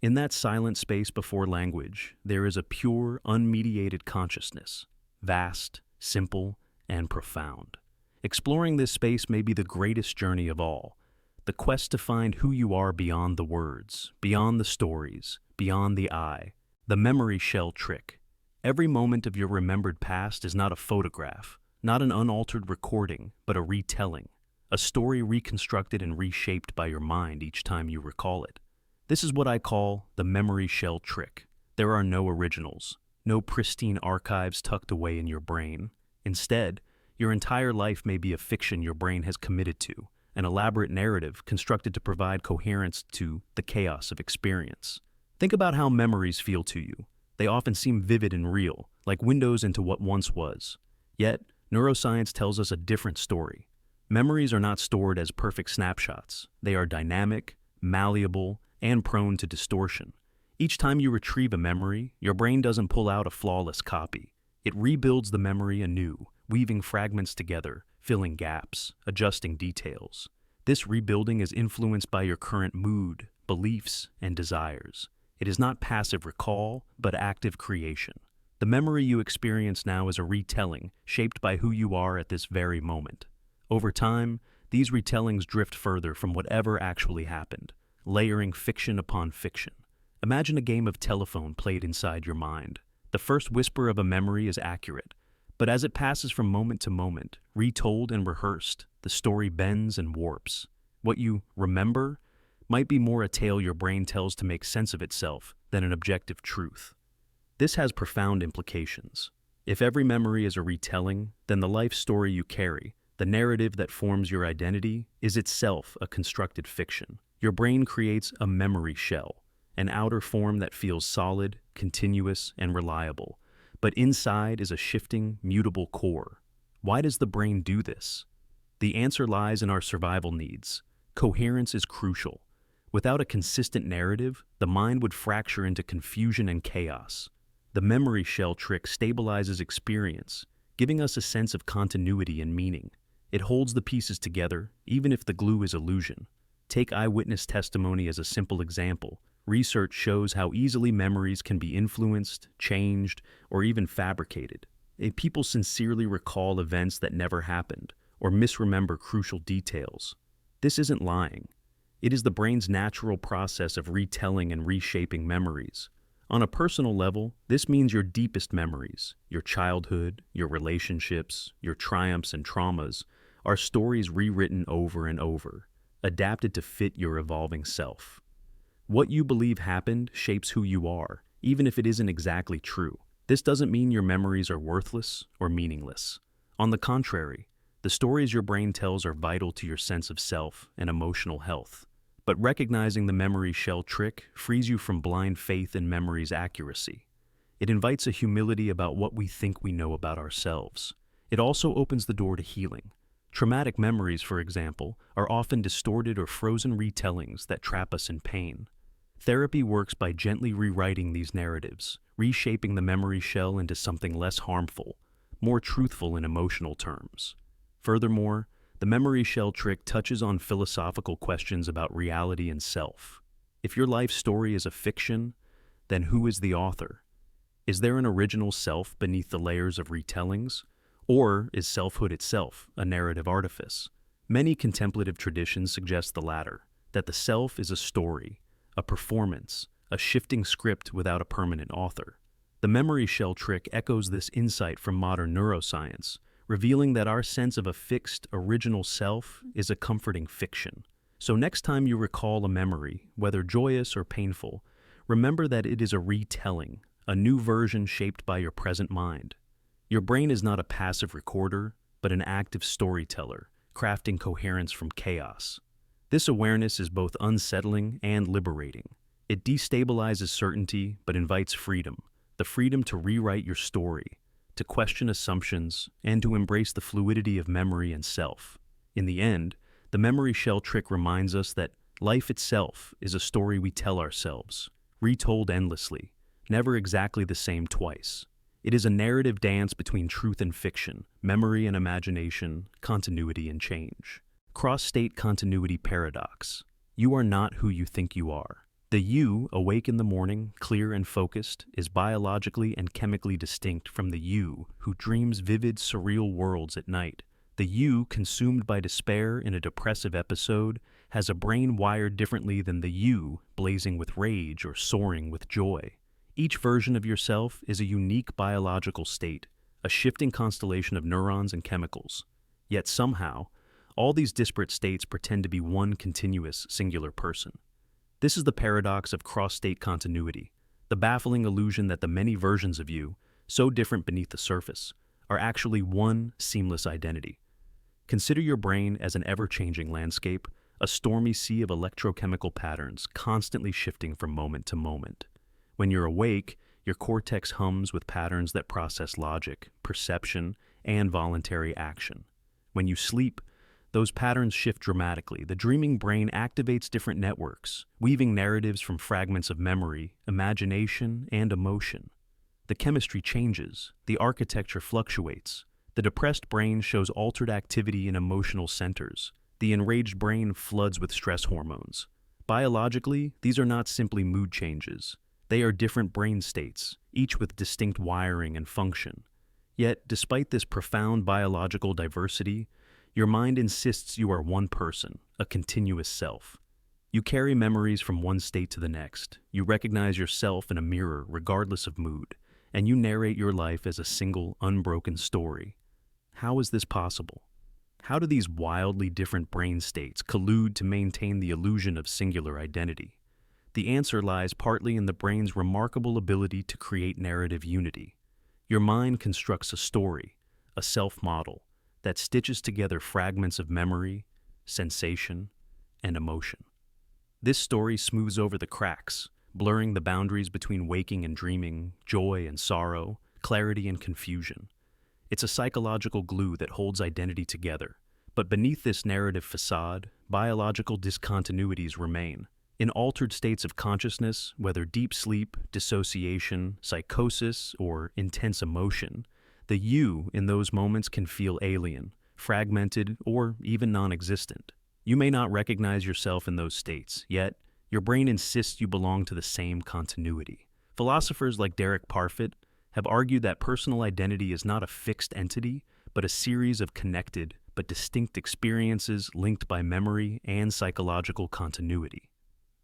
In that silent space before language, there is a pure, unmediated consciousness, vast, simple, and profound. Exploring this space may be the greatest journey of all, the quest to find who you are beyond the words, beyond the stories, beyond the I. The memory shell trick. Every moment of your remembered past is not a photograph, not an unaltered recording, but a retelling, a story reconstructed and reshaped by your mind each time you recall it. This is what I call the memory shell trick. There are no originals, no pristine archives tucked away in your brain. Instead, your entire life may be a fiction your brain has committed to, an elaborate narrative constructed to provide coherence to the chaos of experience. Think about how memories feel to you. They often seem vivid and real, like windows into what once was. Yet, neuroscience tells us a different story. Memories are not stored as perfect snapshots. They are dynamic, malleable, and prone to distortion. Each time you retrieve a memory, your brain doesn't pull out a flawless copy. It rebuilds the memory anew, weaving fragments together, filling gaps, adjusting details. This rebuilding is influenced by your current mood, beliefs, and desires. It is not passive recall, but active creation. The memory you experience now is a retelling, shaped by who you are at this very moment. Over time, these retellings drift further from whatever actually happened, layering fiction upon fiction. Imagine a game of telephone played inside your mind. The first whisper of a memory is accurate, but as it passes from moment to moment, retold and rehearsed, the story bends and warps. What you remember might be more a tale your brain tells to make sense of itself than an objective truth. This has profound implications. If every memory is a retelling, then the life story you carry, the narrative that forms your identity, is itself a constructed fiction. Your brain creates a memory shell, an outer form that feels solid, continuous, and reliable, but inside is a shifting, mutable core. Why does the brain do this? The answer lies in our survival needs. Coherence is crucial. Without a consistent narrative, the mind would fracture into confusion and chaos. The memory shell trick stabilizes experience, giving us a sense of continuity and meaning. It holds the pieces together, even if the glue is illusion. Take eyewitness testimony as a simple example. Research shows how easily memories can be influenced, changed, or even fabricated. People sincerely recall events that never happened, or misremember crucial details. This isn't lying. It is the brain's natural process of retelling and reshaping memories. On a personal level, this means your deepest memories, your childhood, your relationships, your triumphs and traumas, are stories rewritten over and over, adapted to fit your evolving self. What you believe happened shapes who you are, even if it isn't exactly true. This doesn't mean your memories are worthless or meaningless. On the contrary, the stories your brain tells are vital to your sense of self and emotional health. But recognizing the memory shell trick frees you from blind faith in memory's accuracy. It invites a humility about what we think we know about ourselves. It also opens the door to healing. Traumatic memories, for example, are often distorted or frozen retellings that trap us in pain. Therapy works by gently rewriting these narratives, reshaping the memory shell into something less harmful, more truthful in emotional terms. Furthermore, the memory shell trick touches on philosophical questions about reality and self. If your life story is a fiction, then who is the author? Is there an original self beneath the layers of retellings? Or is selfhood itself a narrative artifice? Many contemplative traditions suggest the latter, that the self is a story, a performance, a shifting script without a permanent author. The memory shell trick echoes this insight from modern neuroscience, revealing that our sense of a fixed, original self is a comforting fiction. So next time you recall a memory, whether joyous or painful, remember that it is a retelling, a new version shaped by your present mind. Your brain is not a passive recorder, but an active storyteller, crafting coherence from chaos. This awareness is both unsettling and liberating. It destabilizes certainty, but invites freedom, the freedom to rewrite your story, to question assumptions, and to embrace the fluidity of memory and self. In the end, the memory shell trick reminds us that life itself is a story we tell ourselves, retold endlessly, never exactly the same twice. It is a narrative dance between truth and fiction, memory and imagination, continuity and change. Cross-state continuity paradox. You are not who you think you are. The you, awake in the morning, clear and focused, is biologically and chemically distinct from the you who dreams vivid, surreal worlds at night. The you, consumed by despair in a depressive episode, has a brain wired differently than the you, blazing with rage or soaring with joy. Each version of yourself is a unique biological state, a shifting constellation of neurons and chemicals. Yet somehow, all these disparate states pretend to be one continuous, singular person. This is the paradox of cross-state continuity, the baffling illusion that the many versions of you, so different beneath the surface, are actually one seamless identity. Consider your brain as an ever-changing landscape, a stormy sea of electrochemical patterns constantly shifting from moment to moment. When you're awake, your cortex hums with patterns that process logic, perception, and voluntary action. When you sleep, those patterns shift dramatically. The dreaming brain activates different networks, weaving narratives from fragments of memory, imagination, and emotion. The chemistry changes, the architecture fluctuates. The depressed brain shows altered activity in emotional centers. The enraged brain floods with stress hormones. Biologically, these are not simply mood changes. They are different brain states, each with distinct wiring and function. Yet, despite this profound biological diversity, your mind insists you are one person, a continuous self. You carry memories from one state to the next. You recognize yourself in a mirror regardless of mood, and you narrate your life as a single, unbroken story. How is this possible? How do these wildly different brain states collude to maintain the illusion of singular identity? The answer lies partly in the brain's remarkable ability to create narrative unity. Your mind constructs a story, a self-model, that stitches together fragments of memory, sensation, and emotion. This story smooths over the cracks, blurring the boundaries between waking and dreaming, joy and sorrow, clarity and confusion. It's a psychological glue that holds identity together. But beneath this narrative facade, biological discontinuities remain. In altered states of consciousness, whether deep sleep, dissociation, psychosis, or intense emotion, the you in those moments can feel alien, fragmented, or even non-existent. You may not recognize yourself in those states, yet your brain insists you belong to the same continuity. Philosophers like Derek Parfit have argued that personal identity is not a fixed entity, but a series of connected but distinct experiences linked by memory and psychological continuity.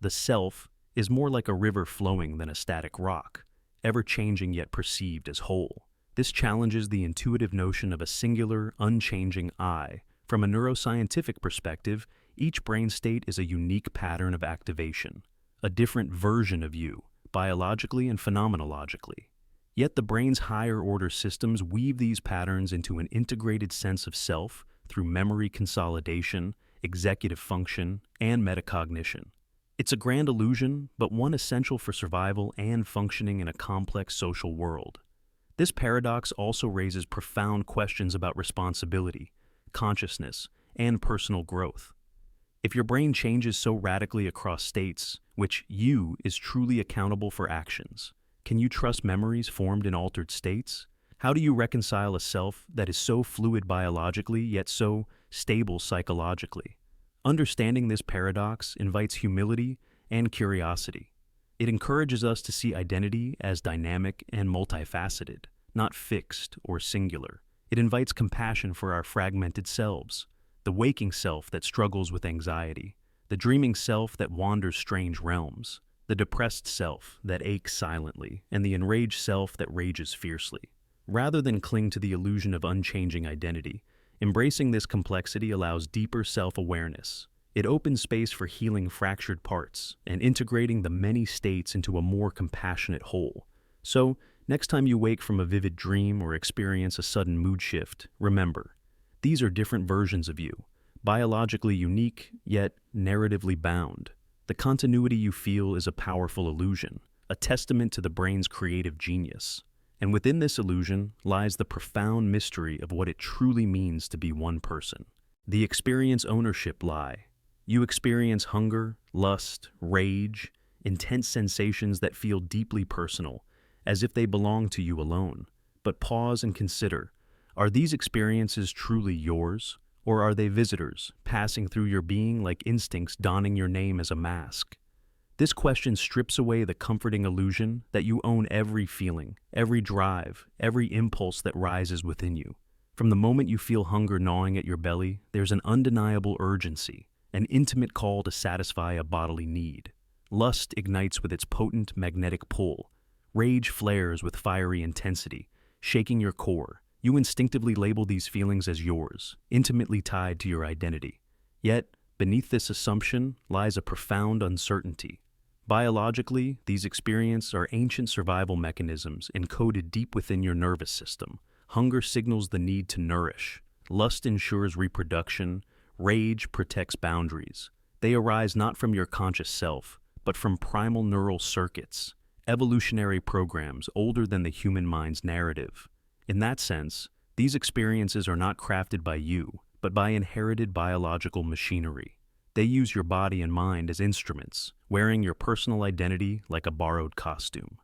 The self is more like a river flowing than a static rock, ever-changing yet perceived as whole. This challenges the intuitive notion of a singular, unchanging I. From a neuroscientific perspective, each brain state is a unique pattern of activation, a different version of you, biologically and phenomenologically. Yet the brain's higher-order systems weave these patterns into an integrated sense of self through memory consolidation, executive function, and metacognition. It's a grand illusion, but one essential for survival and functioning in a complex social world. This paradox also raises profound questions about responsibility, consciousness, and personal growth. If your brain changes so radically across states, which you is truly accountable for actions, can you trust memories formed in altered states? How do you reconcile a self that is so fluid biologically yet so stable psychologically? Understanding this paradox invites humility and curiosity. It encourages us to see identity as dynamic and multifaceted, not fixed or singular. It invites compassion for our fragmented selves, the waking self that struggles with anxiety, the dreaming self that wanders strange realms, the depressed self that aches silently, and the enraged self that rages fiercely. Rather than cling to the illusion of unchanging identity, embracing this complexity allows deeper self-awareness. It opens space for healing fractured parts and integrating the many states into a more compassionate whole. So, next time you wake from a vivid dream or experience a sudden mood shift, remember, these are different versions of you, biologically unique, yet narratively bound. The continuity you feel is a powerful illusion, a testament to the brain's creative genius. And within this illusion lies the profound mystery of what it truly means to be one person. The experience ownership lie. You experience hunger, lust, rage, intense sensations that feel deeply personal, as if they belong to you alone. But pause and consider, are these experiences truly yours, or are they visitors, passing through your being like instincts donning your name as a mask? This question strips away the comforting illusion that you own every feeling, every drive, every impulse that rises within you. From the moment you feel hunger gnawing at your belly, there's an undeniable urgency, an intimate call to satisfy a bodily need. Lust ignites with its potent magnetic pull. Rage flares with fiery intensity, shaking your core. You instinctively label these feelings as yours, intimately tied to your identity. Yet, beneath this assumption lies a profound uncertainty. Biologically, these experiences are ancient survival mechanisms encoded deep within your nervous system. Hunger signals the need to nourish. Lust ensures reproduction. Rage protects boundaries. They arise not from your conscious self, but from primal neural circuits, evolutionary programs older than the human mind's narrative. In that sense, these experiences are not crafted by you, but by inherited biological machinery. They use your body and mind as instruments, wearing your personal identity like a borrowed costume.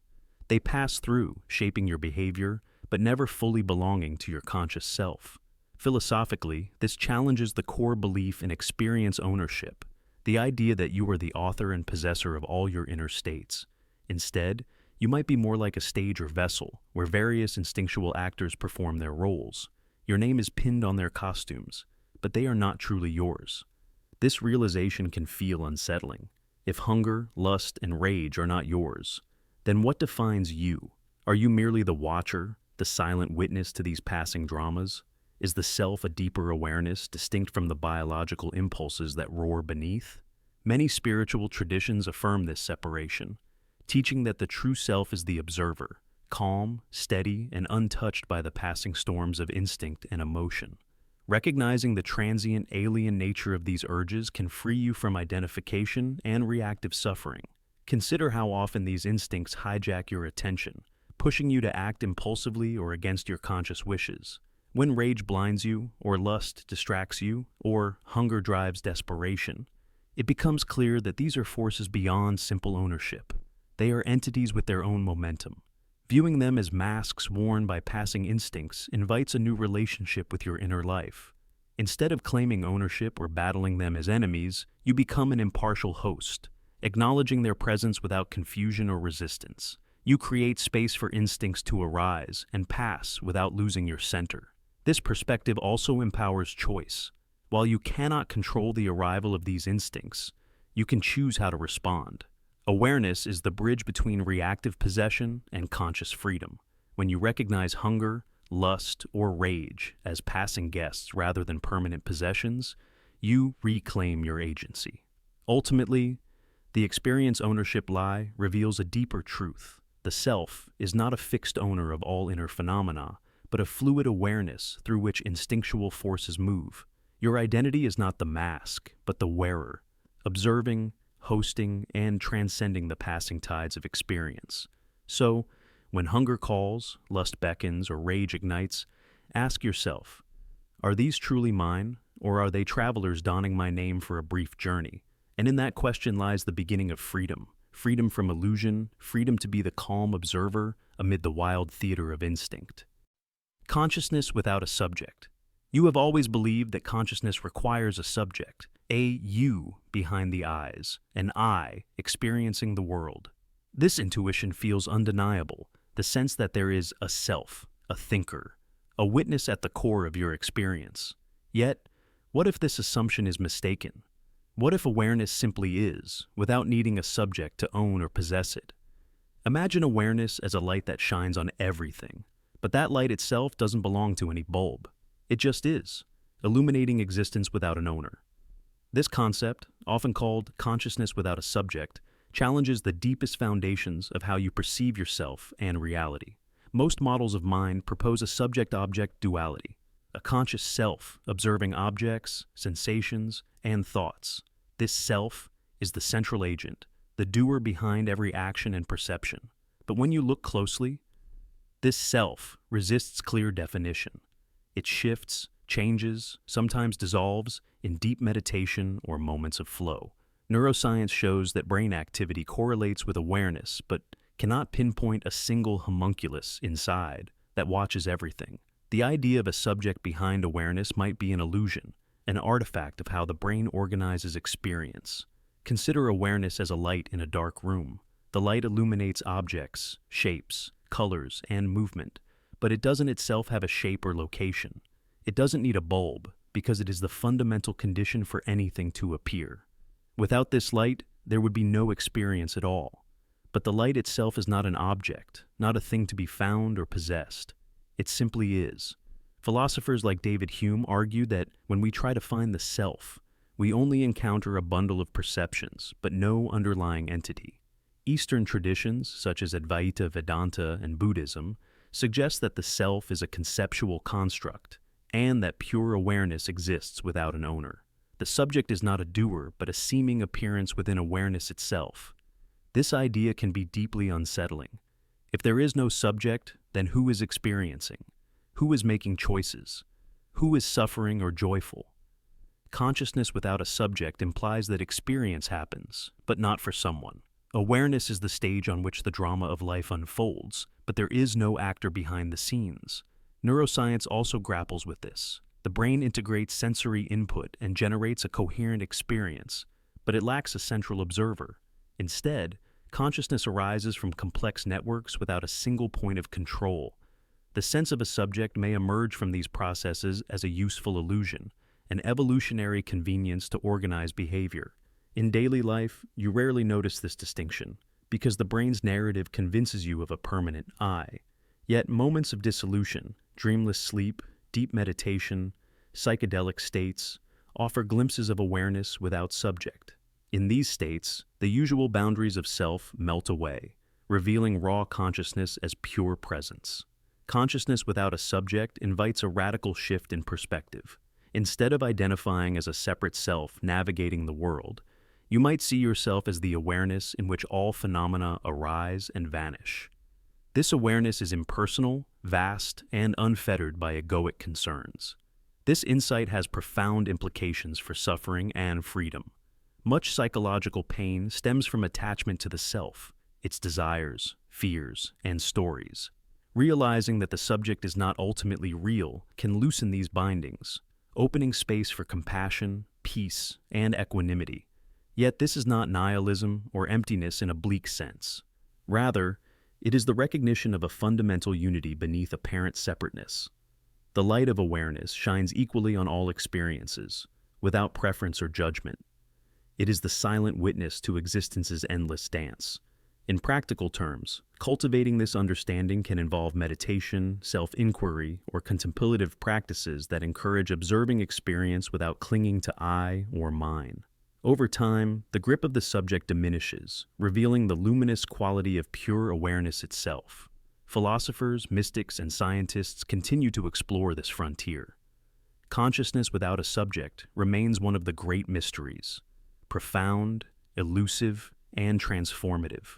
They pass through, shaping your behavior, but never fully belonging to your conscious self. Philosophically, this challenges the core belief in experience ownership, the idea that you are the author and possessor of all your inner states. Instead, you might be more like a stage or vessel, where various instinctual actors perform their roles. Your name is pinned on their costumes, but they are not truly yours. This realization can feel unsettling. If hunger, lust, and rage are not yours, then what defines you? Are you merely the watcher, the silent witness to these passing dramas? Is the self a deeper awareness distinct from the biological impulses that roar beneath? Many spiritual traditions affirm this separation, teaching that the true self is the observer, calm, steady, and untouched by the passing storms of instinct and emotion. Recognizing the transient, alien nature of these urges can free you from identification and reactive suffering. Consider how often these instincts hijack your attention, pushing you to act impulsively or against your conscious wishes. When rage blinds you, or lust distracts you, or hunger drives desperation, it becomes clear that these are forces beyond simple ownership. They are entities with their own momentum. Viewing them as masks worn by passing instincts invites a new relationship with your inner life. Instead of claiming ownership or battling them as enemies, you become an impartial host, acknowledging their presence without confusion or resistance. You create space for instincts to arise and pass without losing your center. This perspective also empowers choice. While you cannot control the arrival of these instincts, you can choose how to respond. Awareness is the bridge between reactive possession and conscious freedom. When you recognize hunger, lust, or rage as passing guests rather than permanent possessions, you reclaim your agency. Ultimately, the experience ownership lie reveals a deeper truth. The self is not a fixed owner of all inner phenomena, but a fluid awareness through which instinctual forces move. Your identity is not the mask, but the wearer, observing, hosting, and transcending the passing tides of experience. So, when hunger calls, lust beckons, or rage ignites, ask yourself, are these truly mine, or are they travelers donning my name for a brief journey? And in that question lies the beginning of freedom. Freedom from illusion, freedom to be the calm observer amid the wild theater of instinct. Consciousness without a subject. You have always believed that consciousness requires a subject, a you behind the eyes, an I experiencing the world. This intuition feels undeniable, the sense that there is a self, a thinker, a witness at the core of your experience. Yet, what if this assumption is mistaken? What if awareness simply is, without needing a subject to own or possess it? Imagine awareness as a light that shines on everything, but that light itself doesn't belong to any bulb. It just is, illuminating existence without an owner. This concept, often called consciousness without a subject, challenges the deepest foundations of how you perceive yourself and reality. Most models of mind propose a subject-object duality, a conscious self observing objects, sensations, and thoughts. This self is the central agent, the doer behind every action and perception. But when you look closely, this self resists clear definition. It shifts, changes, sometimes dissolves in deep meditation or moments of flow. Neuroscience shows that brain activity correlates with awareness, but cannot pinpoint a single homunculus inside that watches everything. The idea of a subject behind awareness might be an illusion, an artifact of how the brain organizes experience. Consider awareness as a light in a dark room. The light illuminates objects, shapes, colors, and movement, but it doesn't itself have a shape or location. It doesn't need a bulb, because it is the fundamental condition for anything to appear. Without this light, there would be no experience at all. But the light itself is not an object, not a thing to be found or possessed. It simply is. Philosophers like David Hume argue that when we try to find the self, we only encounter a bundle of perceptions, but no underlying entity. Eastern traditions, such as Advaita Vedanta and Buddhism, suggest that the self is a conceptual construct, and that pure awareness exists without an owner. The subject is not a doer, but a seeming appearance within awareness itself. This idea can be deeply unsettling. If there is no subject, then who is experiencing? Who is making choices? Who is suffering or joyful? Consciousness without a subject implies that experience happens, but not for someone. Awareness is the stage on which the drama of life unfolds, but there is no actor behind the scenes. Neuroscience also grapples with this. The brain integrates sensory input and generates a coherent experience, but it lacks a central observer. Instead, consciousness arises from complex networks without a single point of control. The sense of a subject may emerge from these processes as a useful illusion, an evolutionary convenience to organize behavior. In daily life, you rarely notice this distinction, because the brain's narrative convinces you of a permanent I. Yet moments of dissolution, dreamless sleep, deep meditation, psychedelic states, offer glimpses of awareness without subject. In these states, the usual boundaries of self melt away, revealing raw consciousness as pure presence. Consciousness without a subject invites a radical shift in perspective. Instead of identifying as a separate self navigating the world, you might see yourself as the awareness in which all phenomena arise and vanish. This awareness is impersonal, vast, and unfettered by egoic concerns. This insight has profound implications for suffering and freedom. Much psychological pain stems from attachment to the self, its desires, fears, and stories. Realizing that the subject is not ultimately real can loosen these bindings, opening space for compassion, peace, and equanimity. Yet this is not nihilism or emptiness in a bleak sense. Rather, it is the recognition of a fundamental unity beneath apparent separateness. The light of awareness shines equally on all experiences, without preference or judgment. It is the silent witness to existence's endless dance. In practical terms, cultivating this understanding can involve meditation, self-inquiry, or contemplative practices that encourage observing experience without clinging to I or mine. Over time, the grip of the subject diminishes, revealing the luminous quality of pure awareness itself. Philosophers, mystics, and scientists continue to explore this frontier. Consciousness without a subject remains one of the great mysteries, profound, elusive, and transformative.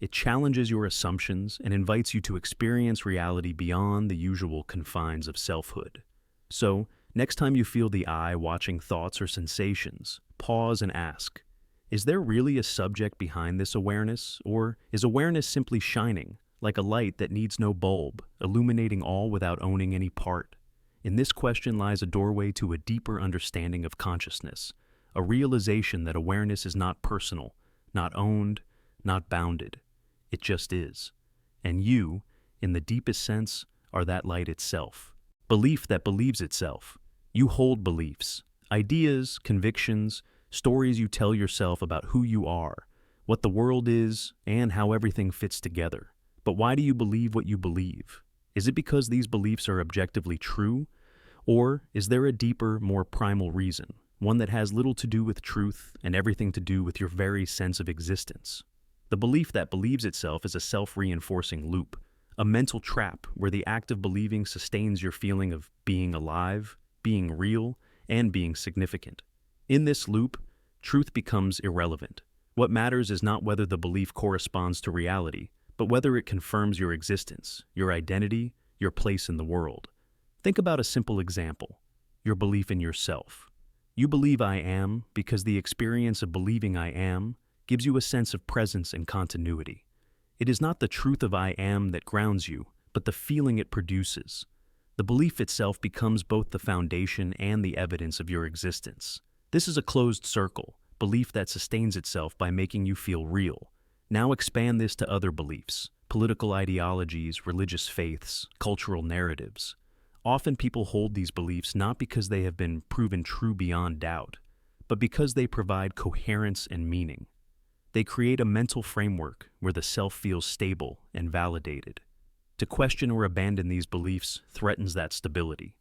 It challenges your assumptions and invites you to experience reality beyond the usual confines of selfhood. So, next time you feel the I watching thoughts or sensations, pause and ask, is there really a subject behind this awareness, or is awareness simply shining, like a light that needs no bulb, illuminating all without owning any part? In this question lies a doorway to a deeper understanding of consciousness, a realization that awareness is not personal, not owned, not bounded. It just is. And you, in the deepest sense, are that light itself. Belief that believes itself. You hold beliefs, ideas, convictions, stories you tell yourself about who you are, what the world is, and how everything fits together. But why do you believe what you believe? Is it because these beliefs are objectively true? Or is there a deeper, more primal reason, one that has little to do with truth and everything to do with your very sense of existence? The belief that believes itself is a self-reinforcing loop, a mental trap where the act of believing sustains your feeling of being alive, being real, and being significant. In this loop, truth becomes irrelevant. What matters is not whether the belief corresponds to reality, but whether it confirms your existence, your identity, your place in the world. Think about a simple example, your belief in yourself. You believe I am because the experience of believing I am gives you a sense of presence and continuity. It is not the truth of I am that grounds you, but the feeling it produces. The belief itself becomes both the foundation and the evidence of your existence. This is a closed circle, belief that sustains itself by making you feel real. Now expand this to other beliefs, political ideologies, religious faiths, cultural narratives. Often people hold these beliefs not because they have been proven true beyond doubt, but because they provide coherence and meaning. They create a mental framework where the self feels stable and validated. To question or abandon these beliefs threatens that stability.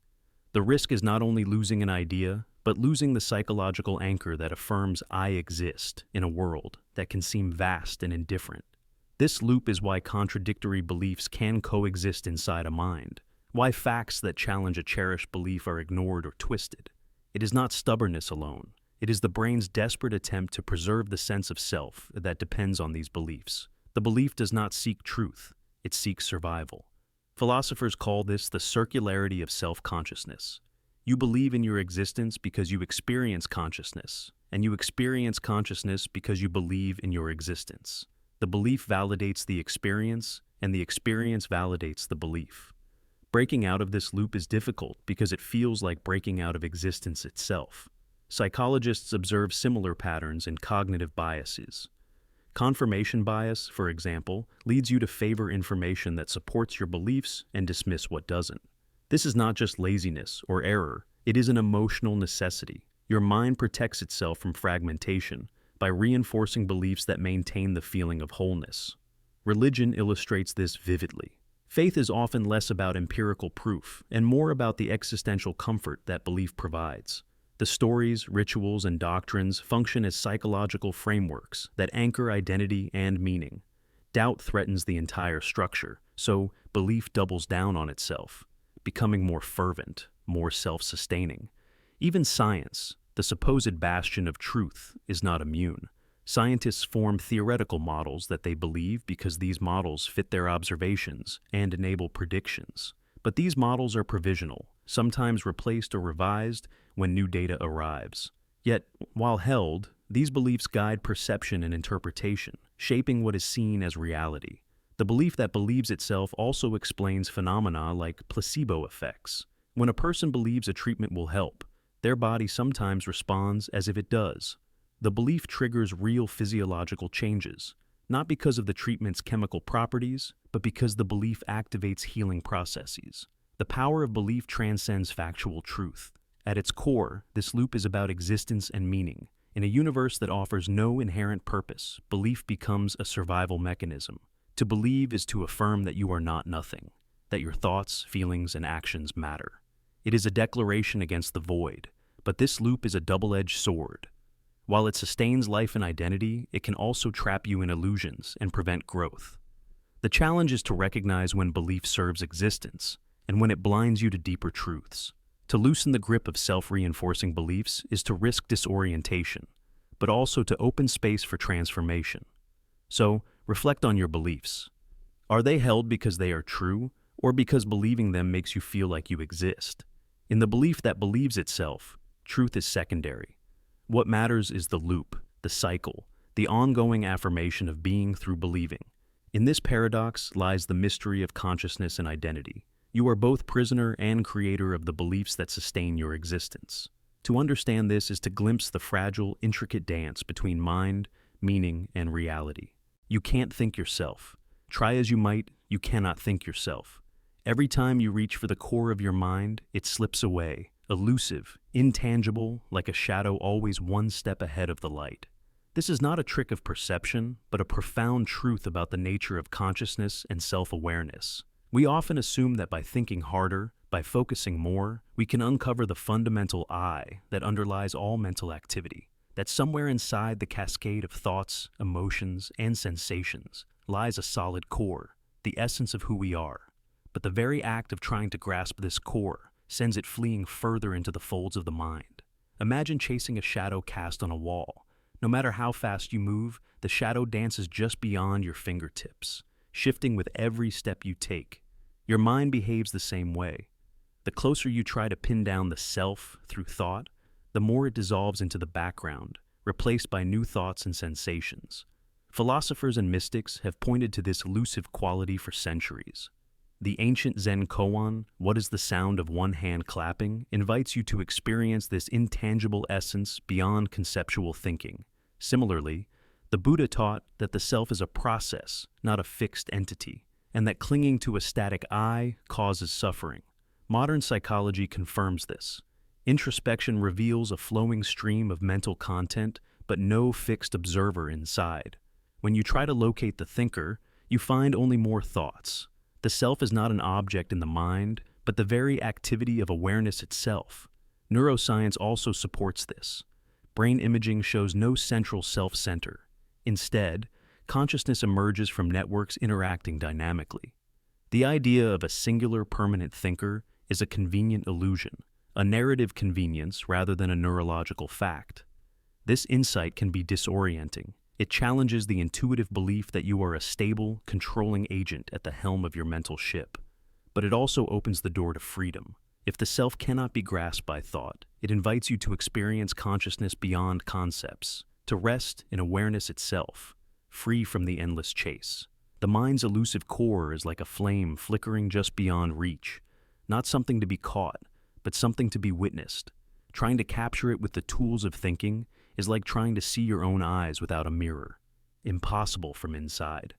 The risk is not only losing an idea, but losing the psychological anchor that affirms I exist in a world that can seem vast and indifferent. This loop is why contradictory beliefs can coexist inside a mind, why facts that challenge a cherished belief are ignored or twisted. It is not stubbornness alone. It is the brain's desperate attempt to preserve the sense of self that depends on these beliefs. The belief does not seek truth, it seeks survival. Philosophers call this the circularity of self-consciousness. You believe in your existence because you experience consciousness, and you experience consciousness because you believe in your existence. The belief validates the experience, and the experience validates the belief. Breaking out of this loop is difficult because it feels like breaking out of existence itself. Psychologists observe similar patterns in cognitive biases. Confirmation bias, for example, leads you to favor information that supports your beliefs and dismiss what doesn't. This is not just laziness or error, it is an emotional necessity. Your mind protects itself from fragmentation by reinforcing beliefs that maintain the feeling of wholeness. Religion illustrates this vividly. Faith is often less about empirical proof and more about the existential comfort that belief provides. The stories, rituals, and doctrines function as psychological frameworks that anchor identity and meaning. Doubt threatens the entire structure, so belief doubles down on itself, becoming more fervent, more self-sustaining. Even science, the supposed bastion of truth, is not immune. Scientists form theoretical models that they believe because these models fit their observations and enable predictions. But these models are provisional, sometimes replaced or revised when new data arrives. Yet, while held, these beliefs guide perception and interpretation, shaping what is seen as reality. The belief that believes itself also explains phenomena like placebo effects. When a person believes a treatment will help, their body sometimes responds as if it does. The belief triggers real physiological changes, not because of the treatment's chemical properties, but because the belief activates healing processes. The power of belief transcends factual truth. At its core, this loop is about existence and meaning. In a universe that offers no inherent purpose, belief becomes a survival mechanism. To believe is to affirm that you are not nothing, that your thoughts, feelings, and actions matter. It is a declaration against the void, but this loop is a double-edged sword. While it sustains life and identity, it can also trap you in illusions and prevent growth. The challenge is to recognize when belief serves existence and when it blinds you to deeper truths. To loosen the grip of self-reinforcing beliefs is to risk disorientation, but also to open space for transformation. So, reflect on your beliefs. Are they held because they are true, or because believing them makes you feel like you exist? In the belief that believes itself, truth is secondary. What matters is the loop, the cycle, the ongoing affirmation of being through believing. In this paradox lies the mystery of consciousness and identity. You are both prisoner and creator of the beliefs that sustain your existence. To understand this is to glimpse the fragile, intricate dance between mind, meaning, and reality. You can't think yourself. Try as you might, you cannot think yourself. Every time you reach for the core of your mind, it slips away, elusive, intangible, like a shadow always one step ahead of the light. This is not a trick of perception, but a profound truth about the nature of consciousness and self-awareness. We often assume that by thinking harder, by focusing more, we can uncover the fundamental I that underlies all mental activity, that somewhere inside the cascade of thoughts, emotions, and sensations lies a solid core, the essence of who we are. But the very act of trying to grasp this core sends it fleeing further into the folds of the mind. Imagine chasing a shadow cast on a wall. No matter how fast you move, the shadow dances just beyond your fingertips, shifting with every step you take. Your mind behaves the same way. The closer you try to pin down the self through thought, the more it dissolves into the background, replaced by new thoughts and sensations. Philosophers and mystics have pointed to this elusive quality for centuries. The ancient Zen koan, "What is the sound of one hand clapping?" invites you to experience this intangible essence beyond conceptual thinking. Similarly, the Buddha taught that the self is a process, not a fixed entity, and that clinging to a static I causes suffering. Modern psychology confirms this. Introspection reveals a flowing stream of mental content, but no fixed observer inside. When you try to locate the thinker, you find only more thoughts. The self is not an object in the mind, but the very activity of awareness itself. Neuroscience also supports this. Brain imaging shows no central self-center. Instead, consciousness emerges from networks interacting dynamically. The idea of a singular permanent thinker is a convenient illusion, a narrative convenience rather than a neurological fact. This insight can be disorienting. It challenges the intuitive belief that you are a stable, controlling agent at the helm of your mental ship. But it also opens the door to freedom. If the self cannot be grasped by thought, it invites you to experience consciousness beyond concepts, to rest in awareness itself, free from the endless chase. The mind's elusive core is like a flame flickering just beyond reach, not something to be caught, but something to be witnessed. Trying to capture it with the tools of thinking is like trying to see your own eyes without a mirror. Impossible from inside.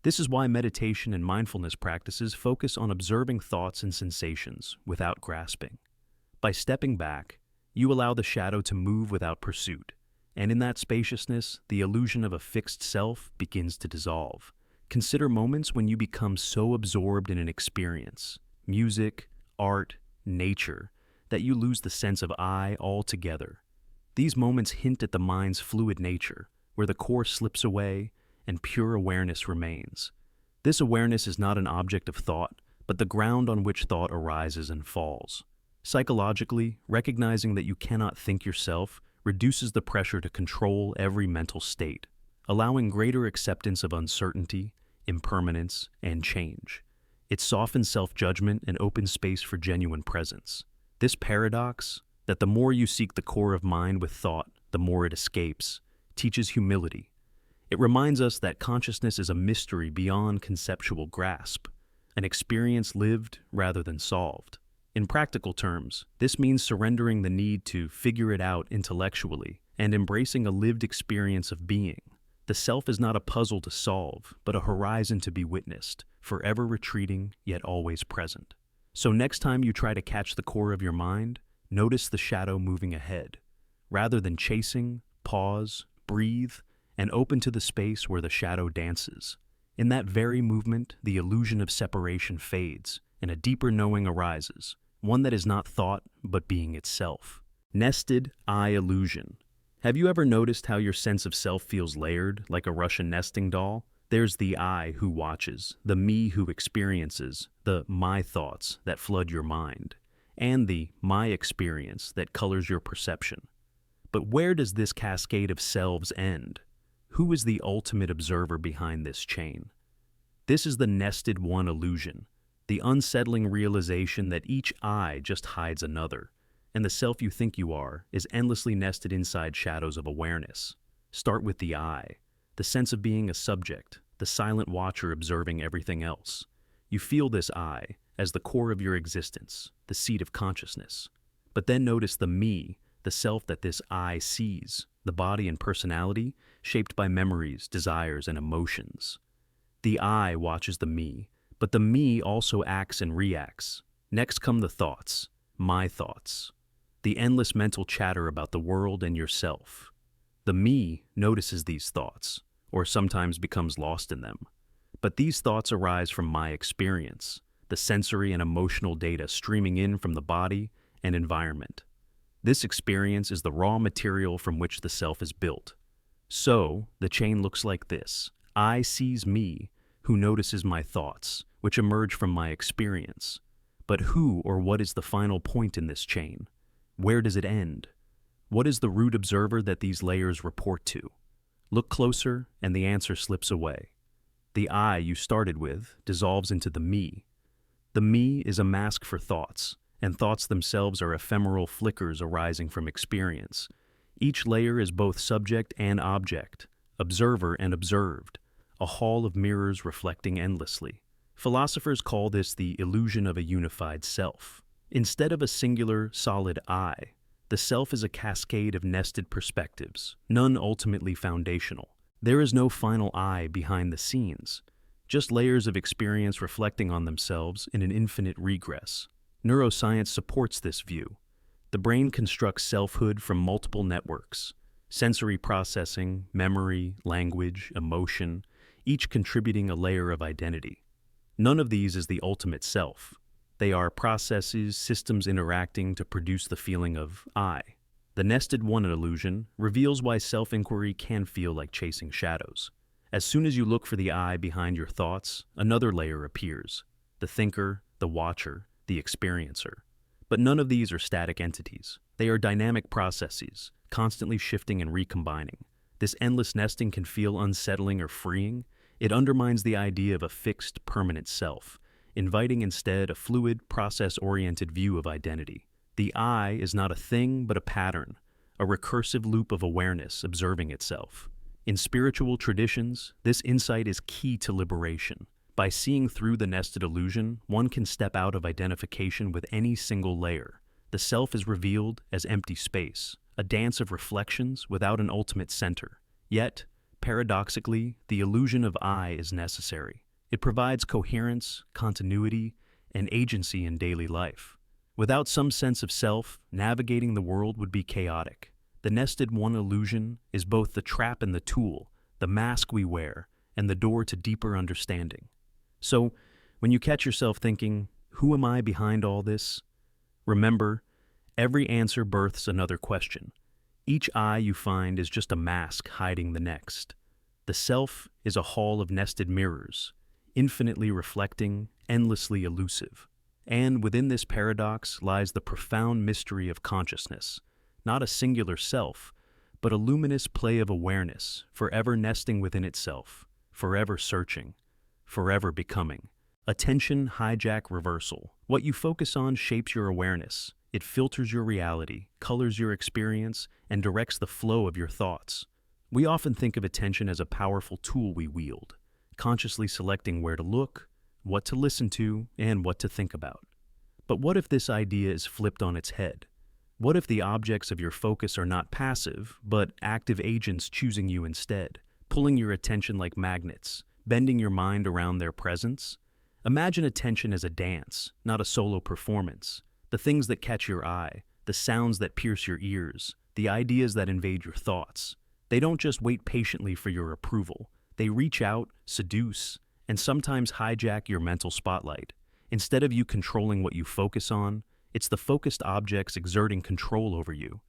This is why meditation and mindfulness practices focus on observing thoughts and sensations without grasping. By stepping back, you allow the shadow to move without pursuit, and in that spaciousness, the illusion of a fixed self begins to dissolve. Consider moments when you become so absorbed in an experience, music, art, nature, that you lose the sense of I altogether. These moments hint at the mind's fluid nature, where the core slips away and pure awareness remains. This awareness is not an object of thought, but the ground on which thought arises and falls. Psychologically, recognizing that you cannot think yourself reduces the pressure to control every mental state, allowing greater acceptance of uncertainty, impermanence, and change. It softens self-judgment and opens space for genuine presence. This paradox, that the more you seek the core of mind with thought, the more it escapes, teaches humility. It reminds us that consciousness is a mystery beyond conceptual grasp, an experience lived rather than solved. In practical terms, this means surrendering the need to figure it out intellectually and embracing a lived experience of being. The self is not a puzzle to solve, but a horizon to be witnessed, forever retreating yet always present. So next time you try to catch the core of your mind, notice the shadow moving ahead. Rather than chasing, pause, breathe, and open to the space where the shadow dances. In that very movement, the illusion of separation fades, and a deeper knowing arises, one that is not thought, but being itself. Nested I illusion. Have you ever noticed how your sense of self feels layered, like a Russian nesting doll? There's the I who watches, the me who experiences, the my thoughts that flood your mind, and the my experience that colors your perception. But where does this cascade of selves end? Who is the ultimate observer behind this chain? This is the nested one illusion, the unsettling realization that each I just hides another, and the self you think you are is endlessly nested inside shadows of awareness. Start with the I, the sense of being a subject, the silent watcher observing everything else. You feel this I as the core of your existence, the seat of consciousness. But then notice the me, the self that this I sees, the body and personality shaped by memories, desires, and emotions. The I watches the me, but the me also acts and reacts. Next come the thoughts, my thoughts, the endless mental chatter about the world and yourself. The me notices these thoughts, or sometimes becomes lost in them. But these thoughts arise from my experience, the sensory and emotional data streaming in from the body and environment. This experience is the raw material from which the self is built. So, the chain looks like this. I sees me, who notices my thoughts, which emerge from my experience. But who or what is the final point in this chain? Where does it end? What is the root observer that these layers report to? Look closer, and the answer slips away. The I you started with dissolves into the me. The me is a mask for thoughts, and thoughts themselves are ephemeral flickers arising from experience. Each layer is both subject and object, observer and observed, a hall of mirrors reflecting endlessly. Philosophers call this the illusion of a unified self. Instead of a singular, solid I, the self is a cascade of nested perspectives, none ultimately foundational. There is no final I behind the scenes, just layers of experience reflecting on themselves in an infinite regress. Neuroscience supports this view. The brain constructs selfhood from multiple networks, sensory processing, memory, language, emotion, each contributing a layer of identity. None of these is the ultimate self. They are processes, systems interacting to produce the feeling of I. The nested one illusion reveals why self-inquiry can feel like chasing shadows. As soon as you look for the I behind your thoughts, another layer appears: the thinker, the watcher, the experiencer. But none of these are static entities. They are dynamic processes, constantly shifting and recombining. This endless nesting can feel unsettling or freeing. It undermines the idea of a fixed, permanent self, inviting instead a fluid, process-oriented view of identity. The I is not a thing, but a pattern, a recursive loop of awareness observing itself. In spiritual traditions, this insight is key to liberation. By seeing through the nested illusion, one can step out of identification with any single layer. The self is revealed as empty space, a dance of reflections without an ultimate center. Yet, paradoxically, the illusion of I is necessary. It provides coherence, continuity, and agency in daily life. Without some sense of self, navigating the world would be chaotic. The nested one illusion is both the trap and the tool, the mask we wear, and the door to deeper understanding. So, when you catch yourself thinking, who am I behind all this? Remember, every answer births another question. Each I you find is just a mask hiding the next. The self is a hall of nested mirrors, infinitely reflecting, endlessly elusive. And within this paradox lies the profound mystery of consciousness, not a singular self, but a luminous play of awareness, forever nesting within itself, forever searching, forever becoming. Attention, hijack, reversal. What you focus on shapes your awareness. It filters your reality, colors your experience, and directs the flow of your thoughts. We often think of attention as a powerful tool we wield, consciously selecting where to look, what to listen to, and what to think about. But what if this idea is flipped on its head? What if the objects of your focus are not passive, but active agents choosing you instead, pulling your attention like magnets, bending your mind around their presence? Imagine attention as a dance, not a solo performance. The things that catch your eye, the sounds that pierce your ears, the ideas that invade your thoughts. They don't just wait patiently for your approval. They reach out, seduce, and sometimes hijack your mental spotlight. Instead of you controlling what you focus on, it's the focused objects exerting control over you.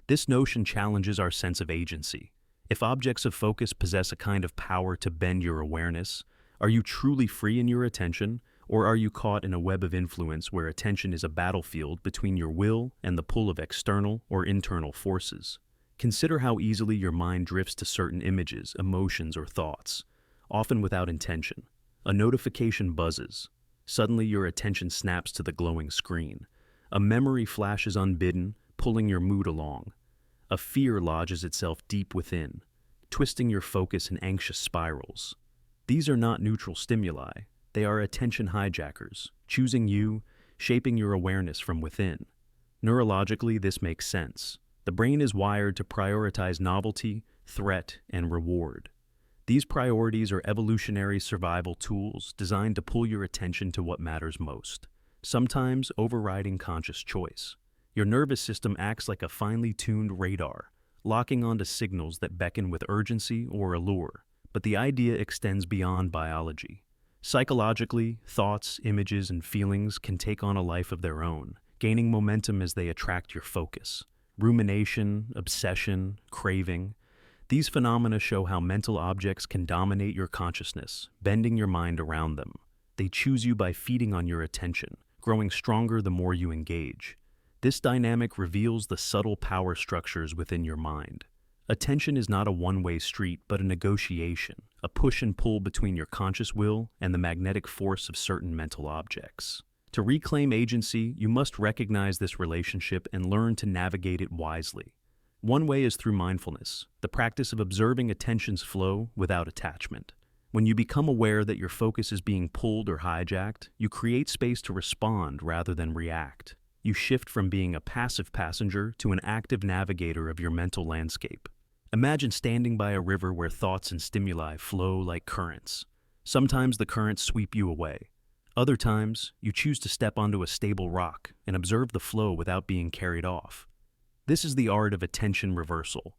This notion challenges our sense of agency. If objects of focus possess a kind of power to bend your awareness, are you truly free in your attention, or are you caught in a web of influence where attention is a battlefield between your will and the pull of external or internal forces? Consider how easily your mind drifts to certain images, emotions, or thoughts, often without intention. A notification buzzes. Suddenly your attention snaps to the glowing screen. A memory flashes unbidden, pulling your mood along. A fear lodges itself deep within, twisting your focus in anxious spirals. These are not neutral stimuli. They are attention hijackers, choosing you, shaping your awareness from within. Neurologically, this makes sense. The brain is wired to prioritize novelty, threat, and reward. These priorities are evolutionary survival tools designed to pull your attention to what matters most, sometimes overriding conscious choice. Your nervous system acts like a finely tuned radar, locking onto signals that beckon with urgency or allure. But the idea extends beyond biology. Psychologically, thoughts, images, and feelings can take on a life of their own, gaining momentum as they attract your focus. Rumination, obsession, craving. These phenomena show how mental objects can dominate your consciousness, bending your mind around them. They choose you by feeding on your attention, growing stronger the more you engage. This dynamic reveals the subtle power structures within your mind. Attention is not a one-way street, but a negotiation, a push and pull between your conscious will and the magnetic force of certain mental objects. To reclaim agency, you must recognize this relationship and learn to navigate it wisely. One way is through mindfulness, the practice of observing attention's flow without attachment. When you become aware that your focus is being pulled or hijacked, you create space to respond rather than react. You shift from being a passive passenger to an active navigator of your mental landscape. Imagine standing by a river where thoughts and stimuli flow like currents. Sometimes the currents sweep you away. Other times, you choose to step onto a stable rock and observe the flow without being carried off. This is the art of attention reversal,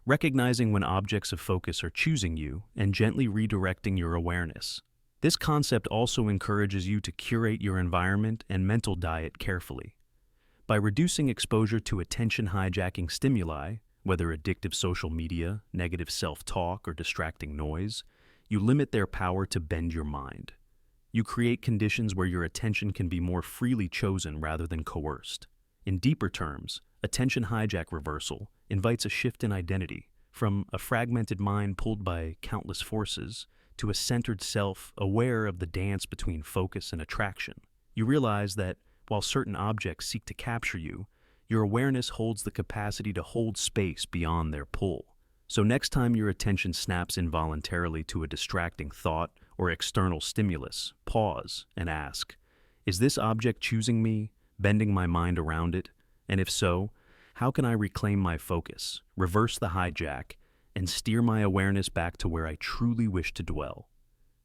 recognizing when objects of focus are choosing you and gently redirecting your awareness. This concept also encourages you to curate your environment and mental diet carefully. By reducing exposure to attention-hijacking stimuli, whether addictive social media, negative self-talk, or distracting noise, you limit their power to bend your mind. You create conditions where your attention can be more freely chosen rather than coerced. In deeper terms, attention hijack reversal invites a shift in identity, from a fragmented mind pulled by countless forces to a centered self aware of the dance between focus and attraction. You realize that, while certain objects seek to capture you, your awareness holds the capacity to hold space beyond their pull. So next time your attention snaps involuntarily to a distracting thought or external stimulus, pause and ask, is this object choosing me, bending my mind around it? And if so, how can I reclaim my focus, reverse the hijack, and steer my awareness back to where I truly wish to dwell?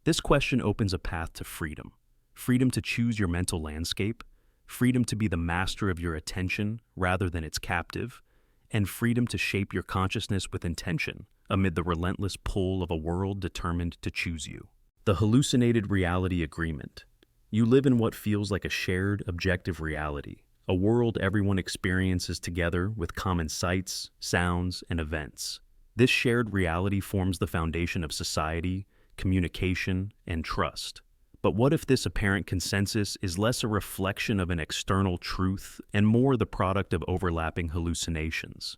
This question opens a path to freedom. Freedom to choose your mental landscape, freedom to be the master of your attention rather than its captive, and freedom to shape your consciousness with intention amid the relentless pull of a world determined to choose you. The Hallucinated Reality Agreement. You live in what feels like a shared, objective reality, a world everyone experiences together with common sights, sounds, and events. This shared reality forms the foundation of society, communication, and trust. But what if this apparent consensus is less a reflection of an external truth and more the product of overlapping hallucinations?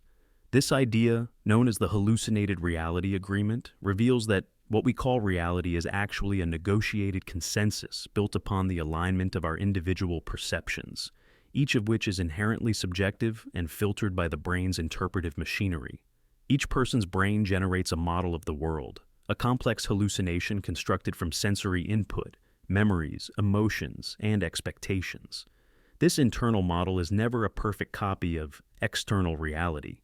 This idea, known as the Hallucinated Reality Agreement, reveals that what we call reality is actually a negotiated consensus built upon the alignment of our individual perceptions, each of which is inherently subjective and filtered by the brain's interpretive machinery. Each person's brain generates a model of the world, a complex hallucination constructed from sensory input, memories, emotions, and expectations. This internal model is never a perfect copy of external reality.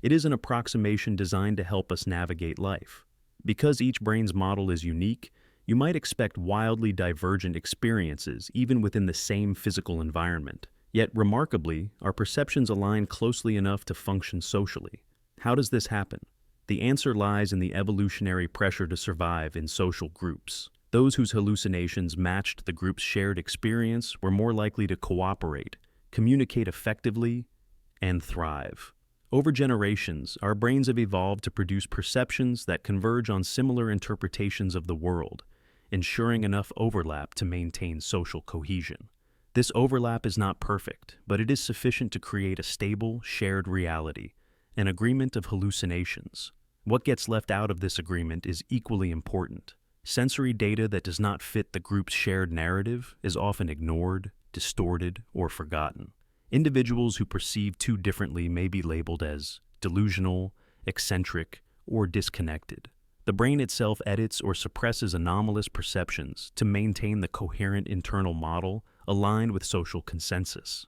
It is an approximation designed to help us navigate life. Because each brain's model is unique, you might expect wildly divergent experiences even within the same physical environment. Yet, remarkably, our perceptions align closely enough to function socially. How does this happen? The answer lies in the evolutionary pressure to survive in social groups. Those whose hallucinations matched the group's shared experience were more likely to cooperate, communicate effectively, and thrive. Over generations, our brains have evolved to produce perceptions that converge on similar interpretations of the world, ensuring enough overlap to maintain social cohesion. This overlap is not perfect, but it is sufficient to create a stable, shared reality, an agreement of hallucinations. What gets left out of this agreement is equally important. Sensory data that does not fit the group's shared narrative is often ignored, distorted, or forgotten. Individuals who perceive too differently may be labeled as delusional, eccentric, or disconnected. The brain itself edits or suppresses anomalous perceptions to maintain the coherent internal model aligned with social consensus.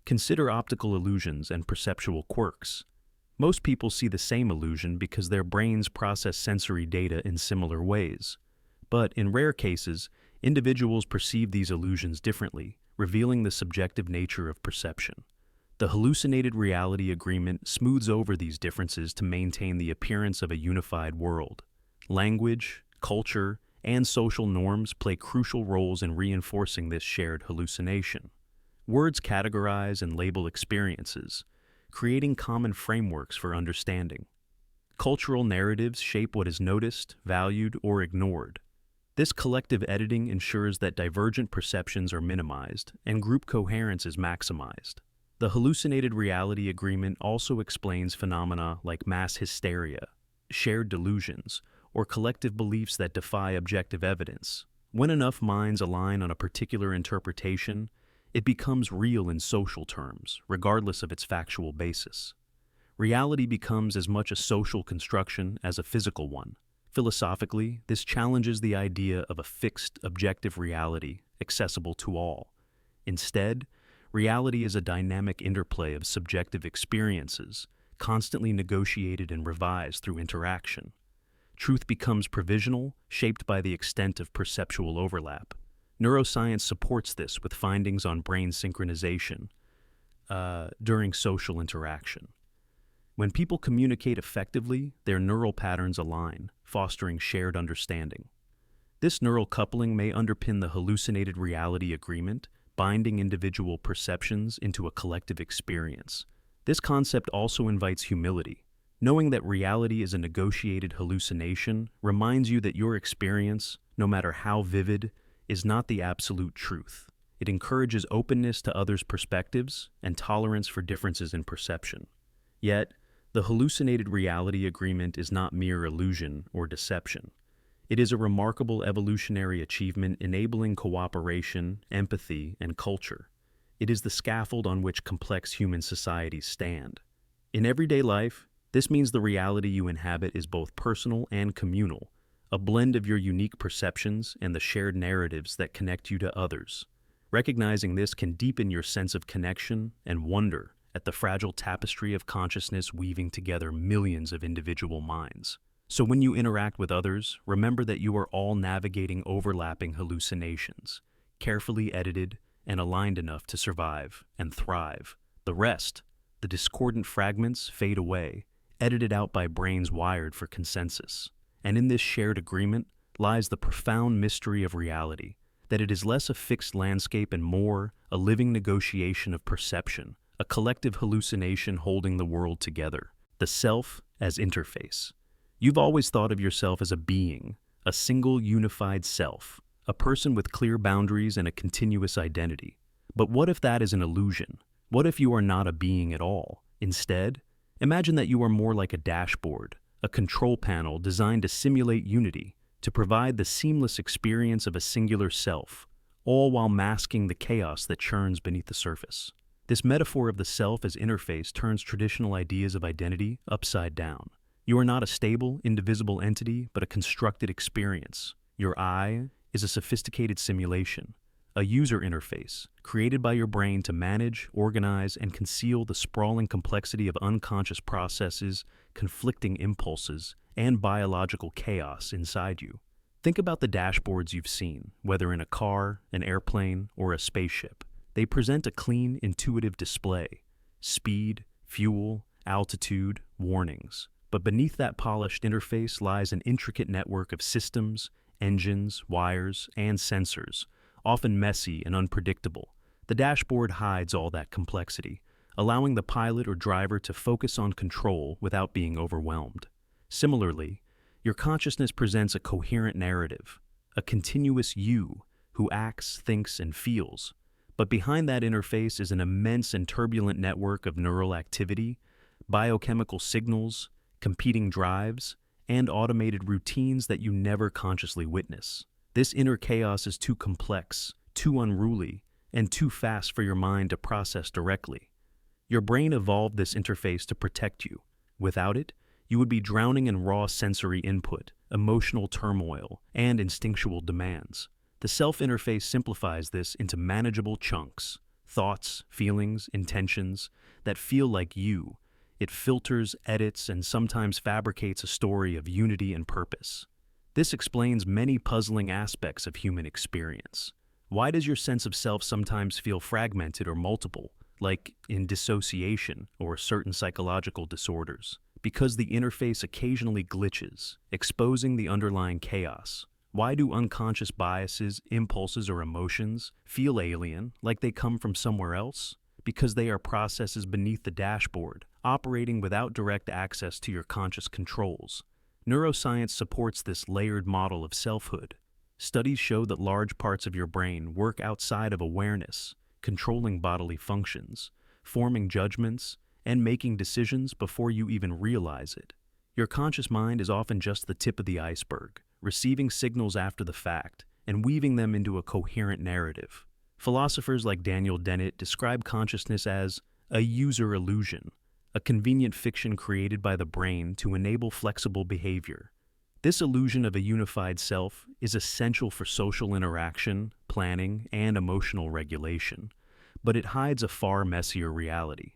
Consider optical illusions and perceptual quirks. Most people see the same illusion because their brains process sensory data in similar ways. But in rare cases, individuals perceive these illusions differently, revealing the subjective nature of perception. The Hallucinated Reality Agreement smooths over these differences to maintain the appearance of a unified world. Language, culture, and social norms play crucial roles in reinforcing this shared hallucination. Words categorize and label experiences, creating common frameworks for understanding. Cultural narratives shape what is noticed, valued, or ignored. This collective editing ensures that divergent perceptions are minimized and group coherence is maximized. The Hallucinated Reality Agreement also explains phenomena like mass hysteria, shared delusions, or collective beliefs that defy objective evidence. When enough minds align on a particular interpretation, it becomes real in social terms, regardless of its factual basis. Reality becomes as much a social construction as a physical one. Philosophically, this challenges the idea of a fixed, objective reality accessible to all. Instead, reality is a dynamic interplay of subjective experiences, constantly negotiated and revised through interaction. Truth becomes provisional, shaped by the extent of perceptual overlap. Neuroscience supports this with findings on brain synchronization during social interaction. When people communicate effectively, their neural patterns align, fostering shared understanding. This neural coupling may underpin the hallucinated reality agreement, binding individual perceptions into a collective experience. This concept also invites humility. Knowing that reality is a negotiated hallucination reminds you that your experience, no matter how vivid, is not the absolute truth. It encourages openness to others' perspectives and tolerance for differences in perception. Yet, the hallucinated reality agreement is not mere illusion or deception. It is a remarkable evolutionary achievement enabling cooperation, empathy, and culture. It is the scaffold on which complex human societies stand. In everyday life, this means the reality you inhabit is both personal and communal, a blend of your unique perceptions and the shared narratives that connect you to others. Recognizing this can deepen your sense of connection and wonder at the fragile tapestry of consciousness weaving together millions of individual minds. So when you interact with others, remember that you are all navigating overlapping hallucinations, carefully edited and aligned enough to survive and thrive. The rest, the discordant fragments, fade away, edited out by brains wired for consensus. And in this shared agreement lies the profound mystery of reality, that it is less a fixed landscape and more a living negotiation of perception, a collective hallucination holding the world together. The self as interface. You've always thought of yourself as a being, a single unified self, a person with clear boundaries and a continuous identity. But what if that is an illusion? What if you are not a being at all? Instead, imagine that you are more like a dashboard, a control panel designed to simulate unity, to provide the seamless experience of a singular self, all while masking the chaos that churns beneath the surface. This metaphor of the self as interface turns traditional ideas of identity upside down. You are not a stable, indivisible entity, but a constructed experience. Your I is a sophisticated simulation, a user interface created by your brain to manage, organize, and conceal the sprawling complexity of unconscious processes, conflicting impulses, and biological chaos inside you. Think about the dashboards you've seen, whether in a car, an airplane, or a spaceship. They present a clean, intuitive display: speed, fuel, altitude, warnings. But beneath that polished interface lies an intricate network of systems, engines, wires, and sensors, often messy and unpredictable. The dashboard hides all that complexity, allowing the pilot or driver to focus on control without being overwhelmed. Similarly, your consciousness presents a coherent narrative, a continuous you who acts, thinks, and feels. But behind that interface is an immense and turbulent network of neural activity, biochemical signals, competing drives, and automated routines that you never consciously witness. This inner chaos is too complex, too unruly, and too fast for your mind to process directly. Your brain evolved this interface to protect you. Without it, you would be drowning in raw sensory input, emotional turmoil, and instinctual demands. The self-interface simplifies this into manageable chunks, thoughts, feelings, intentions that feel like you. It filters, edits, and sometimes fabricates a story of unity and purpose. This explains many puzzling aspects of human experience. Why does your sense of self sometimes feel fragmented or multiple, like in dissociation or certain psychological disorders? Because the interface occasionally glitches, exposing the underlying chaos. Why do unconscious biases, impulses, or emotions feel alien, like they come from somewhere else? Because they are processes beneath the dashboard, operating without direct access to your conscious controls. Neuroscience supports this layered model of selfhood. Studies show that large parts of your brain work outside of awareness, controlling bodily functions, forming judgments, and making decisions before you even realize it. Your conscious mind is often just the tip of the iceberg, receiving signals after the fact and weaving them into a coherent narrative. Philosophers like Daniel Dennett describe consciousness as a user illusion, a convenient fiction created by the brain to enable flexible behavior. This illusion of a unified self is essential for social interaction, planning, and emotional regulation, but it hides a far messier reality.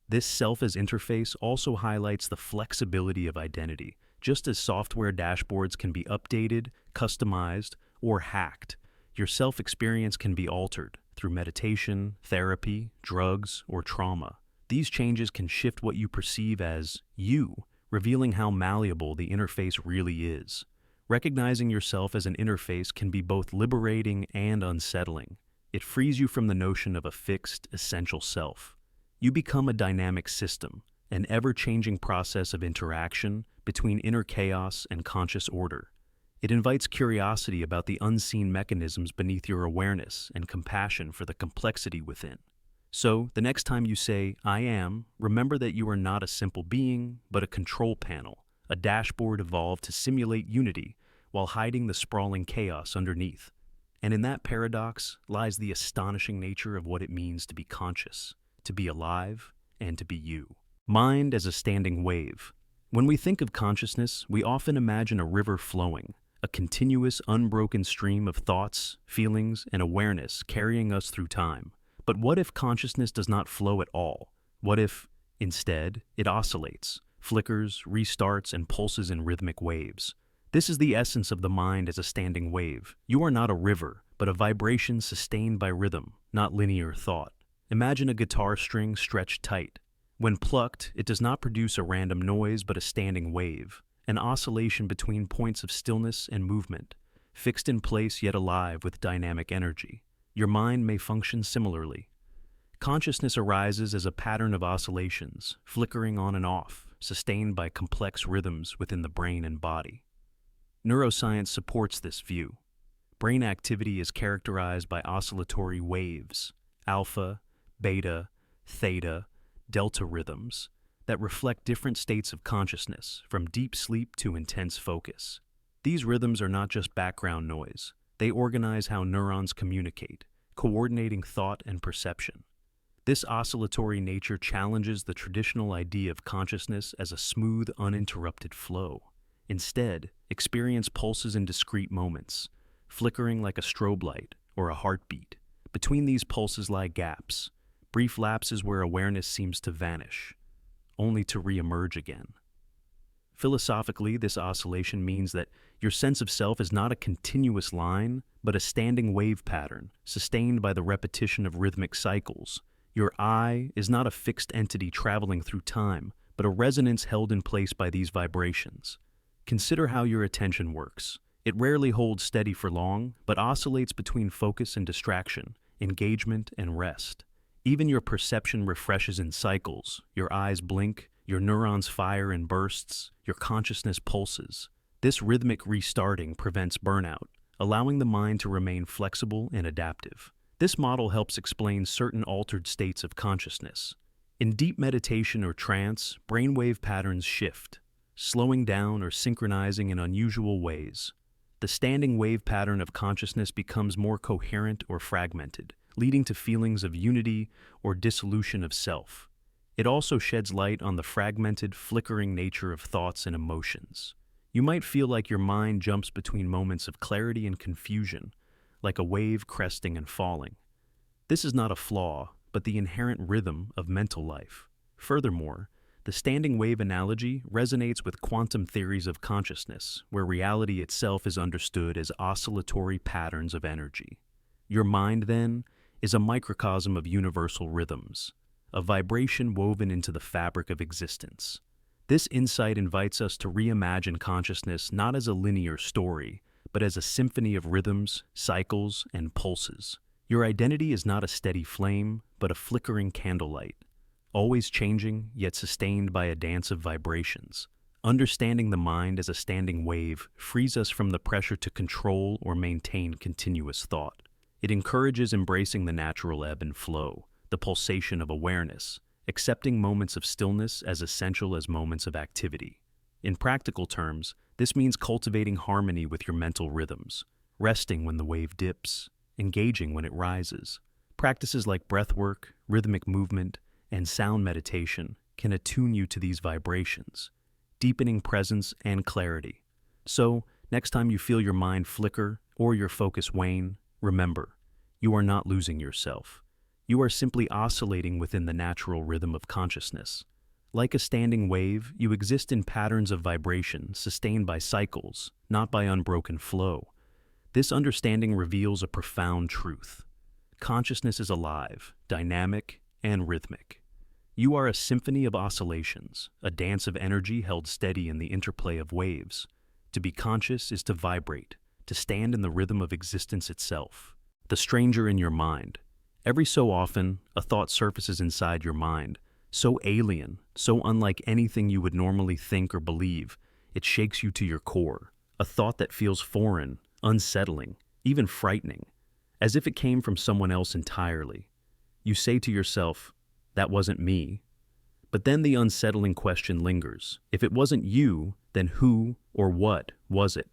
This self as interface also highlights the flexibility of identity. Just as software dashboards can be updated, customized, or hacked, your self-experience can be altered through meditation, therapy, drugs, or trauma. These changes can shift what you perceive as you, revealing how malleable the interface really is. Recognizing yourself as an interface can be both liberating and unsettling. It frees you from the notion of a fixed, essential self. You become a dynamic system, an ever-changing process of interaction between inner chaos and conscious order. It invites curiosity about the unseen mechanisms beneath your awareness and compassion for the complexity within. So, the next time you say, "I am," remember that you are not a simple being, but a control panel, a dashboard evolved to simulate unity while hiding the sprawling chaos underneath. And in that paradox lies the astonishing nature of what it means to be conscious, to be alive, and to be you. Mind as a standing wave. When we think of consciousness, we often imagine a river flowing, a continuous, unbroken stream of thoughts, feelings, and awareness carrying us through time. But what if consciousness does not flow at all? What if, instead, it oscillates, flickers, restarts, and pulses in rhythmic waves? This is the essence of the mind as a standing wave. You are not a river, but a vibration sustained by rhythm, not linear thought. Imagine a guitar string stretched tight. When plucked, it does not produce a random noise but a standing wave, an oscillation between points of stillness and movement, fixed in place yet alive with dynamic energy. Your mind may function similarly. Consciousness arises as a pattern of oscillations, flickering on and off, sustained by complex rhythms within the brain and body. Neuroscience supports this view. Brain activity is characterized by oscillatory waves, alpha, beta, theta, delta rhythms, that reflect different states of consciousness, from deep sleep to intense focus. These rhythms are not just background noise. They organize how neurons communicate, coordinating thought and perception. This oscillatory nature challenges the traditional idea of consciousness as a smooth, uninterrupted flow. Instead, experience pulses in discrete moments, flickering like a strobe light or a heartbeat. Between these pulses lie gaps, brief lapses where awareness seems to vanish, only to re-emerge again. Philosophically, this oscillation means that your sense of self is not a continuous line, but a standing wave pattern, sustained by the repetition of rhythmic cycles. Your I is not a fixed entity traveling through time, but a resonance held in place by these vibrations. Consider how your attention works. It rarely holds steady for long, but oscillates between focus and distraction, engagement and rest. Even your perception refreshes in cycles. Your eyes blink, your neurons fire in bursts, your consciousness pulses. This rhythmic restarting prevents burnout, allowing the mind to remain flexible and adaptive. This model helps explain certain altered states of consciousness. In deep meditation or trance, brainwave patterns shift, slowing down or synchronizing in unusual ways. The standing wave pattern of consciousness becomes more coherent or fragmented, leading to feelings of unity or dissolution of self. It also sheds light on the fragmented, flickering nature of thoughts and emotions. You might feel like your mind jumps between moments of clarity and confusion, like a wave cresting and falling. This is not a flaw, but the inherent rhythm of mental life. Furthermore, the standing wave analogy resonates with quantum theories of consciousness, where reality itself is understood as oscillatory patterns of energy. Your mind, then, is a microcosm of universal rhythms, a vibration woven into the fabric of existence. This insight invites us to reimagine consciousness not as a linear story, but as a symphony of rhythms, cycles, and pulses. Your identity is not a steady flame, but a flickering candlelight, always changing, yet sustained by a dance of vibrations. Understanding the mind as a standing wave frees us from the pressure to control or maintain continuous thought. It encourages embracing the natural ebb and flow, the pulsation of awareness, accepting moments of stillness as essential as moments of activity. In practical terms, this means cultivating harmony with your mental rhythms, resting when the wave dips, engaging when it rises. Practices like breathwork, rhythmic movement, and sound meditation can attune you to these vibrations, deepening presence and clarity. So, next time you feel your mind flicker or your focus wane, remember, you are not losing yourself. You are simply oscillating within the natural rhythm of consciousness. Like a standing wave, you exist in patterns of vibration sustained by cycles, not by unbroken flow. This understanding reveals a profound truth. Consciousness is alive, dynamic, and rhythmic. You are a symphony of oscillations, a dance of energy held steady in the interplay of waves. To be conscious is to vibrate, to stand in the rhythm of existence itself. The stranger in your mind. Every so often, a thought surfaces inside your mind, so alien, so unlike anything you would normally think or believe, it shakes you to your core. A thought that feels foreign, unsettling, even frightening, as if it came from someone else entirely. You say to yourself, "That wasn't me." But then the unsettling question lingers. If it wasn't you, then who or what was it?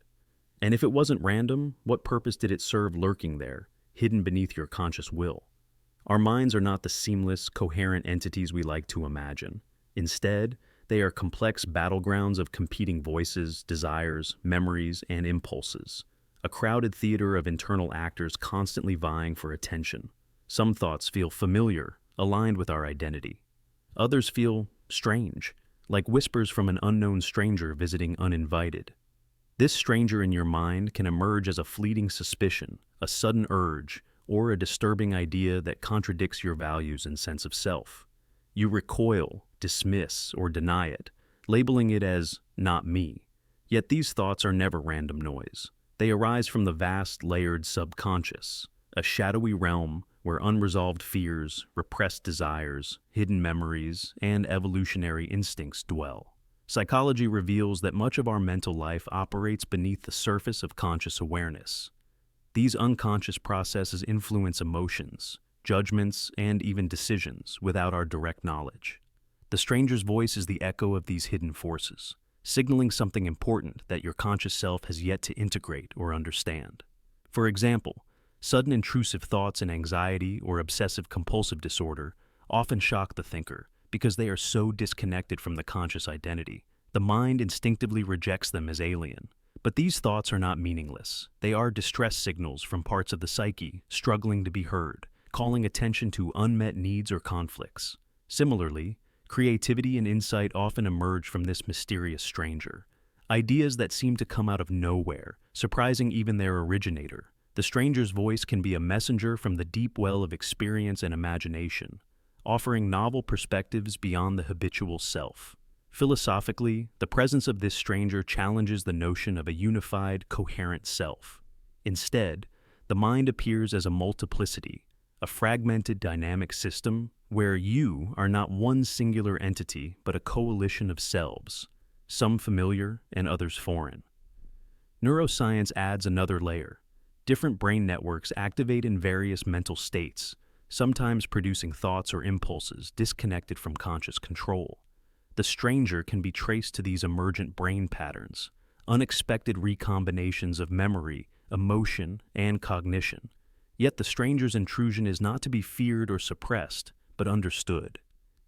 And if it wasn't random, what purpose did it serve lurking there, hidden beneath your conscious will? Our minds are not the seamless, coherent entities we like to imagine. Instead, they are complex battlegrounds of competing voices, desires, memories, and impulses. A crowded theater of internal actors constantly vying for attention. Some thoughts feel familiar, aligned with our identity. Others feel strange, like whispers from an unknown stranger visiting uninvited. This stranger in your mind can emerge as a fleeting suspicion, a sudden urge, or a disturbing idea that contradicts your values and sense of self. You recoil, dismiss, or deny it, labeling it as "not me." Yet these thoughts are never random noise. They arise from the vast, layered subconscious, a shadowy realm where unresolved fears, repressed desires, hidden memories, and evolutionary instincts dwell. Psychology reveals that much of our mental life operates beneath the surface of conscious awareness. These unconscious processes influence emotions, judgments, and even decisions without our direct knowledge. The stranger's voice is the echo of these hidden forces, signaling something important that your conscious self has yet to integrate or understand. For example, sudden intrusive thoughts and anxiety or obsessive-compulsive disorder often shock the thinker because they are so disconnected from the conscious identity. The mind instinctively rejects them as alien. But these thoughts are not meaningless. They are distress signals from parts of the psyche struggling to be heard, calling attention to unmet needs or conflicts. Similarly, creativity and insight often emerge from this mysterious stranger. Ideas that seem to come out of nowhere, surprising even their originator. The stranger's voice can be a messenger from the deep well of experience and imagination, offering novel perspectives beyond the habitual self. Philosophically, the presence of this stranger challenges the notion of a unified, coherent self. Instead, the mind appears as a multiplicity, a fragmented dynamic system where you are not one singular entity but a coalition of selves, some familiar and others foreign. Neuroscience adds another layer. Different brain networks activate in various mental states, sometimes producing thoughts or impulses disconnected from conscious control. The stranger can be traced to these emergent brain patterns, unexpected recombinations of memory, emotion, and cognition. Yet the stranger's intrusion is not to be feared or suppressed, but understood.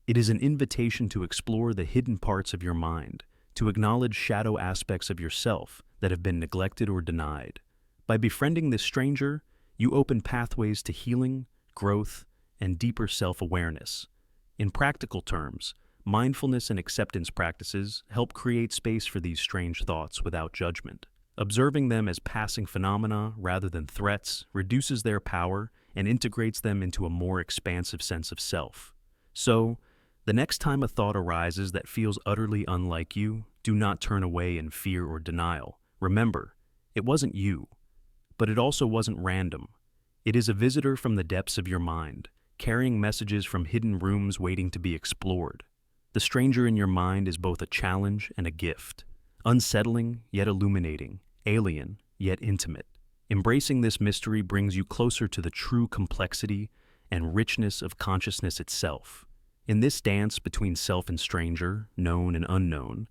It is an invitation to explore the hidden parts of your mind, to acknowledge shadow aspects of yourself that have been neglected or denied. By befriending this stranger, you open pathways to healing, growth, and deeper self-awareness. In practical terms, mindfulness and acceptance practices help create space for these strange thoughts without judgment. Observing them as passing phenomena rather than threats reduces their power and integrates them into a more expansive sense of self. So, the next time a thought arises that feels utterly unlike you, do not turn away in fear or denial. Remember, it wasn't you, but it also wasn't random. It is a visitor from the depths of your mind, carrying messages from hidden rooms waiting to be explored. The stranger in your mind is both a challenge and a gift, unsettling yet illuminating, alien yet intimate. Embracing this mystery brings you closer to the true complexity and richness of consciousness itself. In this dance between self and stranger, known and unknown,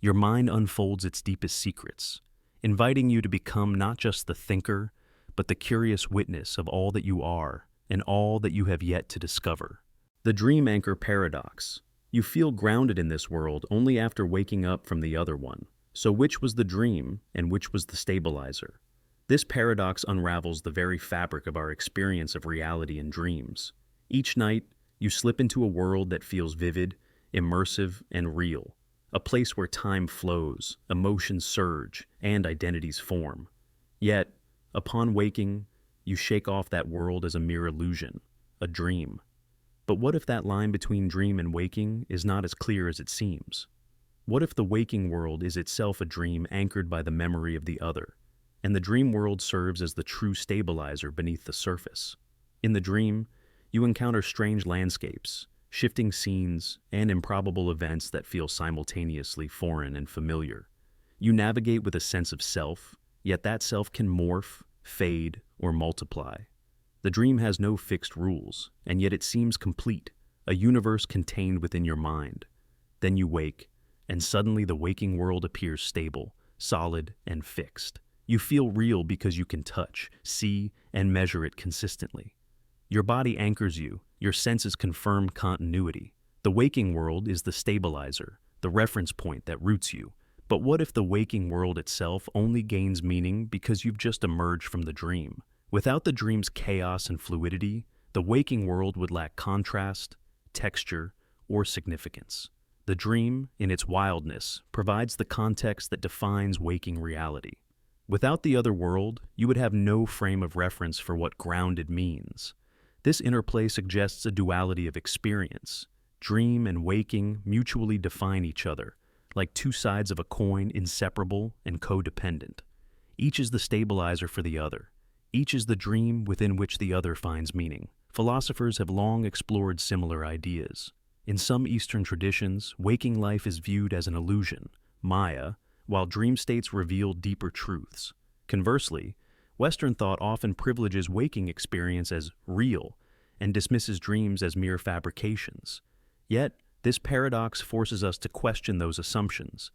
your mind unfolds its deepest secrets, inviting you to become not just the thinker, but the curious witness of all that you are and all that you have yet to discover. The dream anchor paradox. You feel grounded in this world only after waking up from the other one. So which was the dream and which was the stabilizer? This paradox unravels the very fabric of our experience of reality and dreams. Each night, you slip into a world that feels vivid, immersive, and real, a place where time flows, emotions surge, and identities form. Yet, upon waking, you shake off that world as a mere illusion, a dream. But what if that line between dream and waking is not as clear as it seems? What if the waking world is itself a dream anchored by the memory of the other, and the dream world serves as the true stabilizer beneath the surface? In the dream, you encounter strange landscapes, shifting scenes, and improbable events that feel simultaneously foreign and familiar. You navigate with a sense of self, yet that self can morph, fade, or multiply. The dream has no fixed rules, and yet it seems complete, a universe contained within your mind. Then you wake, and suddenly the waking world appears stable, solid, and fixed. You feel real because you can touch, see, and measure it consistently. Your body anchors you, your senses confirm continuity. The waking world is the stabilizer, the reference point that roots you. But what if the waking world itself only gains meaning because you've just emerged from the dream? Without the dream's chaos and fluidity, the waking world would lack contrast, texture, or significance. The dream, in its wildness, provides the context that defines waking reality. Without the other world, you would have no frame of reference for what grounded means. This interplay suggests a duality of experience. Dream and waking mutually define each other, like two sides of a coin, inseparable and codependent. Each is the stabilizer for the other. Each is the dream within which the other finds meaning. Philosophers have long explored similar ideas. In some Eastern traditions, waking life is viewed as an illusion, Maya, while dream states reveal deeper truths. Conversely, Western thought often privileges waking experience as real and dismisses dreams as mere fabrications. Yet, this paradox forces us to question those assumptions,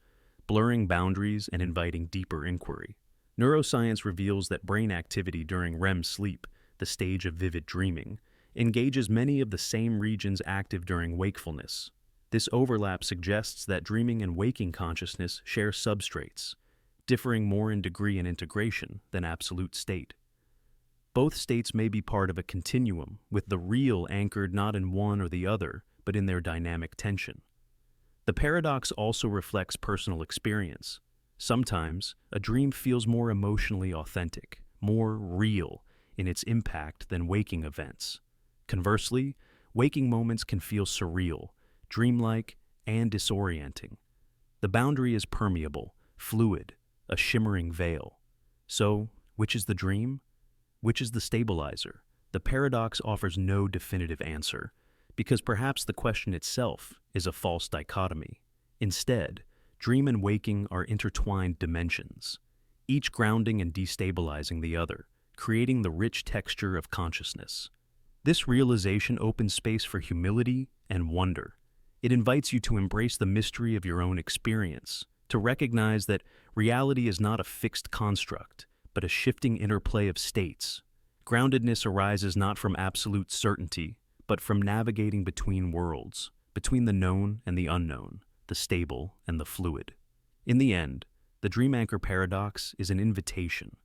blurring boundaries and inviting deeper inquiry. Neuroscience reveals that brain activity during REM sleep, the stage of vivid dreaming, engages many of the same regions active during wakefulness. This overlap suggests that dreaming and waking consciousness share substrates, differing more in degree and integration than absolute state. Both states may be part of a continuum, with the real anchored not in one or the other, but in their dynamic tension. The paradox also reflects personal experience. Sometimes, a dream feels more emotionally authentic, more real in its impact than waking events. Conversely, waking moments can feel surreal, dreamlike, and disorienting. The boundary is permeable, fluid, a shimmering veil. So, which is the dream? Which is the stabilizer? The paradox offers no definitive answer, because perhaps the question itself is a false dichotomy. Instead, dream and waking are intertwined dimensions, each grounding and destabilizing the other, creating the rich texture of consciousness. This realization opens space for humility and wonder. It invites you to embrace the mystery of your own experience, to recognize that reality is not a fixed construct, but a shifting interplay of states. Groundedness arises not from absolute certainty, but from navigating between worlds, between the known and the unknown, the stable and the fluid. In the end, the dream anchor paradox is an invitation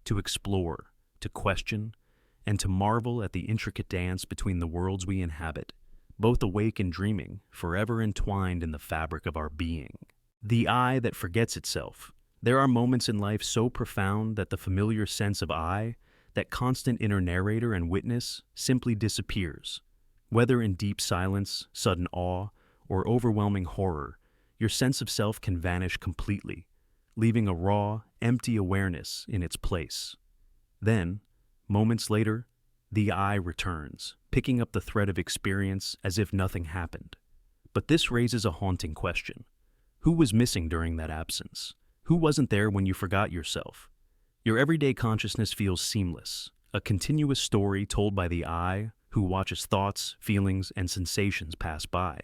to explore, to question, and to marvel at the intricate dance between the worlds we inhabit, both awake and dreaming, forever entwined in the fabric of our being. The I that forgets itself. There are moments in life so profound that the familiar sense of I, that constant inner narrator and witness, simply disappears. Whether in deep silence, sudden awe, or overwhelming horror, your sense of self can vanish completely, leaving a raw, empty awareness in its place. Then, moments later, the I returns, picking up the thread of experience as if nothing happened. But this raises a haunting question. Who was missing during that absence? Who wasn't there when you forgot yourself? Your everyday consciousness feels seamless, a continuous story told by the I who watches thoughts, feelings, and sensations pass by.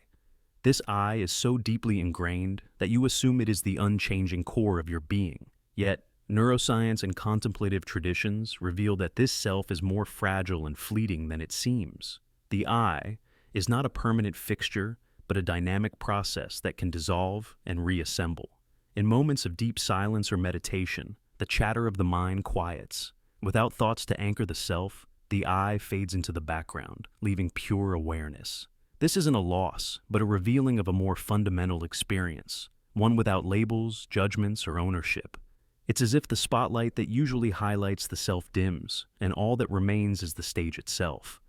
This I is so deeply ingrained that you assume it is the unchanging core of your being. Yet, neuroscience and contemplative traditions reveal that this self is more fragile and fleeting than it seems. The I is not a permanent fixture, but a dynamic process that can dissolve and reassemble. In moments of deep silence or meditation, the chatter of the mind quiets. Without thoughts to anchor the self, the I fades into the background, leaving pure awareness. This isn't a loss, but a revealing of a more fundamental experience, one without labels, judgments, or ownership. It's as if the spotlight that usually highlights the self dims, and all that remains is the stage itself.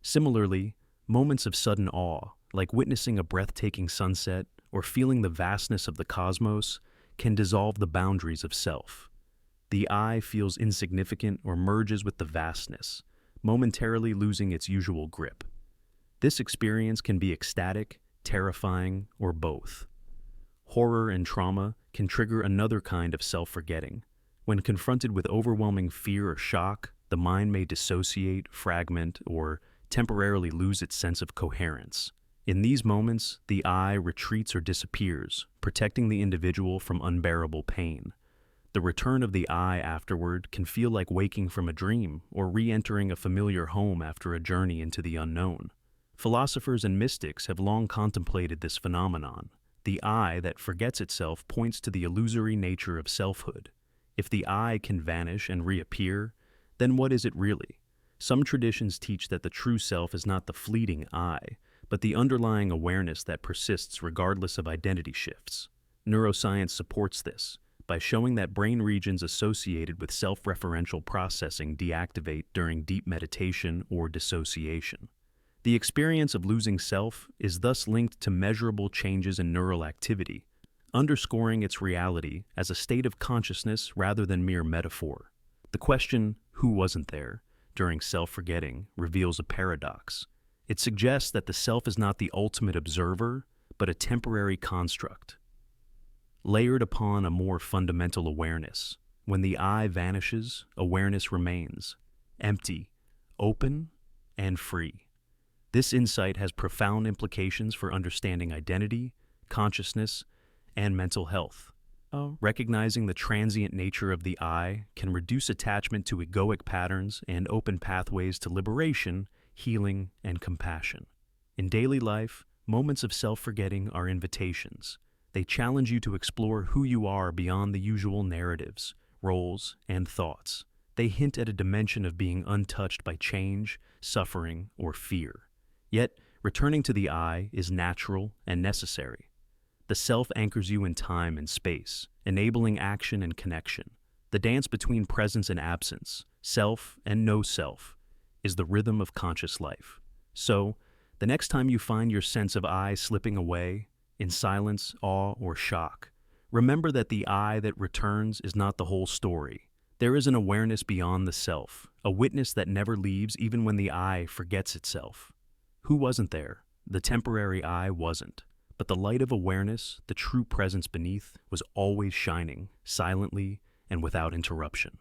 Similarly, Moments of sudden awe, like witnessing a breathtaking sunset or feeling the vastness of the cosmos, can dissolve the boundaries of self. The I feels insignificant or merges with the vastness, momentarily losing its usual grip. This experience can be ecstatic, terrifying, or both. Horror and trauma can trigger another kind of self-forgetting. When confronted with overwhelming fear or shock, the mind may dissociate, fragment, or temporarily lose its sense of coherence. In these moments, the I retreats or disappears, protecting the individual from unbearable pain. The return of the I afterward can feel like waking from a dream or re-entering a familiar home after a journey into the unknown. Philosophers and mystics have long contemplated this phenomenon. The I that forgets itself points to the illusory nature of selfhood. If the I can vanish and reappear, then what is it really? Some traditions teach that the true self is not the fleeting I, but the underlying awareness that persists regardless of identity shifts. Neuroscience supports this by showing that brain regions associated with self-referential processing deactivate during deep meditation or dissociation. The experience of losing self is thus linked to measurable changes in neural activity, underscoring its reality as a state of consciousness rather than mere metaphor. The question, who wasn't there, during self-forgetting reveals a paradox. It suggests that the self is not the ultimate observer, but a temporary construct, layered upon a more fundamental awareness. When the I vanishes, awareness remains, empty, open, and free. This insight has profound implications for understanding identity, consciousness, and mental health. Recognizing the transient nature of the I can reduce attachment to egoic patterns and open pathways to liberation, healing, and compassion. In daily life, moments of self-forgetting are invitations. They challenge you to explore who you are beyond the usual narratives, roles, and thoughts. They hint at a dimension of being untouched by change, suffering, or fear. Yet, returning to the I is natural and necessary. The self anchors you in time and space, enabling action and connection. The dance between presence and absence, self and no self, is the rhythm of conscious life. So, the next time you find your sense of I slipping away, in silence, awe, or shock, remember that the I that returns is not the whole story. There is an awareness beyond the self, a witness that never leaves even when the I forgets itself. Who wasn't there? The temporary I wasn't. But the light of awareness, the true presence beneath, was always shining, silently and without interruption.